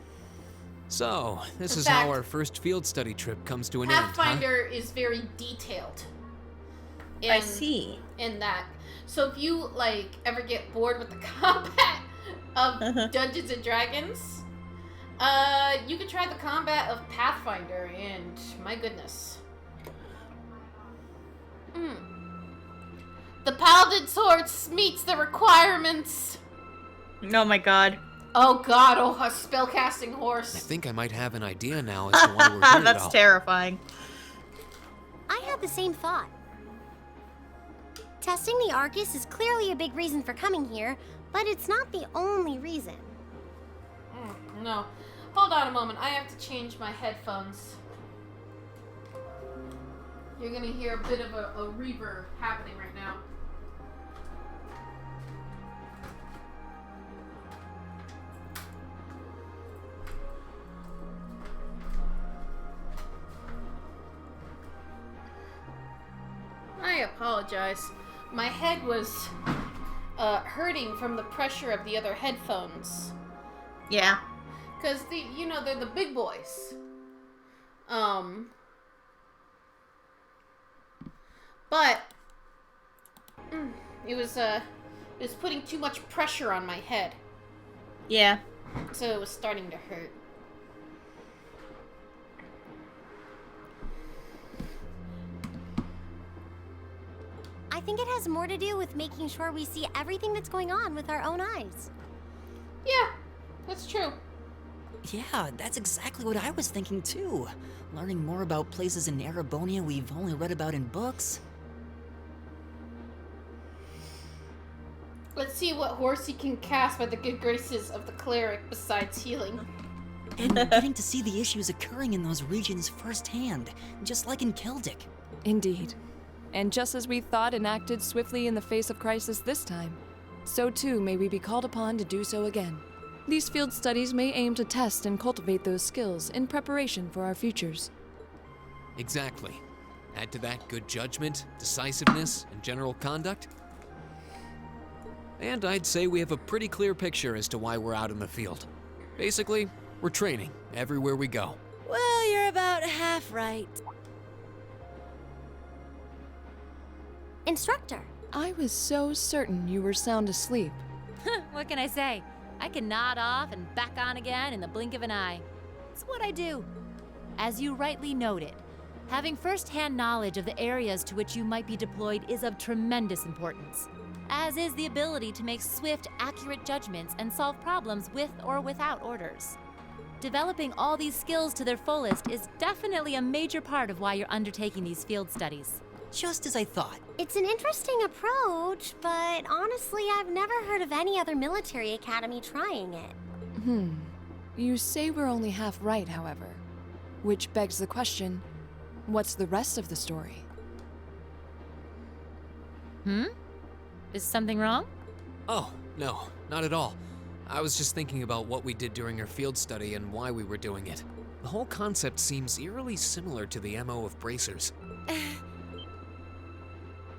So, this In is fact, how our first field study trip comes to an end, huh? Pathfinder is very detailed. I see. In that. So if you, ever get bored with the combat of Dungeons & Dragons, you could try the combat of Pathfinder, and my goodness. The Paladin Sword meets the requirements. Oh my god. Oh god, a spellcasting horse. I think I might have an idea now as to why we're here. That's terrifying. I had the same thought. Testing the Arcus is clearly a big reason for coming here, but it's not the only reason. No. Hold on a moment. I have to change my headphones. You're gonna hear a bit of a reverb happening right now. I apologize. My head was hurting from the pressure of the other headphones. Yeah. Because they're the big boys. But it was putting too much pressure on my head. Yeah. So it was starting to hurt. think it has more to do with making sure we see everything that's going on with our own eyes. Yeah, that's true. Yeah, that's exactly what I was thinking too. Learning more about places in Erebonia we've only read about in books. Let's see what Horsey can cast by the good graces of the cleric besides healing. And getting to see the issues occurring in those regions firsthand, just like in Celtic. Indeed. And just as we thought and acted swiftly in the face of crisis this time, so too may we be called upon to do so again. These field studies may aim to test and cultivate those skills in preparation for our futures. Exactly. Add to that good judgment, decisiveness, and general conduct. And I'd say we have a pretty clear picture as to why we're out in the field. Basically, we're training everywhere we go. Well, you're about half right. Instructor. I was so certain you were sound asleep. What can I say? I can nod off and back on again in the blink of an eye. It's what I do. As you rightly noted, having first-hand knowledge of the areas to which you might be deployed is of tremendous importance, as is the ability to make swift, accurate judgments and solve problems with or without orders. Developing all these skills to their fullest is definitely a major part of why you're undertaking these field studies. Just as I thought. It's an interesting approach, but honestly, I've never heard of any other military academy trying it. You say we're only half right, however. Which begs the question, what's the rest of the story? Is something wrong? Oh, no, not at all. I was just thinking about what we did during our field study and why we were doing it. The whole concept seems eerily similar to the MO of bracers.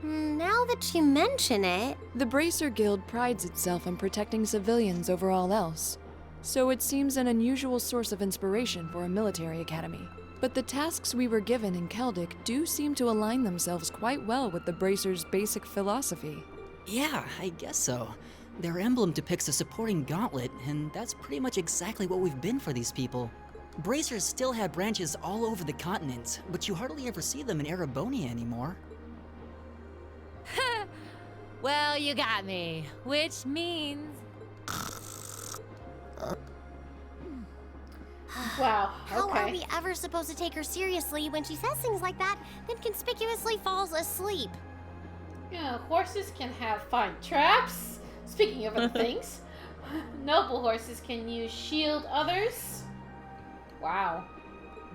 Now that you mention it... The Bracer Guild prides itself on protecting civilians over all else, so it seems an unusual source of inspiration for a military academy. But the tasks we were given in Celtic do seem to align themselves quite well with the Bracer's basic philosophy. Yeah, I guess so. Their emblem depicts a supporting gauntlet, and that's pretty much exactly what we've been for these people. Bracers still have branches all over the continent, but you hardly ever see them in Erebonia anymore. Well, you got me. Which means... Wow, How okay. are we ever supposed to take her seriously when she says things like that, then conspicuously falls asleep? Yeah, horses can have fine traps. Speaking of other things, noble horses can use shield others. Wow.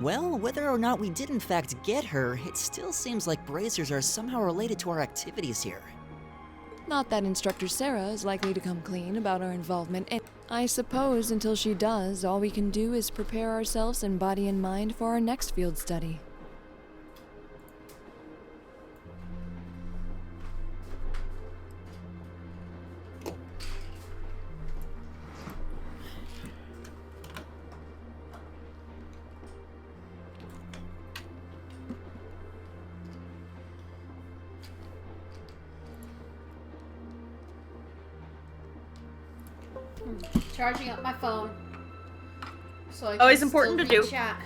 Well, whether or not we did in fact get her, it still seems like bracers are somehow related to our activities here. Not that Instructor Sarah is likely to come clean about our involvement, and I suppose until she does, all we can do is prepare ourselves in body and mind for our next field study. Charging up my phone. So I Always can important still to read do. Chat.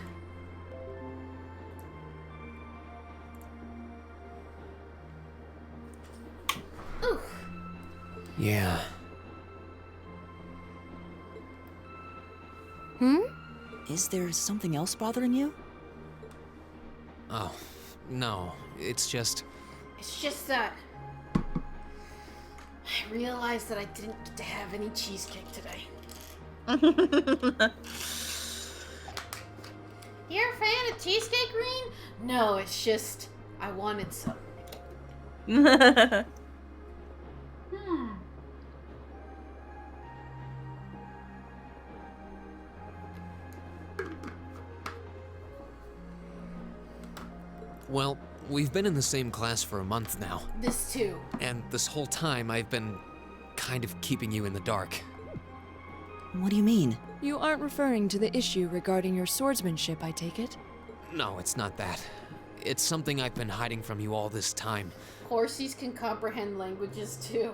Ooh. Yeah. Is there something else bothering you? Oh, no. It's just that I realized that I didn't get to have any cheesecake today. You're a fan of cheesecake, Green? No, it's just I wanted some. Well, we've been in the same class for a month now. This too. And this whole time I've been kind of keeping you in the dark. What do you mean? You aren't referring to the issue regarding your swordsmanship, I take it? No, it's not that. It's something I've been hiding from you all this time. Horsies can comprehend languages too.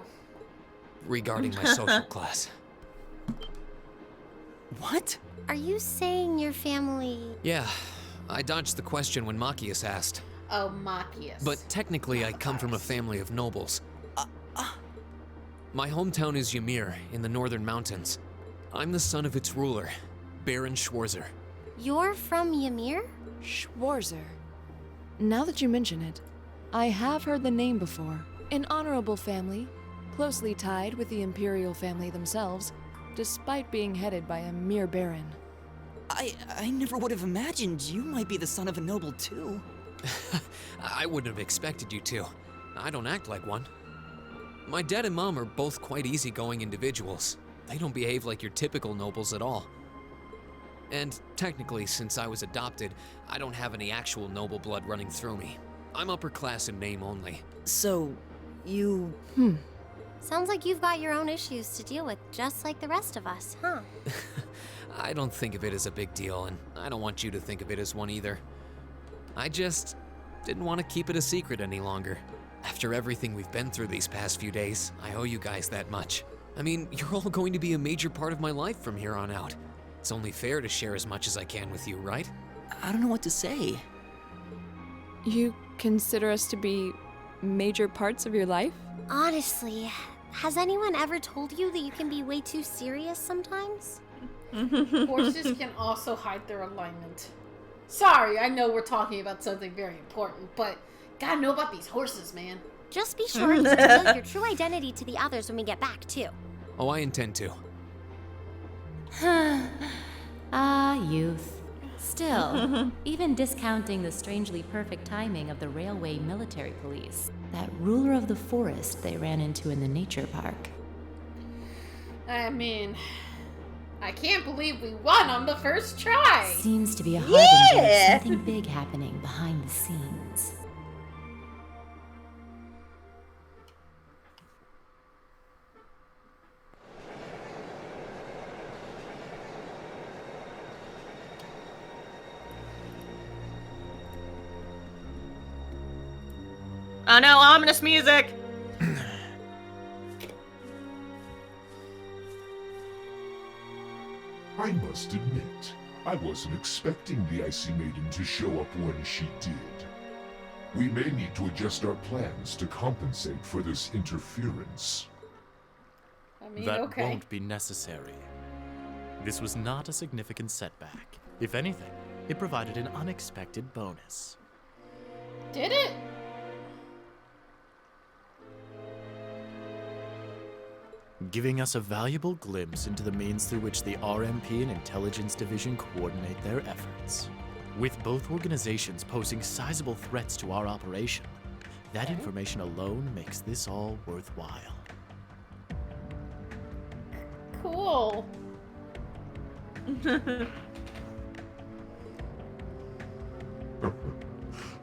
Regarding my social class. What? Are you saying your family... Yeah, I dodged the question when Machias asked. Oh, Machias. But technically, I come from a family of nobles. My hometown is Ymir, in the northern mountains. I'm the son of its ruler, Baron Schwarzer. You're from Ymir? Schwarzer. Now that you mention it, I have heard the name before. An honorable family, closely tied with the imperial family themselves, despite being headed by a mere baron. I never would have imagined you might be the son of a noble too. I wouldn't have expected you to. I don't act like one. My dad and mom are both quite easygoing individuals. They don't behave like your typical nobles at all. And technically, since I was adopted, I don't have any actual noble blood running through me. I'm upper class in name only. So, you... Sounds like you've got your own issues to deal with, just like the rest of us, huh? I don't think of it as a big deal, and I don't want you to think of it as one either. I just didn't want to keep it a secret any longer. After everything we've been through these past few days, I owe you guys that much. I mean, you're all going to be a major part of my life from here on out. It's only fair to share as much as I can with you, right? I don't know what to say. You consider us to be major parts of your life? Honestly, has anyone ever told you that you can be way too serious sometimes? Horses can also hide their alignment. Sorry, I know we're talking about something very important, but gotta know about these horses, man. Just be sure to reveal your true identity to the others when we get back, too. Oh, I intend to. Youth. Still, even discounting the strangely perfect timing of the railway military police, that ruler of the forest they ran into in the nature park. I mean, I can't believe we won on the first try. Seems to be a harbinger of something big happening behind the scenes. Oh no, ominous music! I must admit, I wasn't expecting the Icy Maiden to show up when she did. We may need to adjust our plans to compensate for this interference. I mean, That okay. won't be necessary. This was not a significant setback. If anything, it provided an unexpected bonus. Did it? Giving us a valuable glimpse into the means through which the RMP and Intelligence Division coordinate their efforts. With both organizations posing sizable threats to our operation, that information alone makes this all worthwhile. Cool.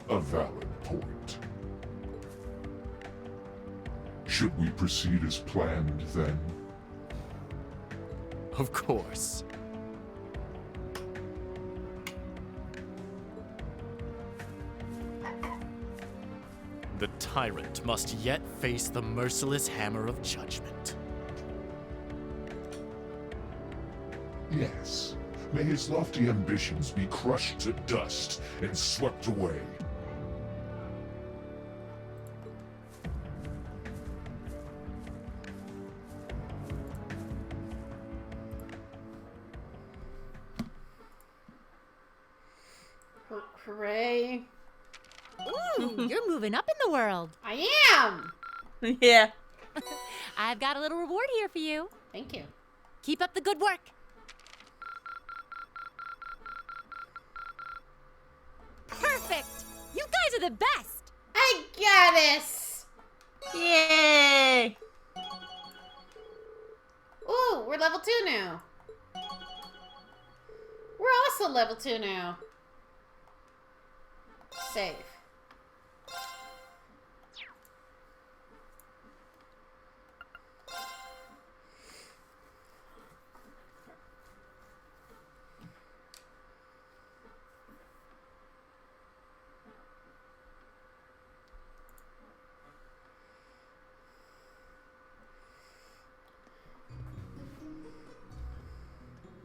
A valid point. Should we proceed as planned, then? Of course. The tyrant must yet face the merciless hammer of judgment. Yes. May his lofty ambitions be crushed to dust and swept away. Hooray. Ooh, you're moving up in the world. I am! Yeah. I've got a little reward here for you. Thank you. Keep up the good work. Perfect! You guys are the best! I got this! Yay! Ooh, we're level 2 now. We're also level 2 now. Save.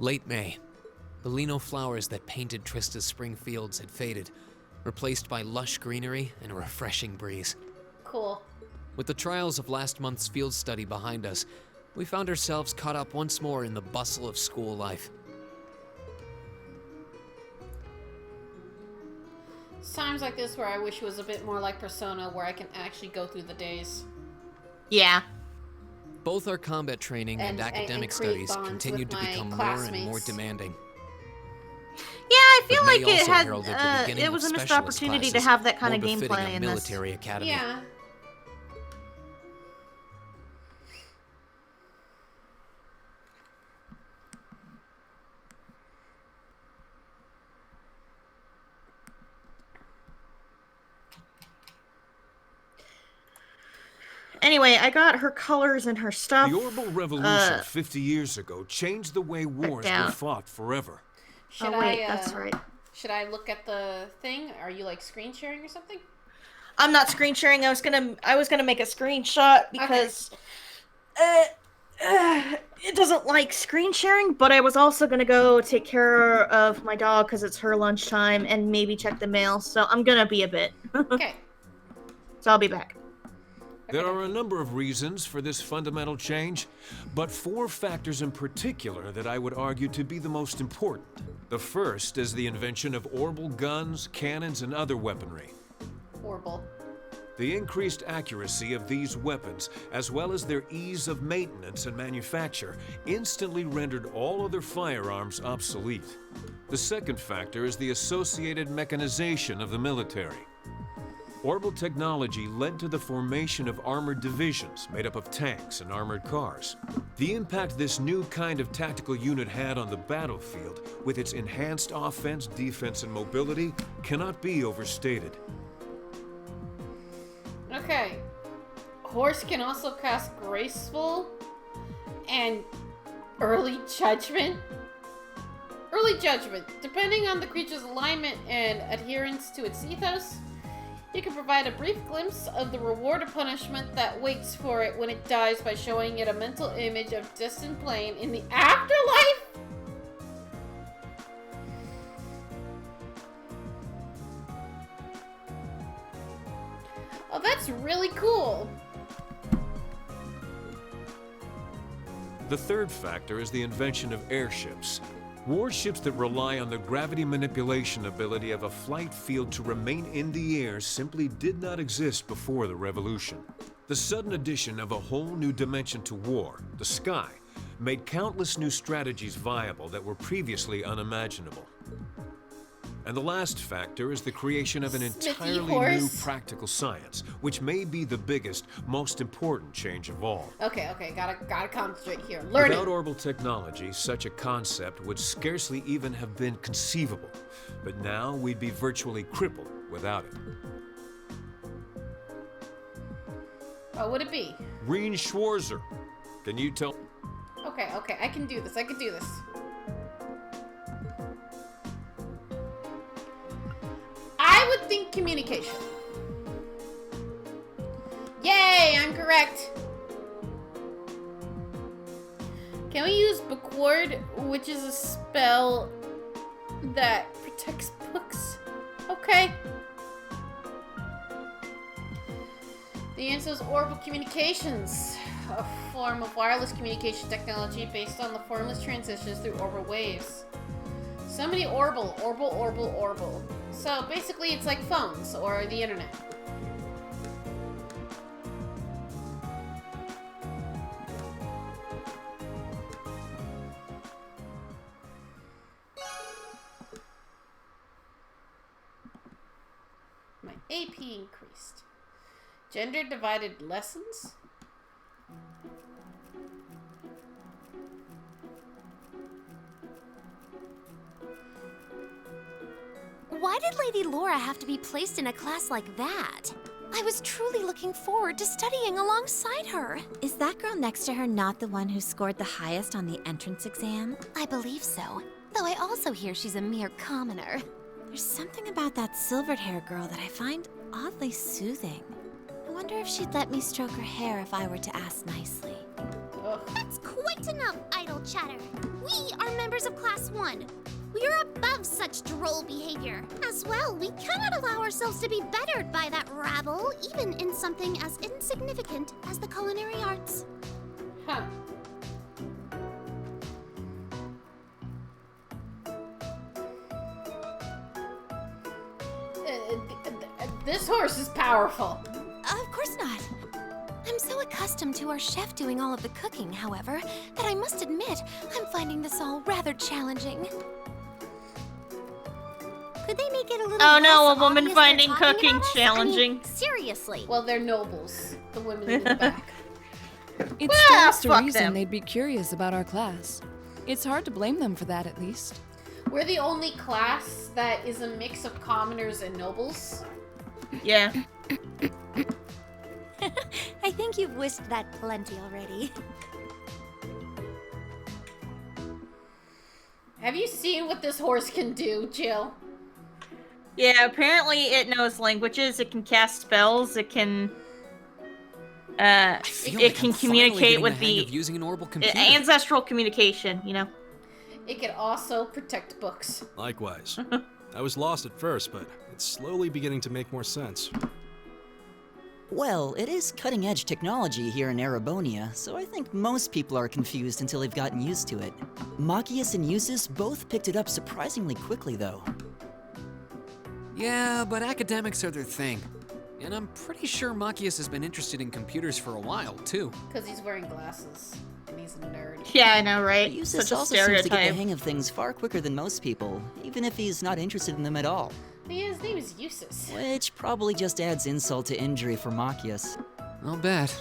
Late May. The lino flowers that painted Trista's spring fields had faded, replaced by lush greenery and a refreshing breeze. Cool. With the trials of last month's field study behind us, we found ourselves caught up once more in the bustle of school life. It's times like this where I wish it was a bit more like Persona, where I can actually go through the days. Yeah. Both our combat training and academic create studies bonds continued to with my become more classmates. and more demanding. Yeah, I feel But May like it also had heralded the beginning it was of a missed specialist opportunity to classes, have that kind more of befitting gameplay a in this. military academy. Yeah. Anyway, I got her colors and her stuff. The Orbital Revolution 50 years ago changed the way wars down. were fought forever. Should wait, I, that's right. Should I look at the thing? Are you like screen sharing or something? I'm not screen sharing. I was gonna make a screenshot because it doesn't like screen sharing. But I was also gonna go take care of my dog because it's her lunchtime and maybe check the mail. So I'm gonna be a bit. Okay. So I'll be back. There are a number of reasons for this fundamental change, but 4 factors in particular that I would argue to be the most important. The first is the invention of orbital guns, cannons, and other weaponry. Horrible. The increased accuracy of these weapons, as well as their ease of maintenance and manufacture, instantly rendered all other firearms obsolete. The second factor is the associated mechanization of the military. Orbital technology led to the formation of armored divisions made up of tanks and armored cars. The impact this new kind of tactical unit had on the battlefield, with its enhanced offense, defense, and mobility, cannot be overstated. Okay. Horse can also cast Graceful and Early Judgment. Early Judgment. Depending on the creature's alignment and adherence to its ethos, you can provide a brief glimpse of the reward or punishment that waits for it when it dies by showing it a mental image of distant plane in the afterlife? Oh, that's really cool. The third factor is the invention of airships. Warships that rely on the gravity manipulation ability of a flight field to remain in the air simply did not exist before the revolution. The sudden addition of a whole new dimension to war, the sky, made countless new strategies viable that were previously unimaginable. And the last factor is the creation of an entirely new practical science, which may be the biggest, most important change of all. Okay, gotta concentrate here. Learning. Without orbital technology, such a concept would scarcely even have been conceivable. But now we'd be virtually crippled without it. What would it be? Reen Schwarzer. Can you tell? Okay, I can do this. I would think communication. Yay, I'm correct. Can we use Bookward, which is a spell that protects books? Okay. The answer is orbital communications, a form of wireless communication technology based on the formless transitions through orbital waves. So many orbital. So basically it's like phones or the internet. My AP increased. Gender divided lessons? Why did Lady Laura have to be placed in a class like that? I was truly looking forward to studying alongside her. Is that girl next to her not the one who scored the highest on the entrance exam? I believe so, though I also hear she's a mere commoner. There's something about that silvered-haired girl that I find oddly soothing. I wonder if she'd let me stroke her hair if I were to ask nicely. That's quite enough idle chatter. We are members of Class 1. We are above such droll behavior. As well, we cannot allow ourselves to be bettered by that rabble, even in something as insignificant as the culinary arts. Huh. This horse is powerful. Of course not. I'm so accustomed to our chef doing all of the cooking, however, that I must admit I'm finding this all rather challenging. Could they make it a little Oh no, less a woman obvious finding they're talking cooking about us? challenging. I mean, seriously. Well, they're nobles. The women in the back. It Well, stands to fuck reason them. they'd be curious about our class. It's hard to blame them for that, at least. We're the only class that is a mix of commoners and nobles. Yeah. I think you've wished that plenty already. Have you seen what this horse can do, Jill? Yeah, apparently it knows languages, it can cast spells, it can it can communicate with the using an orbital computer. ancestral communication, you know. It can also protect books. Likewise. I was lost at first, but it's slowly beginning to make more sense. Well, it is cutting-edge technology here in Erebonia, so I think most people are confused until they've gotten used to it. Machias and Eustace both picked it up surprisingly quickly, though. Yeah, but academics are their thing. And I'm pretty sure Machias has been interested in computers for a while, too. Because he's wearing glasses. And he's a nerd. Yeah, I know, right? Eustace Such a also seems to get the stereotype. hang of things far quicker than most people, even if he's not interested in them at all. Yeah, his name is Eustace. Which probably just adds insult to injury for Machias. I'll bet.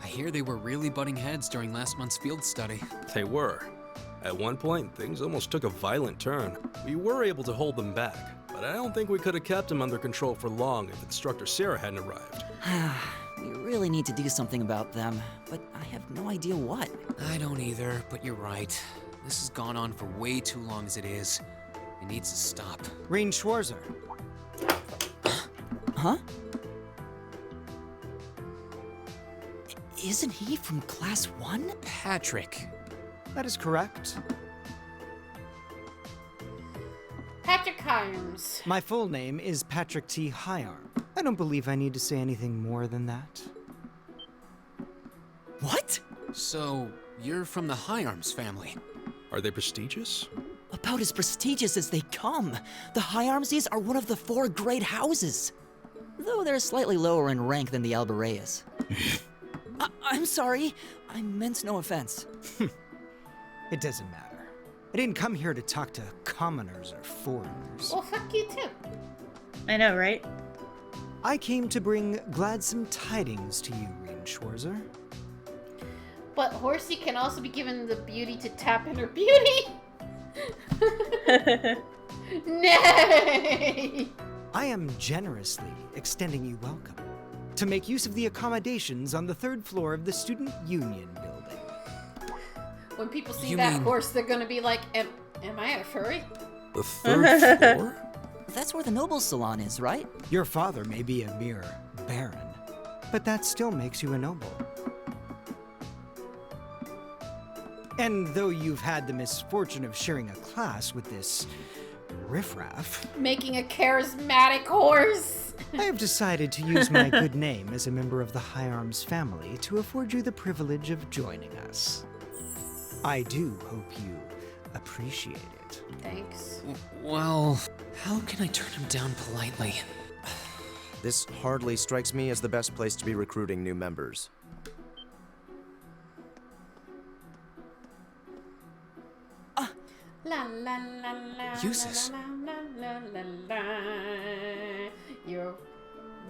I hear they were really butting heads during last month's field study. They were. At one point, things almost took a violent turn. We were able to hold them back, but I don't think we could have kept them under control for long if Instructor Sarah hadn't arrived. We really need to do something about them, but I have no idea what. I don't either, but you're right. This has gone on for way too long as it is. It needs to stop. Rein Schwarzer. Huh? Isn't he from Class 1? Patrick. That is correct. Patrick Hyams. My full name is Patrick T. Hyarm. I don't believe I need to say anything more than that. What? So, you're from the Hyarms family. Are they prestigious? About as prestigious as they come. The Hyarmses are one of the 4 great houses. Though they're slightly lower in rank than the Albareas. I'm sorry. I meant no offense. It doesn't matter. I didn't come here to talk to commoners or foreigners. Well, fuck you too. I know, right? I came to bring gladsome tidings to you, Rein Schwarzer. But Horsey can also be given the beauty to tap in her beauty. Nay! I am generously extending you welcome to make use of the accommodations on the 3rd floor of the Student Union building. When people see You that mean- horse, they're gonna be like, am I a furry? The 3rd floor? That's where the Nobles Salon is, right? Your father may be a mere baron, but that still makes you a noble. And though you've had the misfortune of sharing a class with this riffraff, Making a charismatic horse. I have decided to use my good name as a member of the Hyarms family to afford you the privilege of joining us. I do hope you appreciate it. Thanks. Well, how can I turn him down politely? This hardly strikes me as the best place to be recruiting new members. La la la la. Eustace. La, la, la, la, la. You're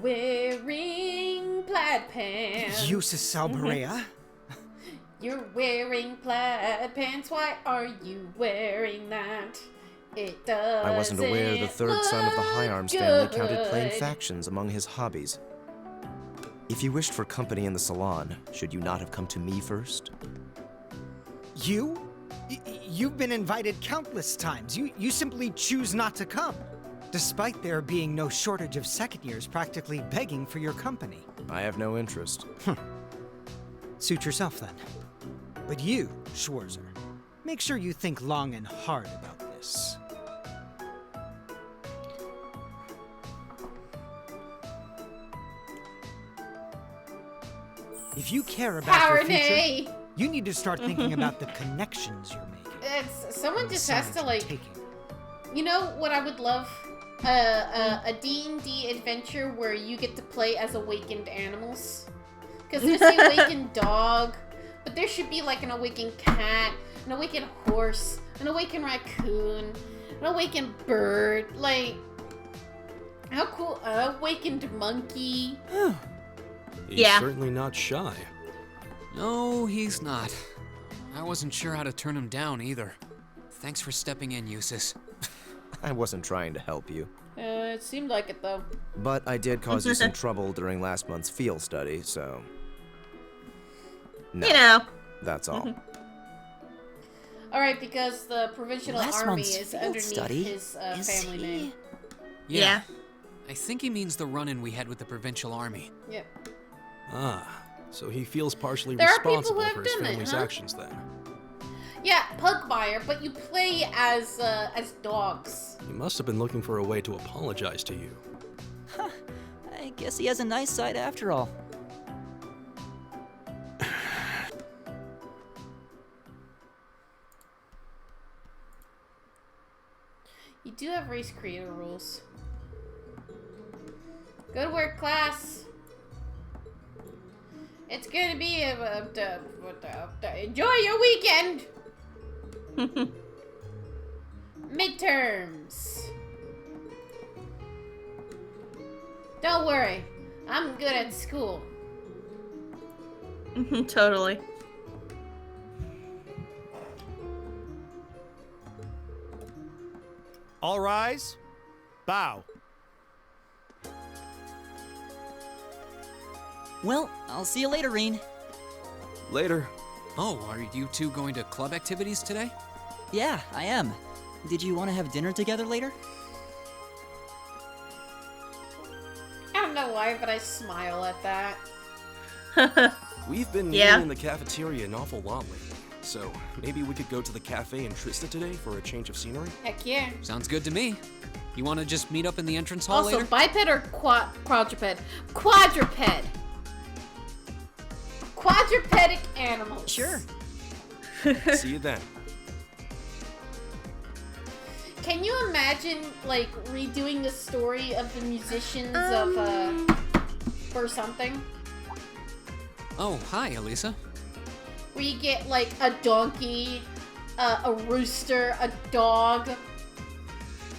wearing plaid pants. Eustace Albarea? You're wearing plaid pants. Why are you wearing that? It does. I wasn't aware the 3rd son of the Hyarms family counted playing factions among his hobbies. If you wished for company in the salon, should you not have come to me first? You? You've been invited countless times. You simply choose not to come, despite there being no shortage of second years practically begging for your company. I have no interest. Suit yourself then. But you, Schwarzer, make sure you think long and hard about this. If you care about your future, you need to start thinking about the connections you're making. Someone just has to, like... You know what I would love? A D&D adventure where you get to play as awakened animals. Because there's the awakened dog, but there should be like an awakened cat, an awakened horse, an awakened raccoon, an awakened bird. Like, how cool? An awakened monkey. He's certainly not shy. No, he's not. I wasn't sure how to turn him down either. Thanks for stepping in, Eustace. I wasn't trying to help you. It seemed like it, though. But I did cause you some trouble during last month's field study, so... No, you know. That's all. Alright, because the Provincial Army is underneath his family name. Yeah. I think he means the run-in we had with the Provincial Army. Yep. Ah, so he feels partially There are people responsible who have for his done it, family's huh? actions then. Yeah, Pugmire, but you play as dogs. He must have been looking for a way to apologize to you. I guess he has a nice side after all. You do have race creator rules. Good work, class. It's gonna be enjoy your weekend. Midterms. Don't worry, I'm good at school. Totally. All rise. Bow. Well, I'll see you later, Reen. Later. Oh, are you two going to club activities today? Yeah, I am. Did you want to have dinner together later? I don't know why, but I smile at that. We've been eating in the cafeteria an awful lot lately, so maybe we could go to the cafe in Trista today for a change of scenery? Heck yeah. Sounds good to me. You want to just meet up in the entrance hall Also, later? biped or quadruped? Quadruped. Quadrupedic animals. Sure. See you then. Can you imagine, like, redoing the story of the musicians for something? Oh, hi, Elisa. Where you get, like, a donkey, a rooster, a dog,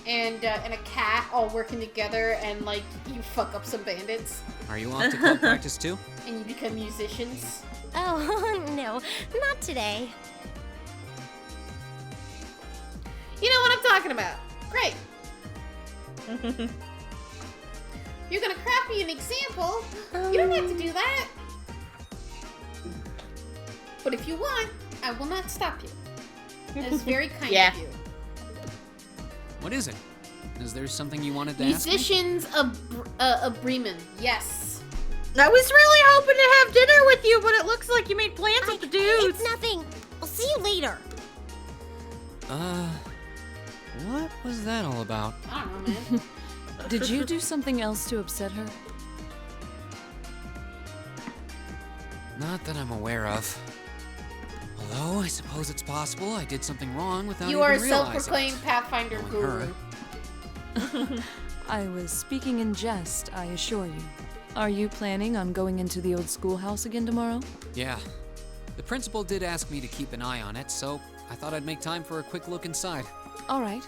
and a cat all working together, and, like, you fuck up some bandits. Are you off to club practice too? And you become musicians. Oh, no, not today. You know what I'm talking about. Great. You're gonna craft me an example. You don't have to do that. But if you want, I will not stop you. That is very kind of you. What is it? Is there something you wanted to ask me? Musicians of Bremen. Yes. I was really hoping to have dinner with you, but it looks like you made plans with the dudes. It's nothing. I'll see you later. What was that all about? I don't know, man. Did you do something else to upset her? Not that I'm aware of. Although, I suppose it's possible I did something wrong without You even are a realizing self-proclaimed Pathfinder guru. I was speaking in jest, I assure you. Are you planning on going into the old schoolhouse again tomorrow? Yeah. The principal did ask me to keep an eye on it, so I thought I'd make time for a quick look inside. All right.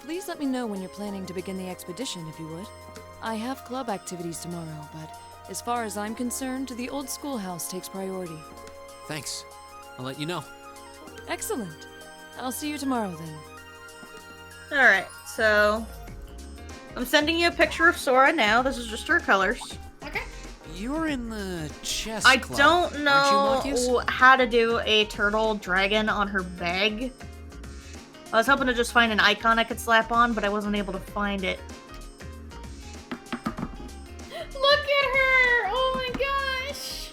Please let me know when you're planning to begin the expedition, if you would. I have club activities tomorrow, but as far as I'm concerned, the old schoolhouse takes priority. Thanks. I'll let you know. Excellent. I'll see you tomorrow then. Alright, so I'm sending you a picture of Sora now. This is just her colors. Okay. You're in the chess I club, don't aren't you, Marcus? know how to do a turtle dragon on her bag. I was hoping to just find an icon I could slap on, but I wasn't able to find it. Look at her! Oh my gosh!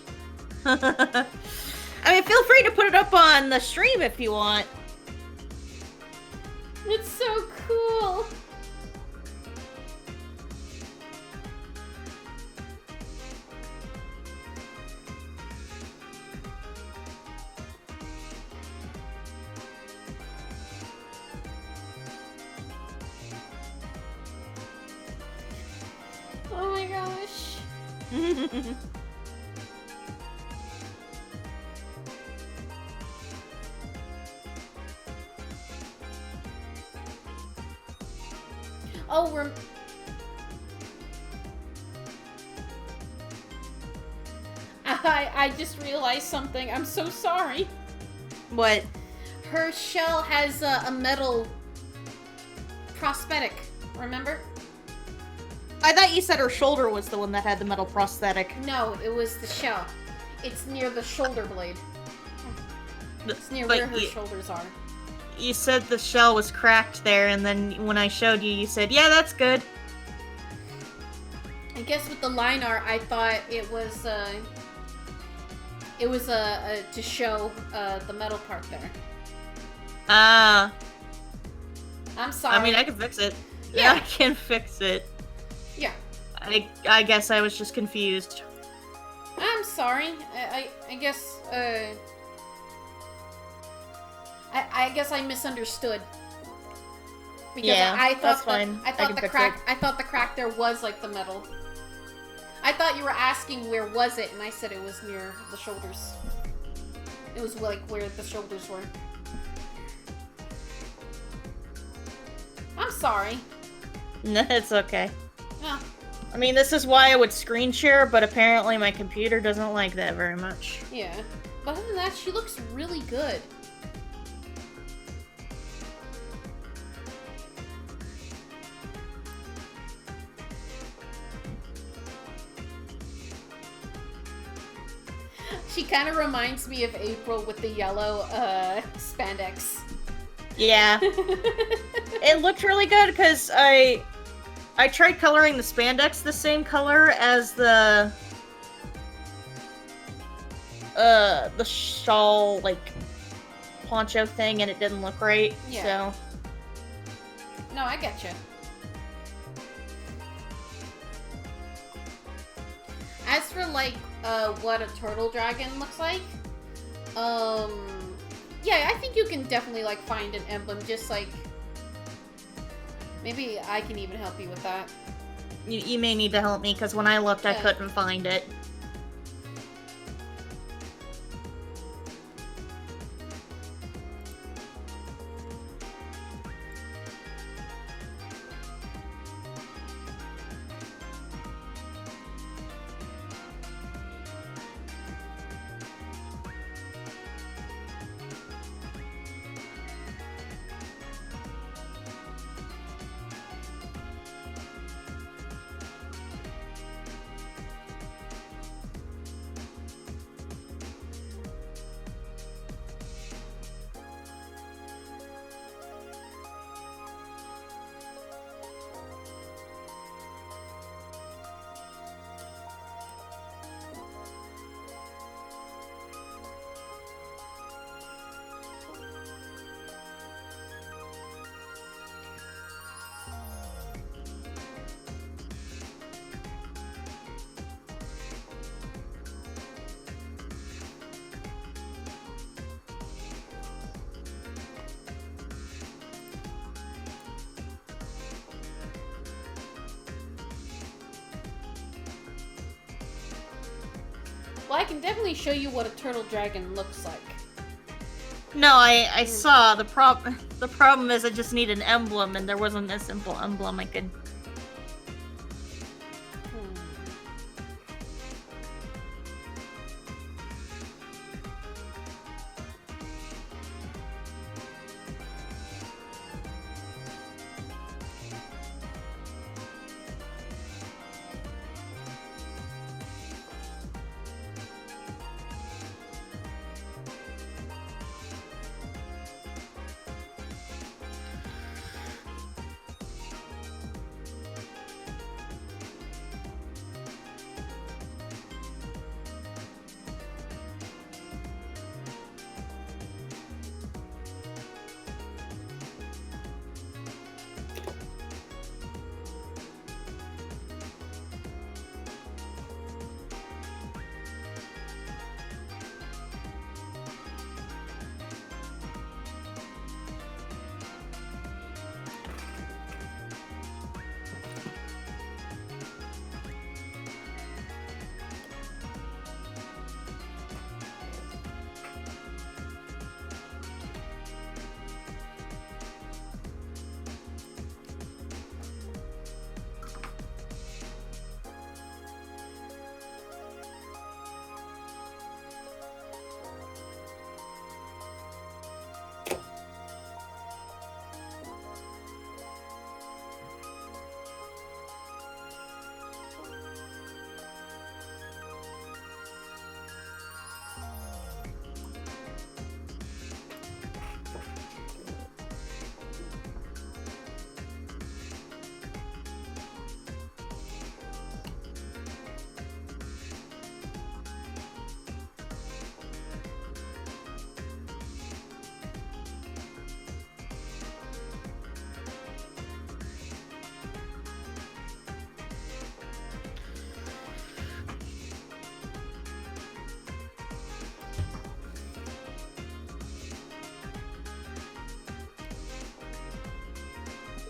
I mean, feel free to put it up on the stream if you want. It's so cool. Oh my gosh. Oh, I just realized something. I'm so sorry. What? Her shell has a metal prosthetic, remember? I thought you said her shoulder was the one that had the metal prosthetic. No, it was the shell. It's near the shoulder blade. It's near But where her you- shoulders are. You said the shell was cracked there, and then when I showed you, you said, yeah, that's good. I guess with the line art, I thought it was to show the metal part there. Ah. I'm sorry. I mean, I can fix it. Yeah. I can fix it. Yeah. I guess I was just confused. I'm sorry. I guess I guess I misunderstood. Because Yeah, I thought that's the, fine. I I thought can the fix crack. it. I thought the crack there was like the metal. I thought you were asking where was it, and I said it was near the shoulders. It was like where the shoulders were. I'm sorry. No, it's okay. Yeah. I mean, this is why I would screen share, but apparently my computer doesn't like that very much. Yeah. But other than that, she looks really good. She kind of reminds me of April with the yellow spandex. Yeah. It looked really good because I tried coloring the spandex the same color as the shawl, like, poncho thing, and it didn't look right, Yeah. so... No, I get you. As for like what a turtle dragon looks like, yeah, I think you can definitely like find an emblem. Just like maybe I can even help you with that. You may need to help me, because when I looked, I Yeah. couldn't find it. Well, I can definitely show you what a turtle dragon looks like. No, I saw. The problem is I just need an emblem, and there wasn't a simple emblem I could...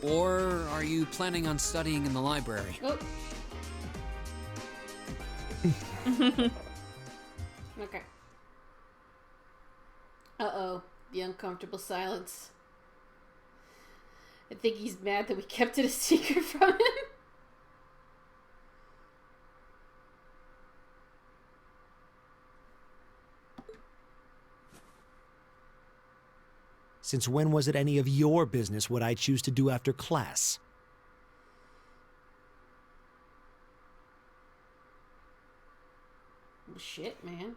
Or are you planning on studying in the library? Oh. Okay. Uh-oh. The uncomfortable silence. I think he's mad that we kept it a secret from him. Since when was it any of your business what I choose to do after class? Shit, man.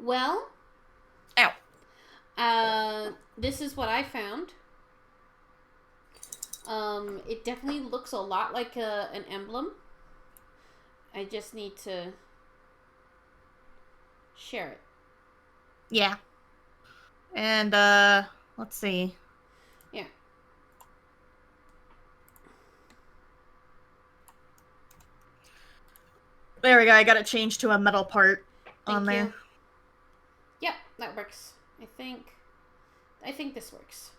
Well, this is what I found. It definitely looks a lot like an emblem. I just need to share it. Yeah. And, let's see. Yeah. There we go, I got it changed to a metal part on Thank you. there. Yep, that works. I think this works.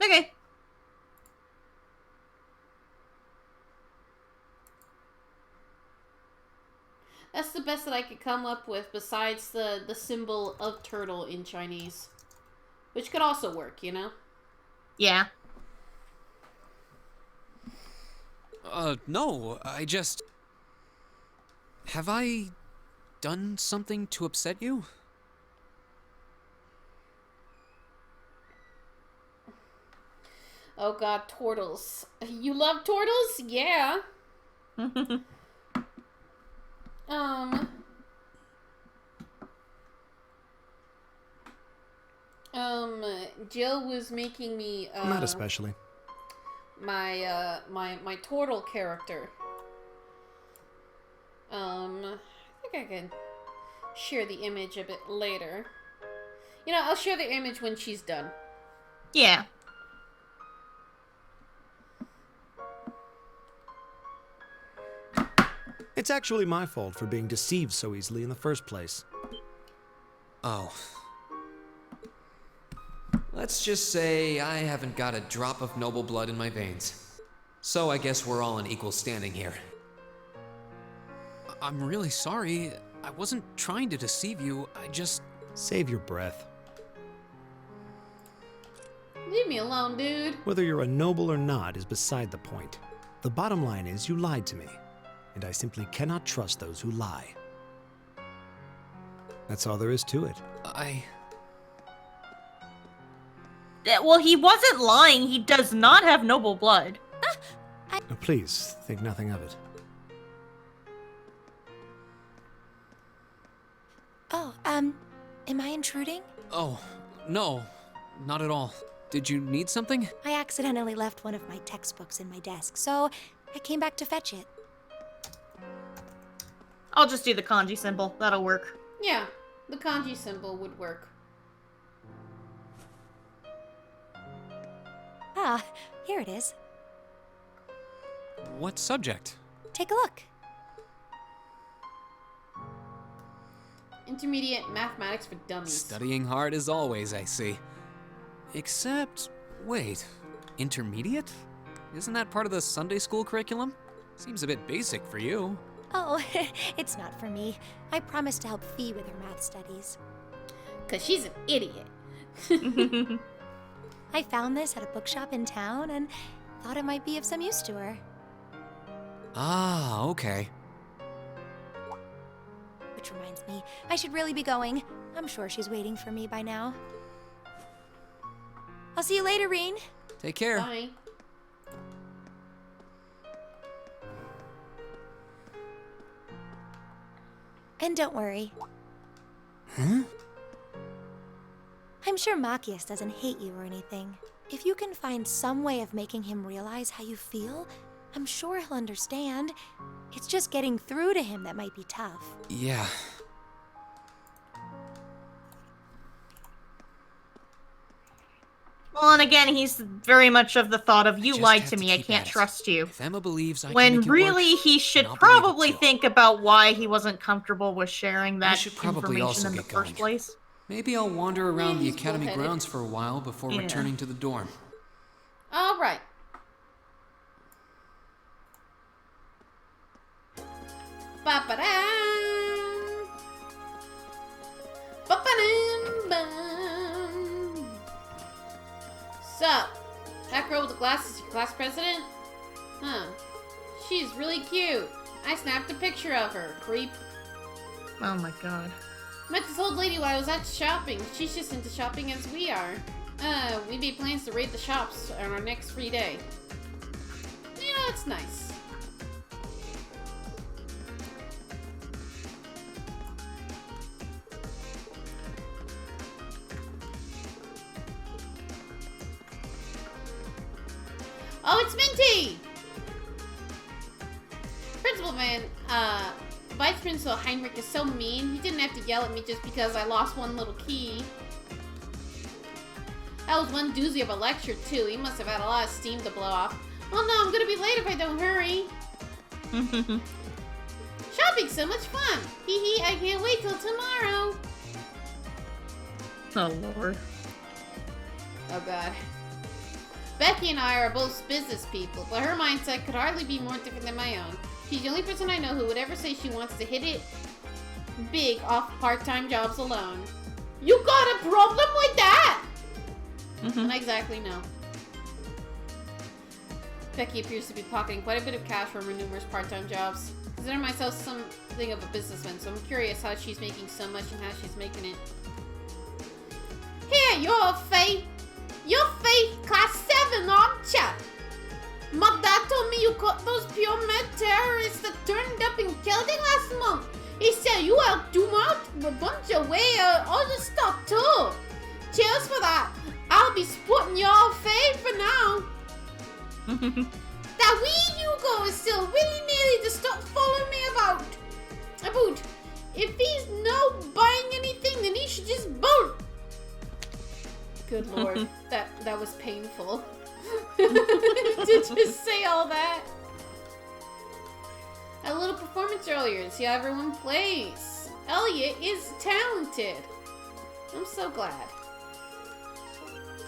Okay. That's the best that I could come up with besides the symbol of turtle in Chinese. Which could also work, you know? Yeah. No, I just... Have I done something to upset you? Oh god, turtles. You love turtles? Yeah. Jill was making me, Not especially. my turtle character. I think I can share the image a bit later. You know, I'll share the image when she's done. Yeah. It's actually my fault for being deceived so easily in the first place. Oh. Let's just say I haven't got a drop of noble blood in my veins. So I guess we're all in equal standing here. I'm really sorry. I wasn't trying to deceive you. I just... Save your breath. Leave me alone, dude. Whether you're a noble or not is beside the point. The bottom line is you lied to me, and I simply cannot trust those who lie. That's all there is to it. Well, he wasn't lying. He does not have noble blood. Please, think nothing of it. Oh, am I intruding? Oh, no, not at all. Did you need something? I accidentally left one of my textbooks in my desk, so I came back to fetch it. I'll just do the kanji symbol. That'll work. Yeah, the kanji symbol would work. Ah, here it is. What subject? Take a look. Intermediate mathematics for dummies. Studying hard as always, I see. Except, wait, intermediate? Isn't that part of the Sunday school curriculum? Seems a bit basic for you. Oh, it's not for me. I promised to help Fee with her math studies. 'Cause she's an idiot. I found this at a bookshop in town and thought it might be of some use to her. Ah, okay. Which reminds me, I should really be going. I'm sure she's waiting for me by now. I'll see you later, Reen. Take care. Bye. And don't worry. Huh? I'm sure Machias doesn't hate you or anything. If you can find some way of making him realize how you feel, I'm sure he'll understand. It's just getting through to him that might be tough. Yeah, Well, and again, he's very much of the thought of, you just lied have to to me, I keep can't at it. trust you. If Emma believes I can When make it really work, he should then I'll believe it probably too. think about why he wasn't comfortable with sharing I that should probably information also in the get first going. place. Maybe I'll wander around the he's academy bullheaded. grounds for a while before Yeah. returning to the dorm. All right. Ba-ba-dam. Ba-ba-dam-bam. So, that girl with the glasses is your class president? Huh. She's really cute. I snapped a picture of her. Creep. Oh my god. Met this old lady while I was out shopping. She's just into shopping as we are. We made plans to raid the shops on our next free day. Yeah, that's nice. Oh, it's Minty! Principal man, Vice Principal Heinrich is so mean. He didn't have to yell at me just because I lost one little key. That was one doozy of a lecture, too. He must have had a lot of steam to blow off. Oh no, I'm gonna be late if I don't hurry. Shopping's so much fun. Hee hee, I can't wait till tomorrow. Oh lord. Oh god. Becky and I are both business people, but her mindset could hardly be more different than my own. She's the only person I know who would ever say she wants to hit it big off part-time jobs alone. You got a problem with that? Not exactly, no. Becky appears to be pocketing quite a bit of cash from her numerous part-time jobs. Consider myself something of a businessman, so I'm curious how she's making so much and how she's making it. Here, you're Faye. You're Faye, class 7, aren't ya? My dad told me you caught those pure med terrorists that turned up in Celtic last month. He said you helped do out a bunch of other stuff too. Cheers for that. I'll be supporting your Faye for now. That wee Hugo is still willy-nilly to stop following me about. If he's no buying anything, then he should just bolt. Good lord, that was painful. To just say all that. A little performance earlier to see how everyone plays. Elliot is talented. I'm so glad.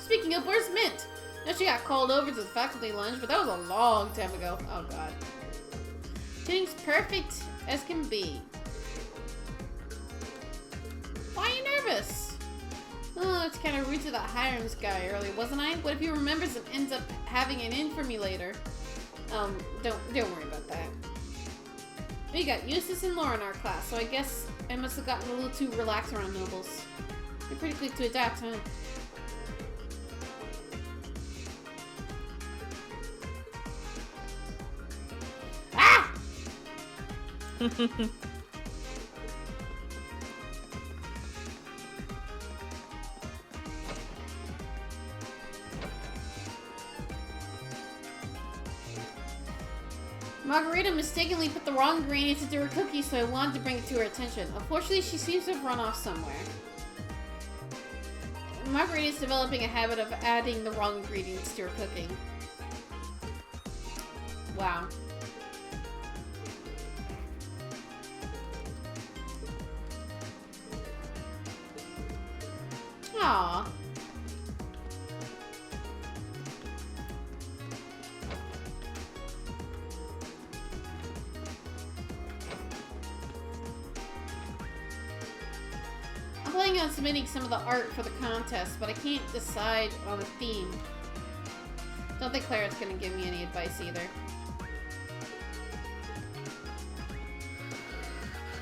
Speaking of, where's Mint? No, she got called over to the faculty lunch, but that was a long time ago. Oh god. Tuning's perfect as can be. Why are you nervous? Oh, it's kind of rude to that Hiram's guy earlier, wasn't I? What if he remembers and ends up having an in for me later? Don't worry about that. We got Eustace and Laura in our class, so I guess I must have gotten a little too relaxed around nobles. You're pretty quick to adapt, huh? Ah! Margarita mistakenly put the wrong ingredients into her cookie, so I wanted to bring it to her attention. Unfortunately, she seems to have run off somewhere. Margarita is developing a habit of adding the wrong ingredients to her cooking. Wow. Aww. I'm planning on submitting some of the art for the contest, but I can't decide on a theme. Don't think Clara's gonna give me any advice either.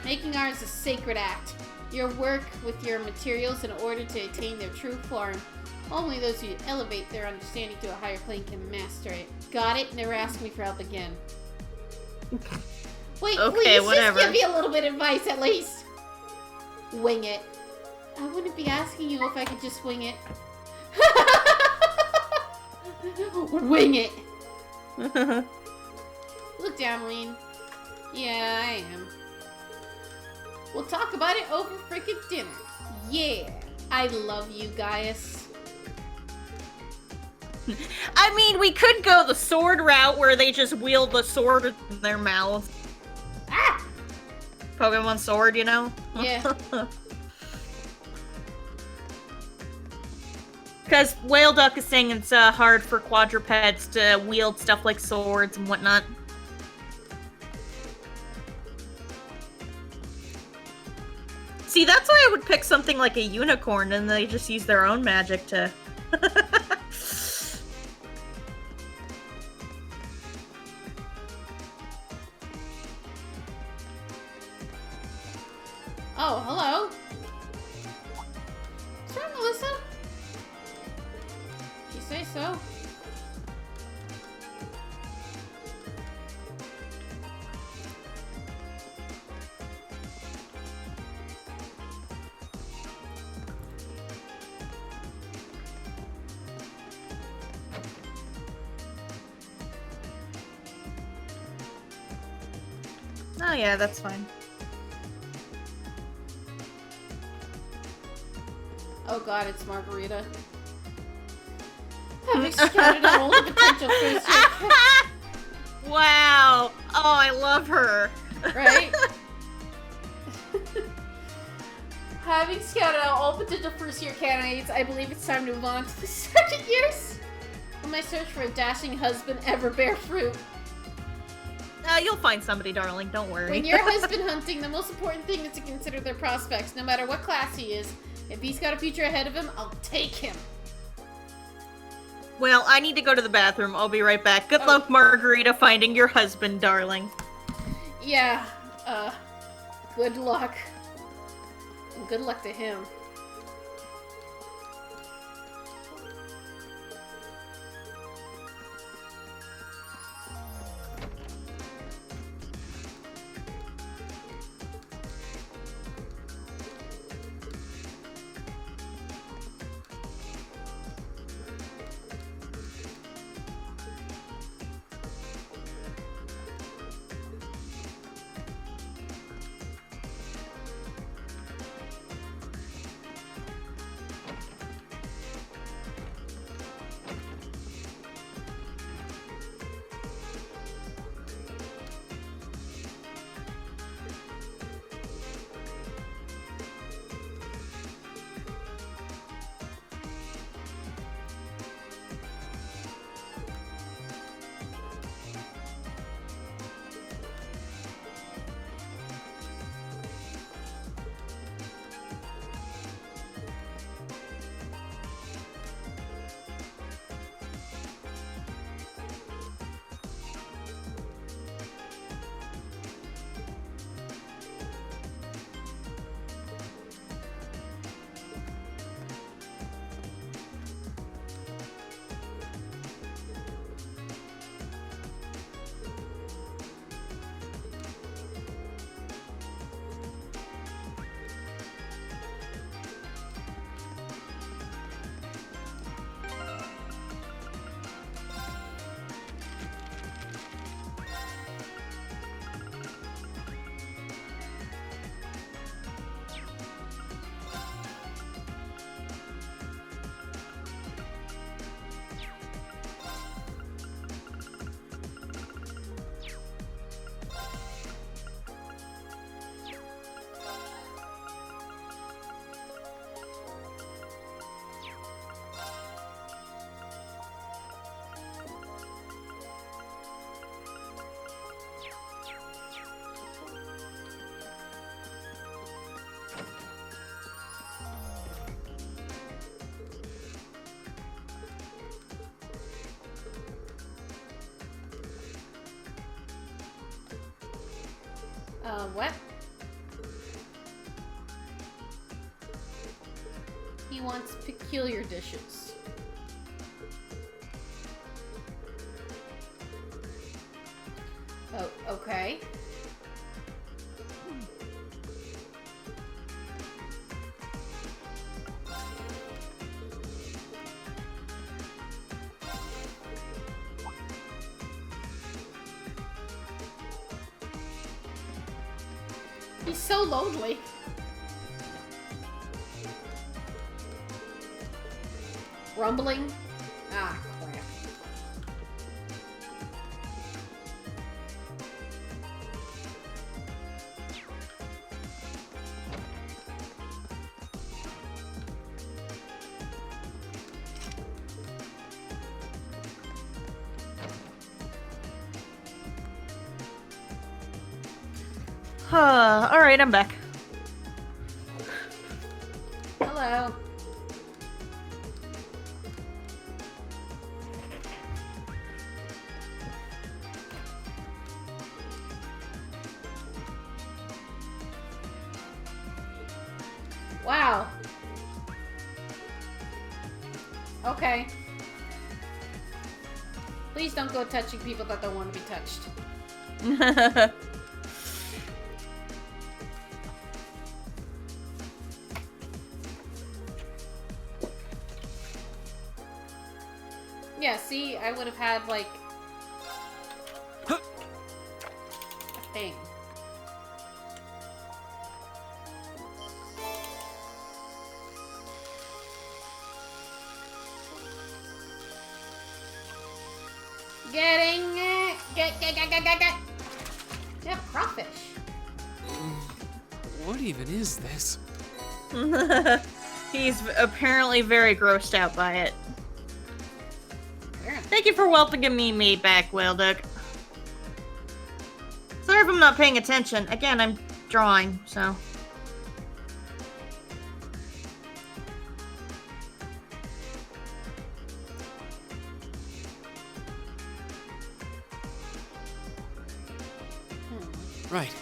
Making art is a sacred act. Your work with your materials in order to attain their true form. Only those who elevate their understanding to a higher plane can master it. Got it? Never ask me for help again. Wait, Okay, please whatever. just give me a little bit of advice at least. Wing it. I wouldn't be asking you if I could just wing it. Wing it. Look down, Wayne. Yeah, I am. We'll talk about it over frickin' dinner. Yeah. I love you, Gaius. I mean, we could go the sword route where they just wield the sword in their mouth. Ah! Pokemon Sword, you know? Yeah. Because Whale Duck is saying it's hard for quadrupeds to wield stuff like swords and whatnot. See, that's why I would pick something like a unicorn and they just use their own magic to... Oh, hello. Is that Melissa? You say so? Oh yeah, that's fine. Oh god, it's Margarita. Having scattered out all the potential first year. Wow! Oh, I love her. Right? Having scouted out all potential first year candidates, I believe it's time to move on to the second years. On my search for a dashing husband ever bear fruit. You'll find somebody, darling. Don't worry. When you're husband hunting, the most important thing is to consider their prospects, no matter what class he is. If he's got a future ahead of him, I'll take him. Well, I need to go to the bathroom. I'll be right back. Good luck, Margarita, finding your husband, darling. Yeah, good luck. And good luck to him. What? He wants peculiar dishes. Oh, okay. He's so lonely. Rumbling? Ah, crap. Alright, I'm back. Hello. Wow. Okay. Please don't go touching people that don't want to be touched. Yeah, see, I would have had, like, a thing. Getting it. Get. Yeah, crawfish. What even is this? He's apparently very grossed out by it. Thank you for welcoming me back, Whale Duck. Sorry if I'm not paying attention. Again, I'm drawing, so. Right.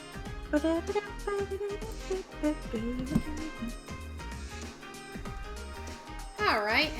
All right.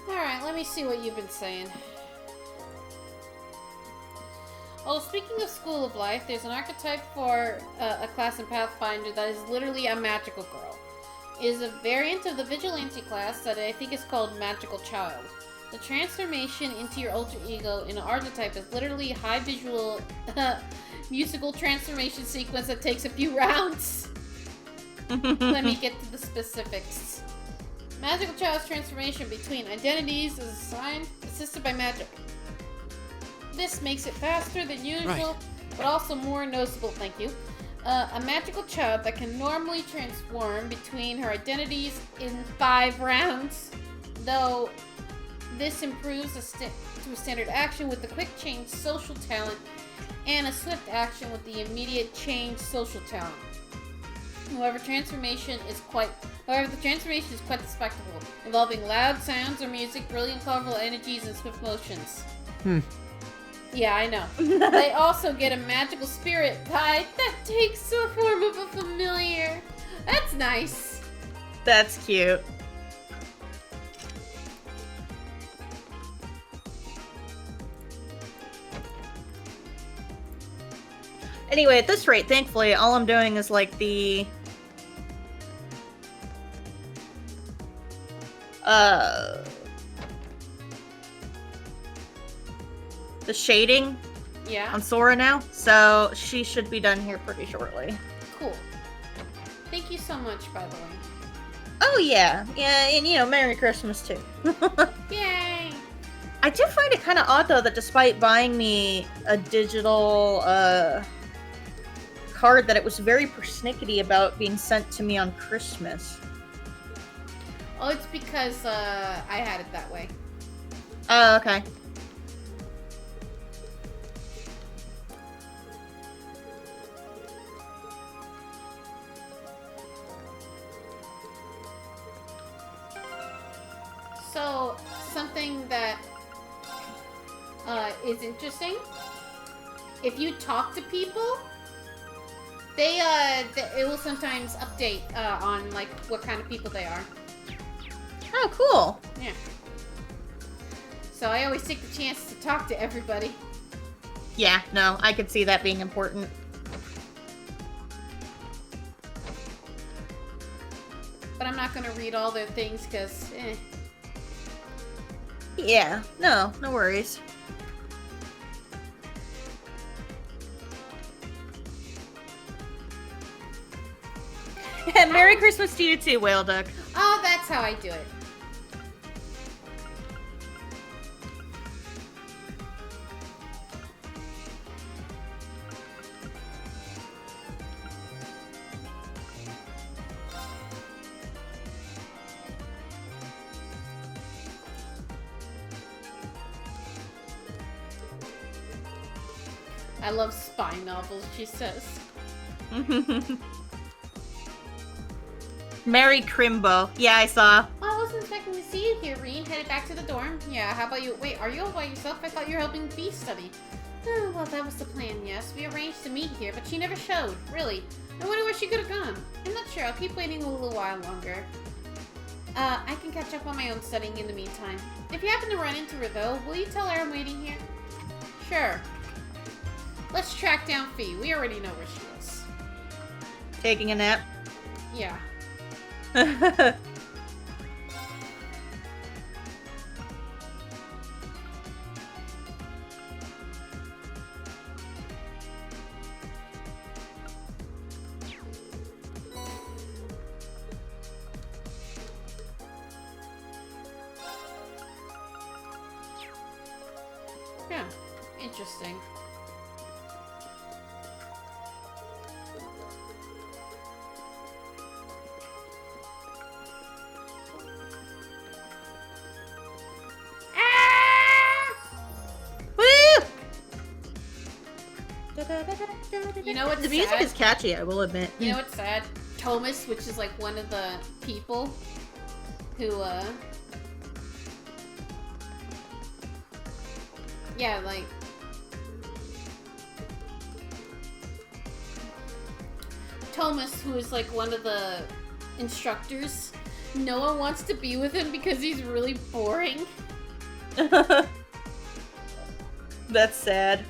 Alright, let me see what you've been saying. Oh, speaking of School of Life, there's an archetype for a class in Pathfinder that is literally a magical girl. It is a variant of the Vigilante class that I think is called Magical Child. The transformation into your alter ego in an archetype is literally a high visual musical transformation sequence that takes a few rounds. Let me get to the specifics. Magical Child's transformation between identities is assigned, assisted by magic. This makes it faster than usual, but also more noticeable, thank you. A magical child that can normally transform between her identities in 5 rounds, though this improves to a standard action with the quick change social talent and a swift action with the immediate change social talent. However, the transformation is quite the spectacle, involving loud sounds or music, brilliant colorful energies, and swift motions. Yeah, I know. They also get a magical spirit guide that takes the form of a familiar. That's nice. That's cute. Anyway, at this rate, thankfully, all I'm doing is like the shading on Sora now, so she should be done here pretty shortly. Cool. Thank you so much, by the way. Oh yeah, and you know, Merry Christmas too. Yay! I do find it kind of odd though that despite buying me a digital card, that it was very persnickety about being sent to me on Christmas. Oh, it's because I had it that way. Oh, okay. So, something that is interesting, if you talk to people, it will sometimes update on like what kind of people they are. Oh, cool. Yeah. So I always take the chance to talk to everybody. Yeah, no, I could see that being important. But I'm not going to read all their things because, Yeah, no worries. And Merry Christmas to you too, Whale Duck. Oh, that's how I do it. I love spy novels, she says. Merry Crimbo. Yeah, I saw. Oh, I wasn't expecting to see you here, Reen. Headed back to the dorm? Yeah, how about you? Wait, are you all by yourself? I thought you were helping the feast study. Oh, well, that was the plan, yes. We arranged to meet here, but she never showed. Really. I wonder where she could have gone. I'm not sure. I'll keep waiting a little while longer. I can catch up on my own studying in the meantime. If you happen to run into her, though, will you tell her I'm waiting here? Sure. Let's track down Fee. We already know where she is. Taking a nap? Yeah. Yeah, interesting. You know what's The music sad? is catchy, I will admit. You know what's sad? Thomas, which is like one of the people who, yeah, like, Thomas, who is like one of the instructors, no one wants to be with him because he's really boring. That's sad.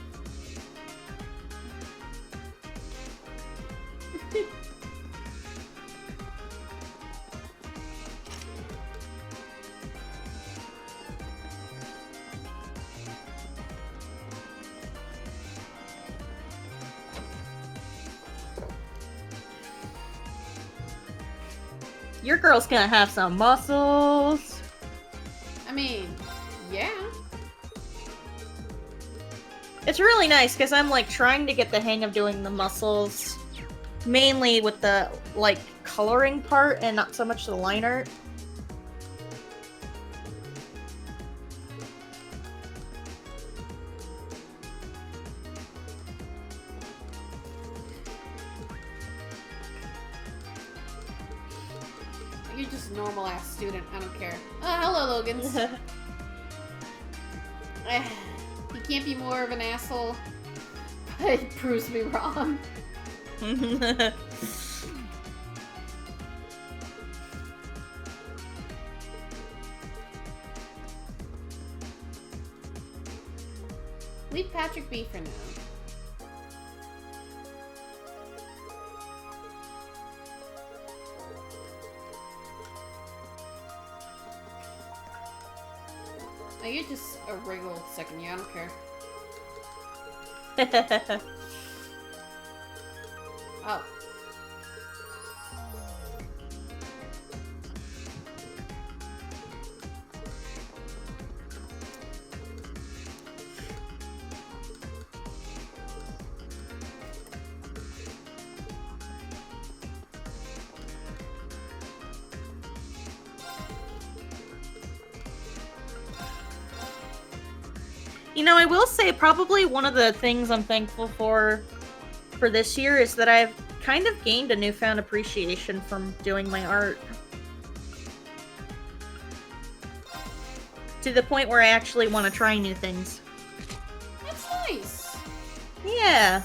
Your girl's gonna have some muscles. I mean, yeah. It's really nice because I'm like trying to get the hang of doing the muscles, mainly with the like coloring part and not so much the line art. You're just a normal ass student. I don't care. Hello, Logans. He can't be more of an asshole, but it proves me wrong. Leave Patrick be for now. Oh, you're just a regular second year, I don't care. Oh. You know, I will say probably one of the things I'm thankful for this year is that I've kind of gained a newfound appreciation from doing my art. To the point where I actually want to try new things. That's nice. Yeah.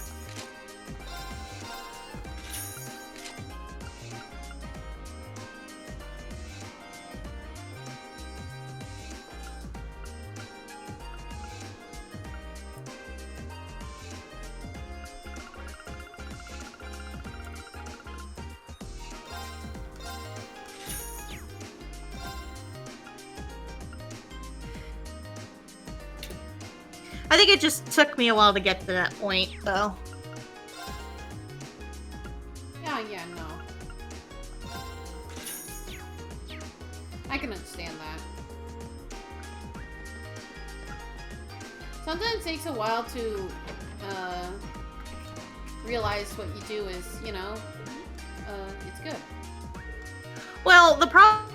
I think it just took me a while to get to that point, though. Yeah, no. I can understand that. Sometimes it takes a while to realize what you do is, you know, it's good. Well, the problem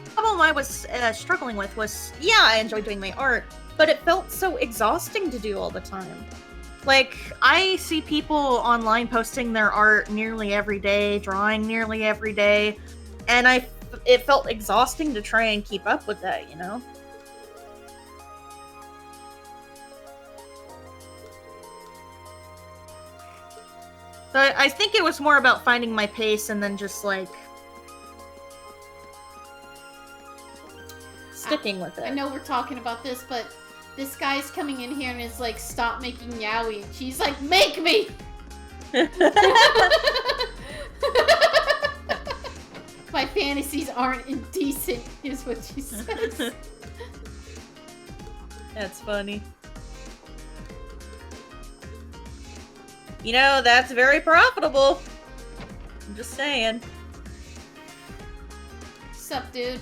I was struggling with was, yeah, I enjoyed doing my art, but it felt so exhausting to do all the time. Like, I see people online posting their art nearly every day, drawing nearly every day, and it felt exhausting to try and keep up with that, you know? So I think it was more about finding my pace and then just, like, sticking with it. I know we're talking about this, but this guy's coming in here and is like, stop making yaoi. And she's like, make me! My fantasies aren't indecent, is what she says. That's funny. You know, that's very profitable. I'm just saying. Sup, dude?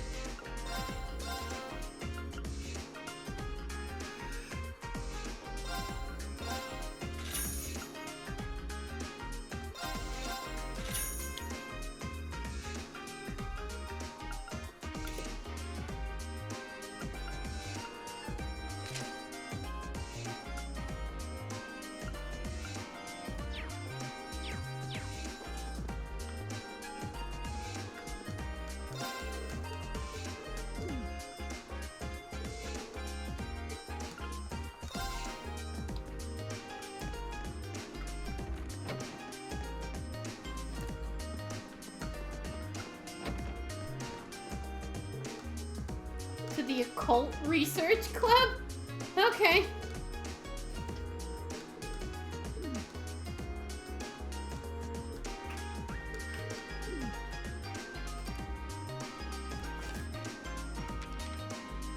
To the Occult Research Club? Okay.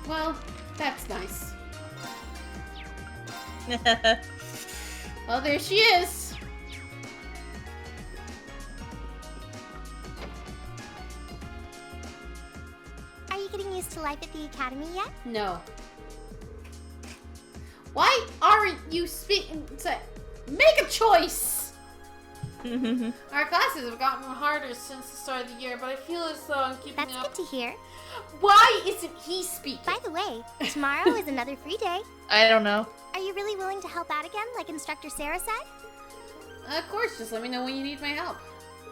Well, that's nice. Oh, there she is. Are you getting used to life at the academy yet? No. Why aren't you speaking? Make a choice! Our classes have gotten harder since the start of the year, but I feel as though I'm keeping up. That's good to hear. Why isn't he speaking? By the way, tomorrow is another free day. I don't know. Are you really willing to help out again, like Instructor Sarah said? Of course, just let me know when you need my help.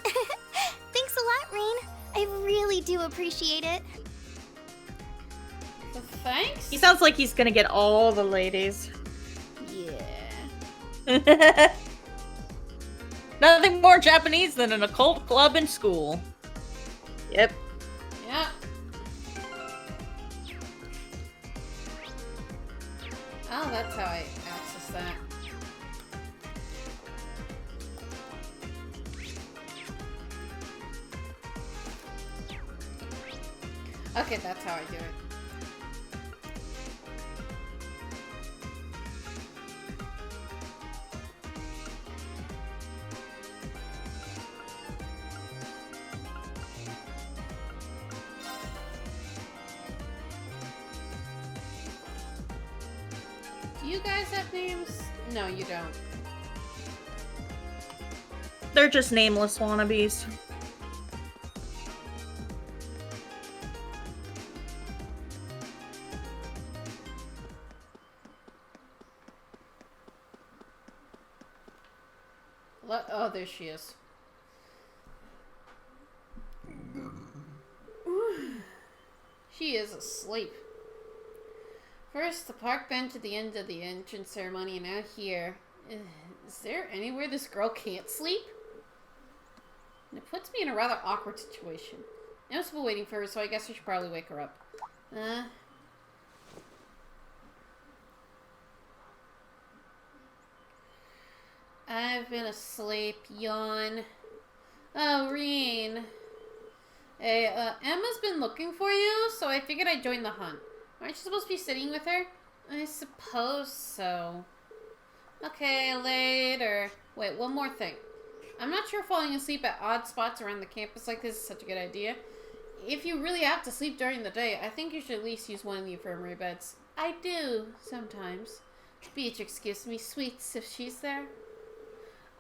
Thanks a lot, Rain. I really do appreciate it. Thanks? He sounds like he's gonna get all the ladies. Yeah. Nothing more Japanese than an occult club in school. Yep. Yeah. Oh, that's how I access that. Okay, that's how I do it. Do you guys have names? No, you don't. They're just nameless wannabes. Oh, there she is. She is asleep. First, the park bench at the end of the entrance ceremony, and now here. Is there anywhere this girl can't sleep? And it puts me in a rather awkward situation. I'm still waiting for her, so I guess I should probably wake her up. I've been asleep. Yawn. Oh, Reen. Hey, Emma's been looking for you, so I figured I'd join the hunt. Aren't you supposed to be sitting with her? I suppose so. Okay, later. Wait, one more thing. I'm not sure falling asleep at odd spots around the campus like this is such a good idea. If you really have to sleep during the day, I think you should at least use one of the infirmary beds. I do, sometimes. Beatrix gives me sweets if she's there.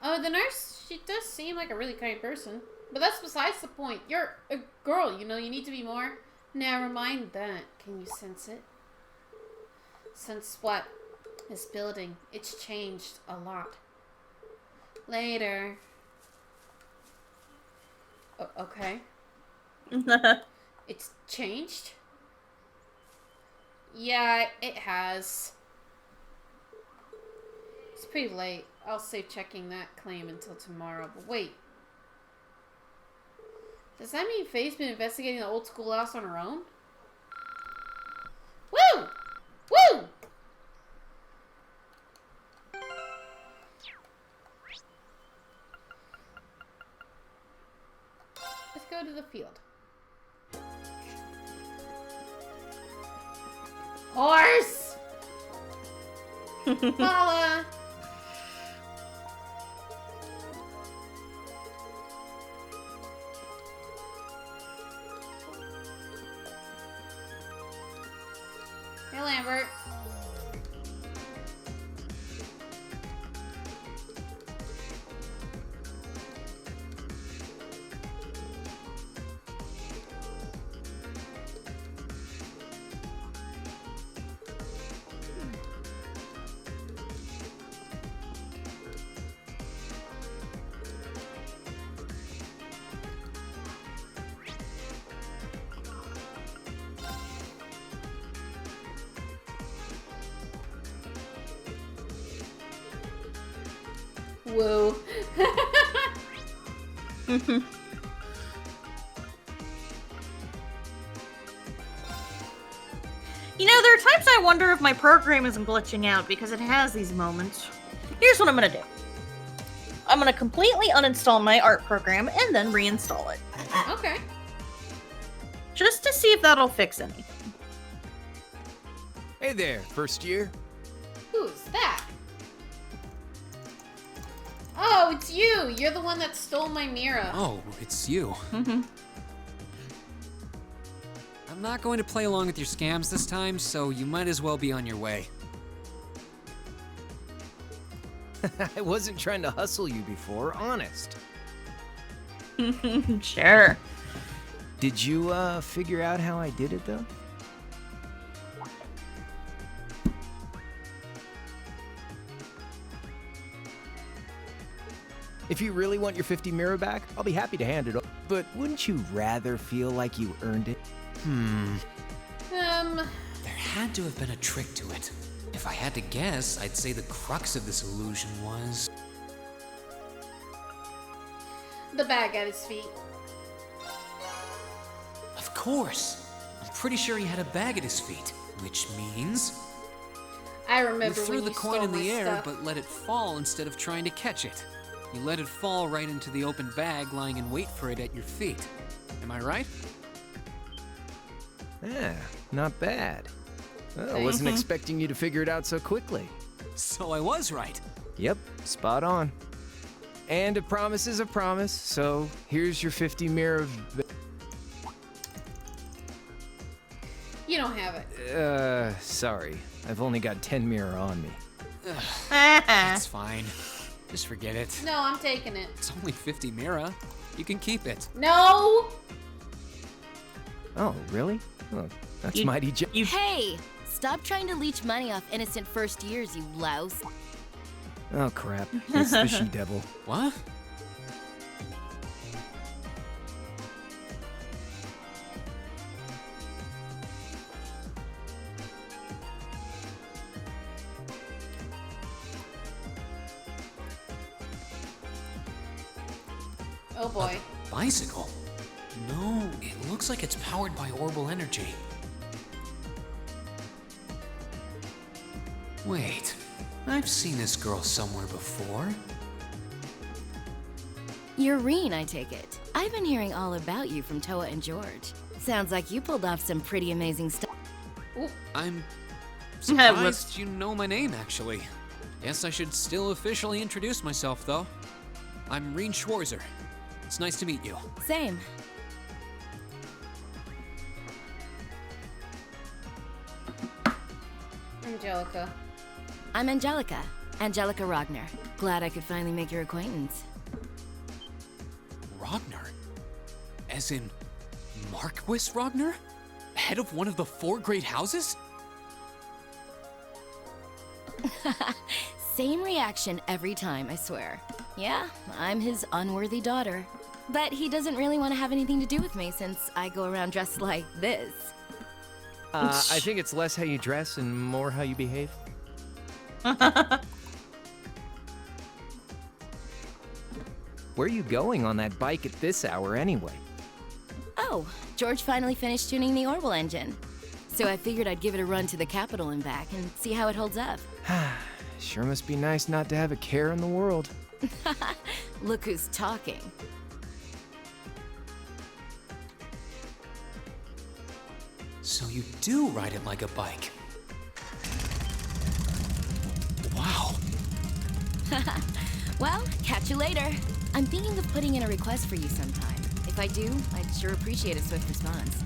Oh, the nurse, she does seem like a really kind person. But that's besides the point. You're a girl, you know, you need to be more. Never mind that. Can you sense it? Sense what? This building. It's changed a lot. Later. Okay. It's changed? Yeah, it has. It's pretty late. I'll save checking that claim until tomorrow. But wait. Does that mean Faye's been investigating the old schoolhouse on her own? Woo! Woo! Let's go to the field. Horse! Paula! Hey, Lambert. Whoa. You know, there are times I wonder if my program isn't glitching out because it has these moments. Here's what I'm gonna do. I'm gonna completely uninstall my art program and then reinstall it. Okay. Just to see if that'll fix anything. Hey there, first year. Who's that? Oh, it's you! You're the one that stole my mirror. Oh, it's you. I'm not going to play along with your scams this time, so you might as well be on your way. I wasn't trying to hustle you before, honest. Sure. Did you, figure out how I did it, though? If you really want your 50 mirror back, I'll be happy to hand it over. But wouldn't you rather feel like you earned it? There had to have been a trick to it. If I had to guess, I'd say the crux of this illusion was... The bag at his feet. Of course! I'm pretty sure he had a bag at his feet, which means... I remember you threw when the you coin stole in my the air, stuff. but let it fall instead of trying to catch it. You let it fall right into the open bag, lying in wait for it at your feet. Am I right? Yeah, not bad. Well, I wasn't expecting you to figure it out so quickly. So I was right. Yep, spot on. And a promise is a promise, so here's your 50 mirror. You don't have it. Sorry. I've only got 10 mirror on me. That's fine. Just forget it. No, I'm taking it. It's only 50 Mira. You can keep it. No! Oh, really? Oh, that's mighty Hey! Stop trying to leech money off innocent first years, you louse. Oh, crap. It's the she-devil. What? Oh boy. Bicycle? No, it looks like it's powered by orbital energy. Wait, I've seen this girl somewhere before. You're Reen, I take it. I've been hearing all about you from Toa and George. Sounds like you pulled off some pretty amazing stuff. I'm surprised you know my name, actually. Guess I should still officially introduce myself, though. I'm Reen Schwarzer. It's nice to meet you. Same. Angelica. I'm Angelica. Angelica Ragnar. Glad I could finally make your acquaintance. Ragnar? As in Marquis Ragnar? Head of one of the 4 great houses? Same reaction every time, I swear. Yeah, I'm his unworthy daughter. But he doesn't really want to have anything to do with me since I go around dressed like this. I think it's less how you dress and more how you behave. Where are you going on that bike at this hour anyway? Oh, George finally finished tuning the orbital engine. So I figured I'd give it a run to the capital and back and see how it holds up. Sure must be nice not to have a care in the world. Look who's talking. So you do ride it like a bike. Wow. Well, catch you later. I'm thinking of putting in a request for you sometime. If I do, I'd sure appreciate a swift response.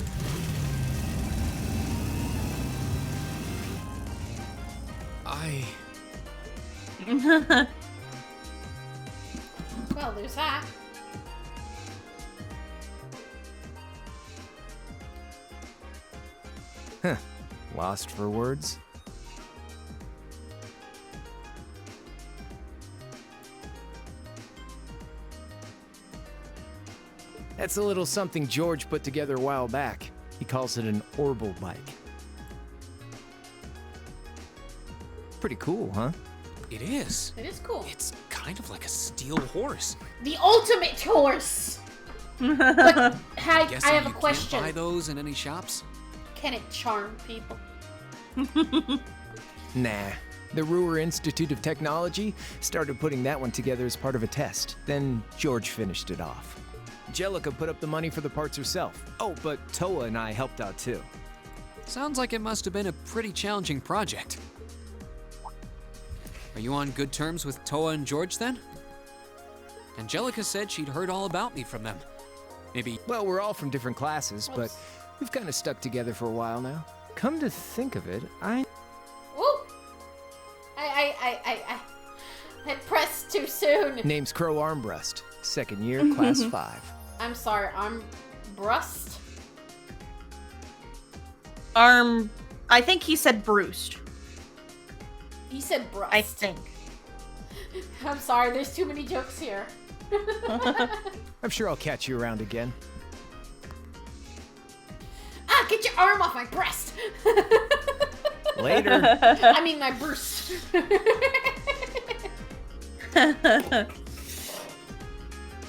Well, there's that. Huh. Lost for words? That's a little something George put together a while back. He calls it an orbital bike. Pretty cool, huh? It is. It is cool. It's kind of like a steel horse. The ultimate horse! But I have a You question. can't buy those in any shops? Can it charm people? Nah. The Ruhr Institute of Technology started putting that one together as part of a test. Then George finished it off. Angelica put up the money for the parts herself. Oh, but Toa and I helped out too. Sounds like it must have been a pretty challenging project. Are you on good terms with Toa and George then? Angelica said she'd heard all about me from them. Maybe... Well, we're all from different classes, but we've kind of stuck together for a while now. Come to think of it, Woo! I pressed too soon. Name's Crow Armbrust. Second year, class 5. I'm sorry, Armbrust? I think he said Bruced. He said Brust. I think. I'm sorry, there's too many jokes here. I'm sure I'll catch you around again. Ah, get your arm off my breast! Later. I mean my Bruce.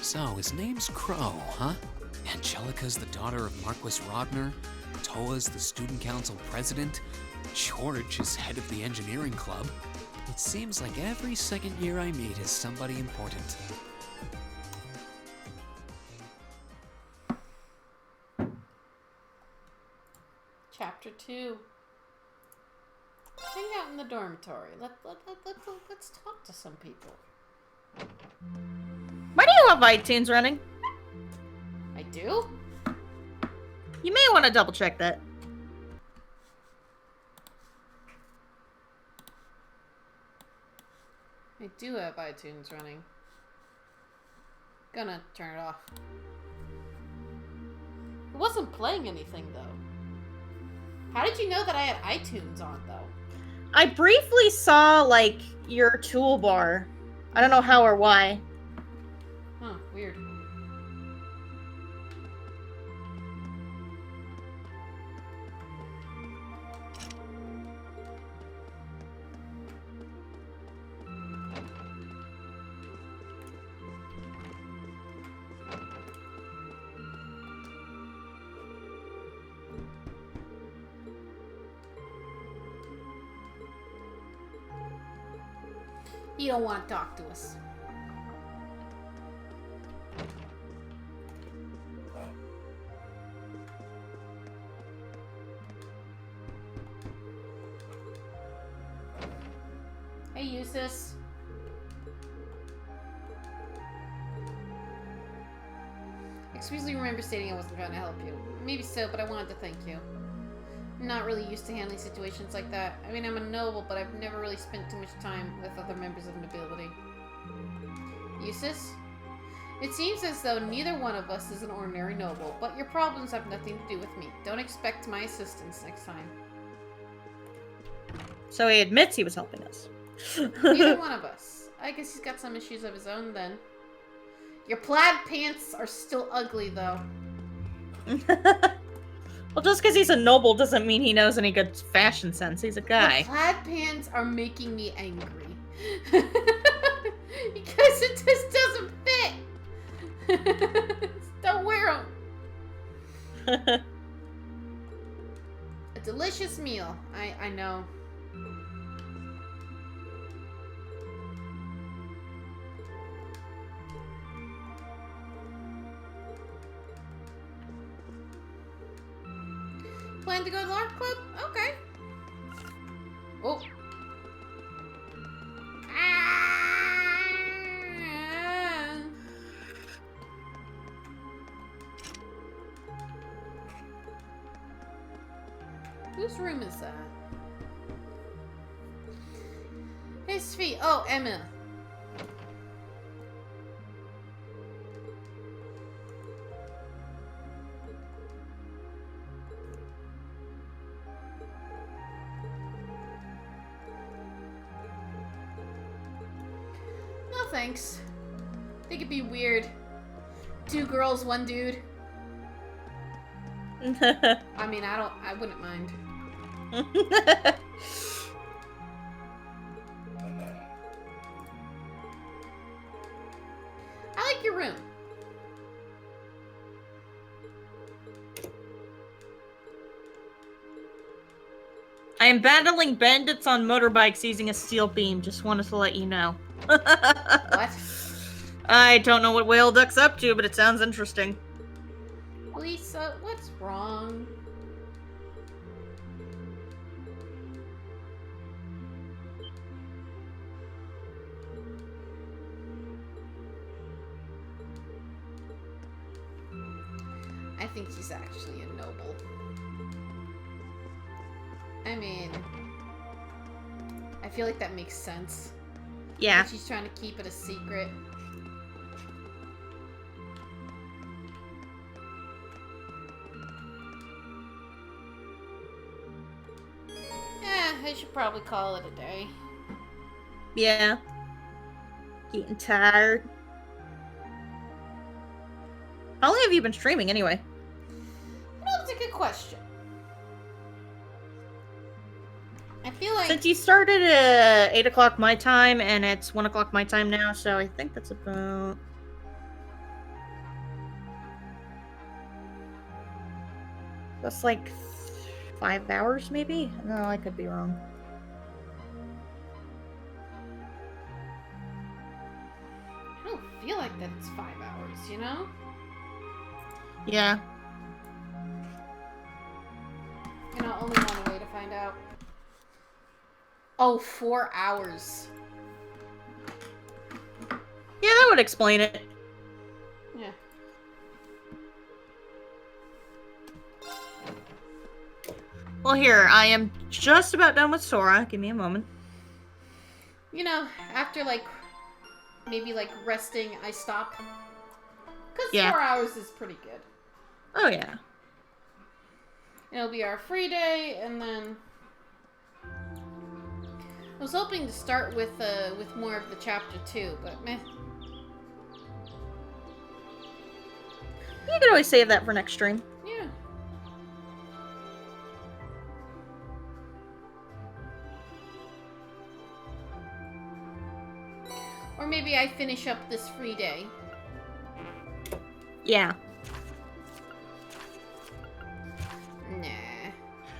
So, his name's Crow, huh? Angelica's the daughter of Marquis Rodner. Toa's the student council president. George is head of the engineering club. It seems like every second year I meet is somebody important. Chapter 2. Hang out in the dormitory. Let's talk to some people. Why do you have iTunes running? I do? You may want to double check that. I do have iTunes running. Gonna turn it off. It wasn't playing anything though. How did you know that I had iTunes on though? I briefly saw, like, your toolbar. I don't know how or why. Huh, weird. You don't want to talk to us. Hey, Eustace. Excuse me, remember stating I wasn't trying to help you. Maybe so, but I wanted to thank you. I'm not really used to handling situations like that. I mean, I'm a noble, but I've never really spent too much time with other members of nobility. Eustace? It seems as though neither one of us is an ordinary noble, but your problems have nothing to do with me. Don't expect my assistance next time. So he admits he was helping us. Neither one of us. I guess he's got some issues of his own then. Your plaid pants are still ugly, though. Well, just because he's a noble doesn't mean he knows any good fashion sense. He's a guy. The plaid pants are making me angry. Because it just doesn't fit. Don't wear them. A delicious meal. I know. Plan to go to the art club? Okay. Oh. Whose room is that? His feet. Oh, Emma. No thanks. I think it'd be weird. 2 girls, 1 dude. I mean, I wouldn't mind. I like your room. I am battling bandits on motorbikes using a steel beam. Just wanted to let you know. What? I don't know what Whale Duck's up to, but it sounds interesting. Lisa, what's wrong? think he's actually a noble. I mean, I feel like that makes sense. Yeah. She's trying to keep it a secret. I should probably call it a day. Yeah. Getting tired. How long have you been streaming anyway? That's a good question. I feel like... Since you started at 8 o'clock my time, and it's 1 o'clock my time now, so I think that's about... That's like 5 hours, maybe? No, I could be wrong. I don't feel like that it's 5 hours, you know? Yeah. And I'll only want a way to find out. Oh, 4 hours. Yeah, that would explain it. Yeah. Well, here, I am just about done with Sora. Give me a moment. You know, after, like, maybe, like, resting, I stop. Because Yeah. 4 hours is pretty good. Oh, yeah. It'll be our free day, and then... I was hoping to start with more of the chapter 2, but meh. You could always save that for next stream. Yeah. Or maybe I finish up this free day. Yeah. Nah.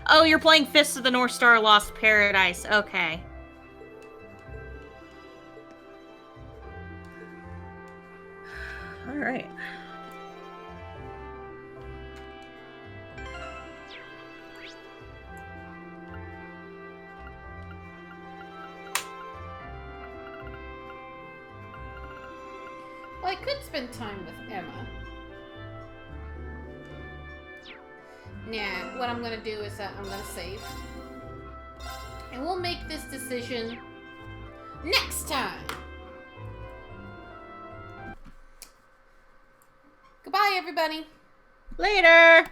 Oh, you're playing Fists of the North Star Lost Paradise. Okay. Alright. Well, I could spend time with Emma. Nah, what I'm gonna do is I'm gonna save. And we'll make this decision next time! Goodbye, everybody! Later!